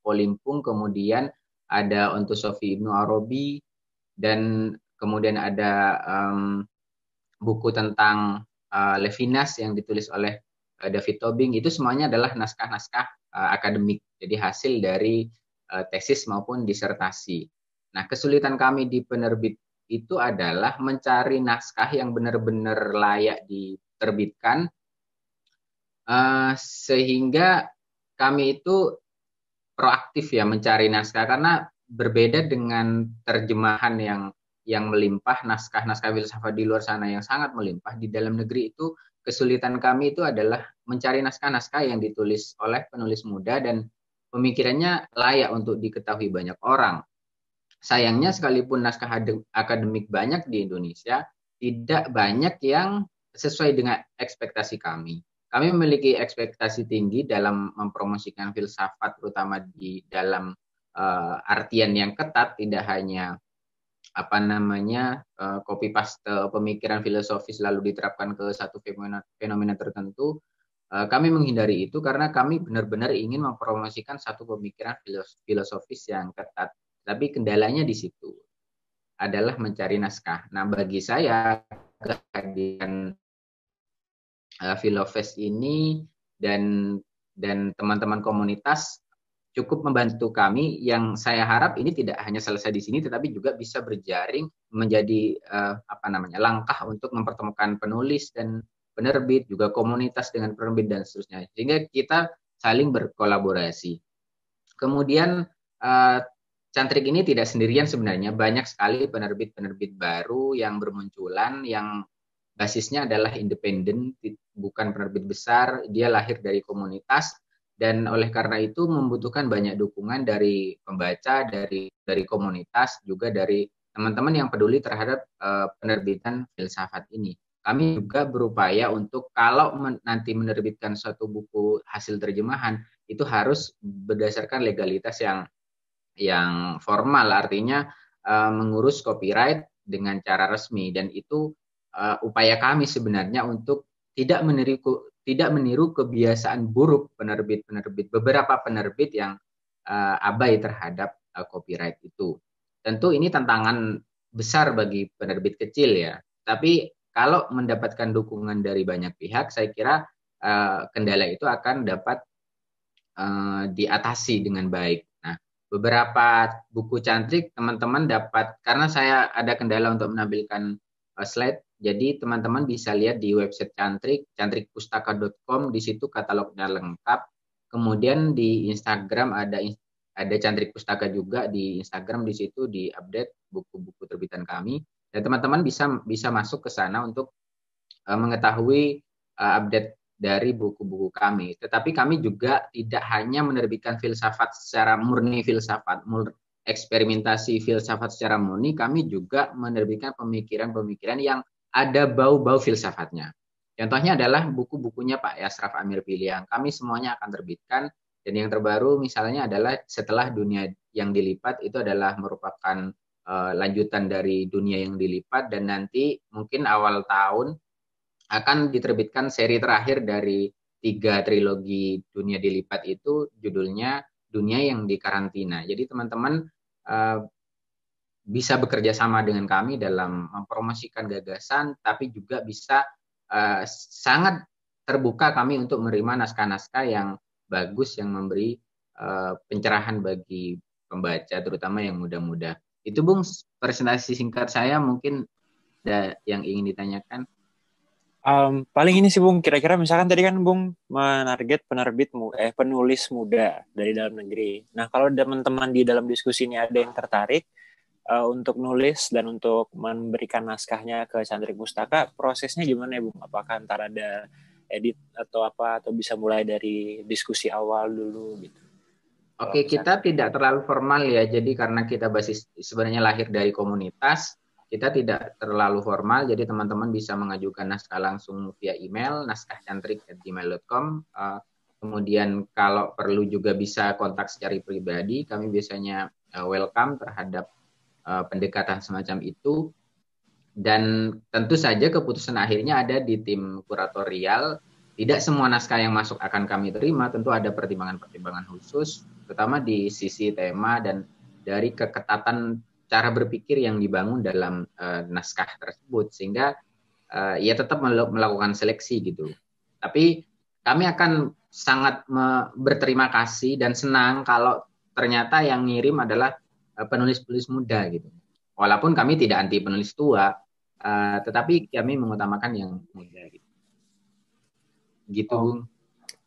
Polimpung, kemudian ada untuk Sofi Ibnu Arabi, dan kemudian ada buku tentang Levinas yang ditulis oleh David Tobing. Itu semuanya adalah naskah-naskah akademik, jadi hasil dari tesis maupun disertasi. Nah, kesulitan kami di penerbit itu adalah mencari naskah yang benar-benar layak diterbitkan, sehingga kami itu proaktif ya mencari naskah, karena berbeda dengan terjemahan yang melimpah, naskah-naskah filsafat di luar sana yang sangat melimpah. Di dalam negeri itu kesulitan kami itu adalah mencari naskah-naskah yang ditulis oleh penulis muda dan pemikirannya layak untuk diketahui banyak orang. Sayangnya sekalipun naskah akademik banyak di Indonesia, tidak banyak yang sesuai dengan ekspektasi kami. Kami memiliki ekspektasi tinggi dalam mempromosikan filsafat, terutama di dalam artian yang ketat, tidak hanya copy paste pemikiran filosofis lalu diterapkan ke satu fenomena tertentu. Kami menghindari itu karena kami benar-benar ingin mempromosikan satu pemikiran filosofis yang ketat. Tapi kendalanya di situ adalah mencari naskah. Nah, bagi saya kehadiran Filofest ini dan teman-teman komunitas cukup membantu kami, yang saya harap ini tidak hanya selesai di sini tetapi juga bisa berjaring menjadi langkah untuk mempertemukan penulis dan penerbit, juga komunitas dengan penerbit dan seterusnya, sehingga kita saling berkolaborasi. Kemudian Cantrik ini tidak sendirian sebenarnya, banyak sekali penerbit-penerbit baru yang bermunculan yang basisnya adalah independen, bukan penerbit besar, dia lahir dari komunitas, dan oleh karena itu membutuhkan banyak dukungan dari pembaca, dari komunitas, juga dari teman-teman yang peduli terhadap penerbitan filsafat ini. Kami juga berupaya untuk kalau nanti menerbitkan suatu buku hasil terjemahan, itu harus berdasarkan legalitas yang formal, artinya mengurus copyright dengan cara resmi, dan itu upaya kami sebenarnya untuk tidak meniru kebiasaan buruk beberapa penerbit yang abai terhadap copyright itu. Tentu ini tantangan besar bagi penerbit kecil ya, tapi kalau mendapatkan dukungan dari banyak pihak, saya kira kendala itu akan dapat diatasi dengan baik. Nah, beberapa buku Cantrik teman-teman dapat, karena saya ada kendala untuk menampilkan slide, jadi teman-teman bisa lihat di website Cantrik, cantrikpustaka.com, di situ katalognya lengkap. Kemudian di Instagram ada Cantrik Pustaka juga di Instagram, di situ diupdate buku-buku terbitan kami, dan teman-teman bisa masuk ke sana untuk mengetahui update dari buku-buku kami. Tetapi kami juga tidak hanya menerbitkan filsafat secara murni filsafat, eksperimentasi filsafat secara murni, kami juga menerbitkan pemikiran-pemikiran yang ada bau-bau filsafatnya. Contohnya adalah buku-bukunya Pak Yasraf Amir Piliang. Kami semuanya akan terbitkan, dan yang terbaru misalnya adalah Setelah Dunia yang Dilipat, itu adalah merupakan lanjutan dari Dunia yang Dilipat, dan nanti mungkin awal tahun akan diterbitkan seri terakhir dari 3 trilogi Dunia Dilipat itu, judulnya Dunia yang Dikarantina. Jadi teman-teman bisa bekerja sama dengan kami dalam mempromosikan gagasan, tapi juga bisa sangat terbuka kami untuk menerima naskah-naskah yang bagus, yang memberi pencerahan bagi pembaca, terutama yang muda-muda. Itu Bung, presentasi singkat saya, mungkin ada yang ingin ditanyakan. Paling ini sih Bung, kira-kira misalkan tadi kan Bung menarget penulis muda dari dalam negeri. Nah, kalau teman-teman di dalam diskusi ini ada yang tertarik untuk nulis dan untuk memberikan naskahnya ke Cantrik Pustaka, prosesnya gimana ya Bung? Apakah antara ada edit atau apa, atau bisa mulai dari diskusi awal dulu gitu? Oke, kita tidak terlalu formal ya, jadi karena kita basis sebenarnya lahir dari komunitas, kita tidak terlalu formal, jadi teman-teman bisa mengajukan naskah langsung via email, naskahcantrik@gmail.com. Kemudian kalau perlu juga bisa kontak secara pribadi, kami biasanya welcome terhadap pendekatan semacam itu. Dan tentu saja keputusan akhirnya ada di tim kuratorial. Tidak semua naskah yang masuk akan kami terima, tentu ada pertimbangan-pertimbangan khusus, terutama di sisi tema dan dari keketatan cara berpikir yang dibangun dalam naskah tersebut, sehingga ya tetap melakukan seleksi gitu. Tapi kami akan sangat berterima kasih dan senang kalau ternyata yang ngirim adalah penulis-penulis muda gitu. Walaupun kami tidak anti penulis tua, tetapi kami mengutamakan yang muda gitu. Gitu Bung.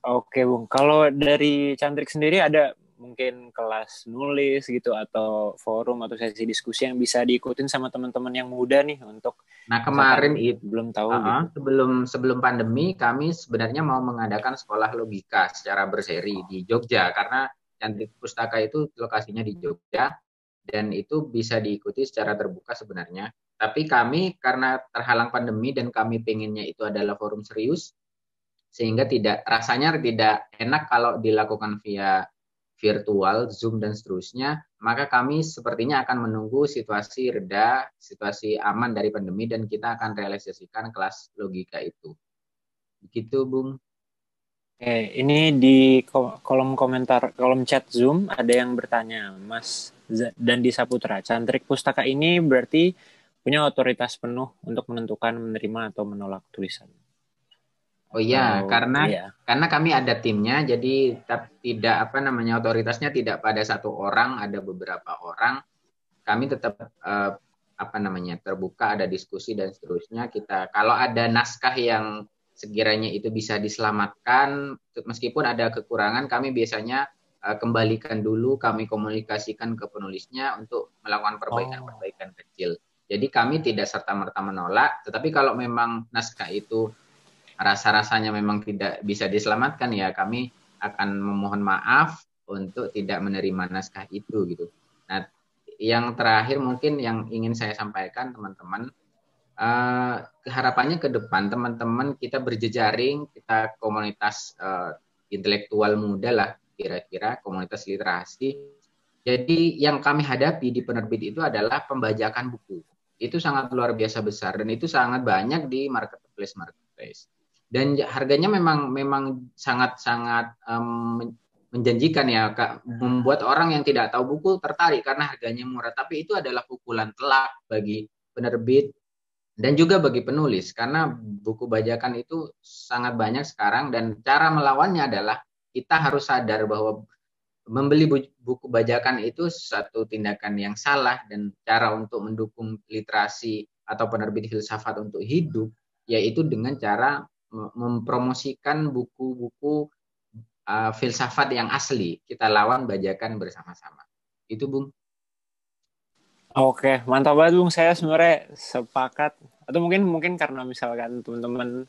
Oke Bung, kalau dari Cantrik sendiri ada mungkin kelas nulis gitu atau forum atau sesi diskusi yang bisa diikutin sama teman-teman yang muda nih untuk kemarin itu belum tahu gitu. Sebelum pandemi kami sebenarnya mau mengadakan sekolah logika secara berseri di Jogja, karena Cantrik Pustaka itu lokasinya di Jogja dan itu bisa diikuti secara terbuka sebenarnya. Tapi kami karena terhalang pandemi dan kami pengennya itu adalah forum serius, sehingga rasanya tidak enak kalau dilakukan via virtual, Zoom dan seterusnya, maka kami sepertinya akan menunggu situasi reda, situasi aman dari pandemi, dan kita akan realisasikan kelas logika itu. Begitu Bung. Ini di kolom komentar, kolom chat Zoom ada yang bertanya, Mas Dandi Saputra, Cantrik Pustaka ini berarti punya otoritas penuh untuk menentukan menerima atau menolak tulisan. Oh iya, karena kami ada timnya, jadi tidak otoritasnya tidak pada satu orang, ada beberapa orang. Kami tetap terbuka, ada diskusi dan seterusnya. Kita kalau ada naskah yang sekiranya itu bisa diselamatkan, meskipun ada kekurangan, kami biasanya kembalikan dulu, kami komunikasikan ke penulisnya untuk melakukan perbaikan kecil. Jadi kami tidak serta-merta menolak, tetapi kalau memang naskah itu rasa-rasanya memang tidak bisa diselamatkan, ya kami akan memohon maaf untuk tidak menerima naskah itu gitu. Nah, yang terakhir mungkin yang ingin saya sampaikan teman-teman, harapannya ke depan teman-teman kita berjejaring, kita komunitas intelektual muda lah kira-kira, komunitas literasi. Jadi yang kami hadapi di penerbit itu adalah pembajakan buku. Itu sangat luar biasa besar dan itu sangat banyak di marketplace. Dan harganya memang sangat-sangat menjanjikan ya, Kak. Membuat orang yang tidak tahu buku tertarik karena harganya murah. Tapi itu adalah pukulan telak bagi penerbit dan juga bagi penulis. Karena buku bajakan itu sangat banyak sekarang dan cara melawannya adalah kita harus sadar bahwa membeli buku bajakan itu satu tindakan yang salah, dan cara untuk mendukung literasi atau penerbit filsafat untuk hidup yaitu dengan cara mempromosikan buku-buku filsafat yang asli. Kita lawan bajakan bersama-sama. Itu Bung. Oke, mantap banget Bung. Saya sebenarnya sepakat. Atau mungkin karena misalkan teman-teman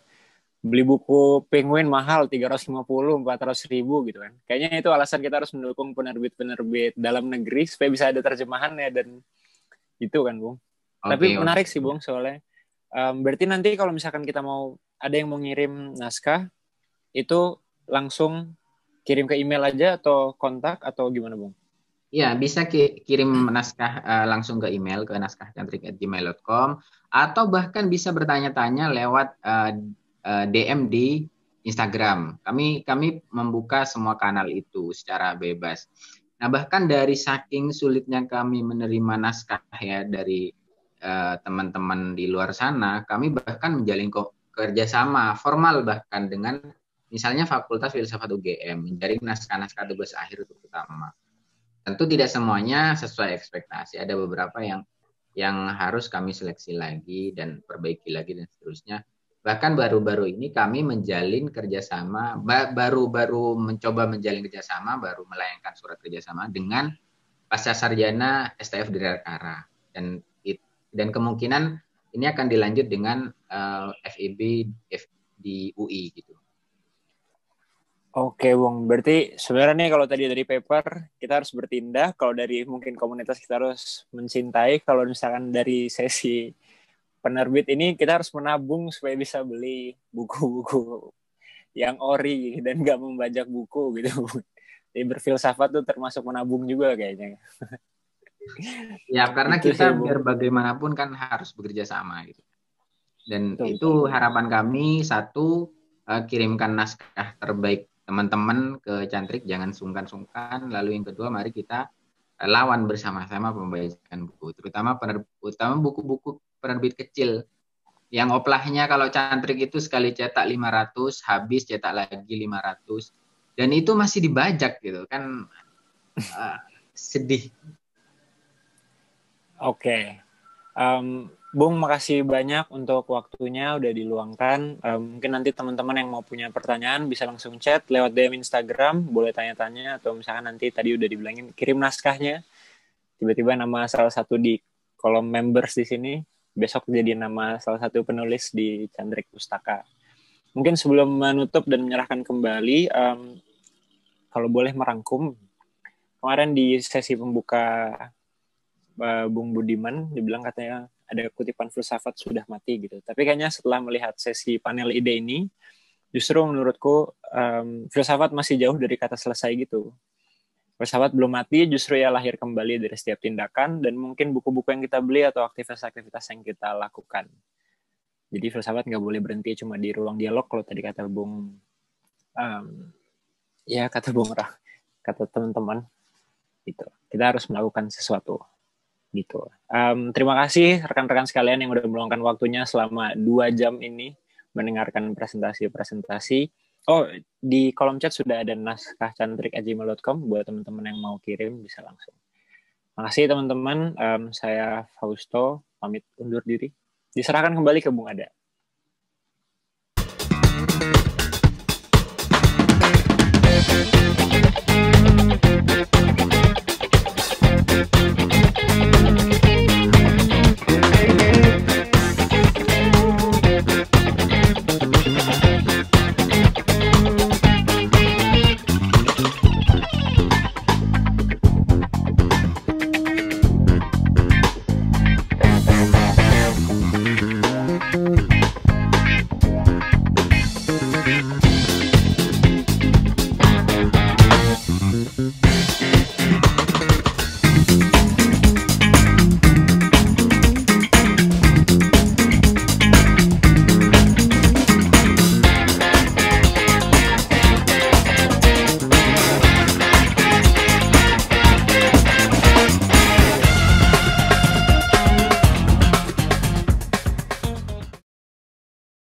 beli buku Penguin mahal 350-400 ribu gitu kan. Kayaknya itu alasan kita harus mendukung penerbit-penerbit dalam negeri supaya bisa ada terjemahannya dan itu kan Bung. Tapi menarik sih Bung soalnya. Berarti nanti kalau misalkan kita ada yang mau ngirim naskah, itu langsung kirim ke email aja atau kontak atau gimana Bung? Ya, bisa kirim naskah langsung ke email ke naskahcantrik@gmail.com atau bahkan bisa bertanya-tanya lewat DM di Instagram. Kami membuka semua kanal itu secara bebas. Nah, bahkan dari saking sulitnya kami menerima naskah ya dari teman-teman di luar sana, kami bahkan menjalin kerjasama formal bahkan dengan misalnya Fakultas Filsafat UGM, menjaring naskah-naskah tugas akhir itu utama. Tentu tidak semuanya sesuai ekspektasi, ada beberapa yang harus kami seleksi lagi dan perbaiki lagi dan seterusnya. Bahkan baru-baru ini kami menjalin kerjasama, baru mencoba menjalin kerjasama, baru melayangkan surat kerjasama dengan Pasca Sarjana STF Dirgantara, dan kemungkinan ini akan dilanjut dengan FIB di UI gitu. Oke, Bung. Berarti sebenarnya nih kalau tadi dari paper kita harus bertindak, kalau dari mungkin komunitas kita harus mencintai, kalau misalkan dari sesi penerbit ini kita harus menabung supaya bisa beli buku-buku yang ori dan nggak membajak buku gitu. Jadi berfilsafat tuh termasuk menabung juga kayaknya. Ya, karena Itu kita sih, Bung. biar bagaimanapun kan harus bekerja sama gitu. Dan Betul. itu harapan kami, satu, kirimkan naskah terbaik teman-teman ke Cantrik, jangan sungkan-sungkan. Lalu yang kedua, mari kita lawan bersama-sama pembajakan buku, terutama buku-buku penerbit kecil yang oplahnya kalau Cantrik itu sekali cetak 500, habis cetak lagi 500, dan itu masih dibajak gitu kan. Sedih. Oke. Bung, makasih banyak untuk waktunya udah diluangkan. Mungkin nanti teman-teman yang mau punya pertanyaan bisa langsung chat lewat DM Instagram, boleh tanya-tanya, atau misalkan nanti tadi udah dibilangin kirim naskahnya, tiba-tiba nama salah satu di kolom members di sini, besok jadi nama salah satu penulis di Cantrik Pustaka. Mungkin sebelum menutup dan menyerahkan kembali, kalau boleh merangkum, kemarin di sesi pembuka Bung Budiman dibilang katanya ada kutipan filsafat sudah mati gitu. Tapi kayaknya setelah melihat sesi panel ide ini, justru menurutku filsafat masih jauh dari kata selesai gitu. Filsafat belum mati, justru ya lahir kembali dari setiap tindakan dan mungkin buku-buku yang kita beli atau aktivitas-aktivitas yang kita lakukan. Jadi filsafat nggak boleh berhenti cuma di ruang dialog kalau tadi kata Bung, kata Bung Rah, kata teman-teman, gitu. Kita harus melakukan sesuatu. Gitu. Terima kasih rekan-rekan sekalian yang udah meluangkan waktunya selama 2 jam ini mendengarkan presentasi-presentasi. Oh, di kolom chat sudah ada naskah cantrik@gmail.com buat teman-teman yang mau kirim bisa langsung. Makasih teman-teman, saya Fausto pamit undur diri. Diserahkan kembali ke Bung Ada.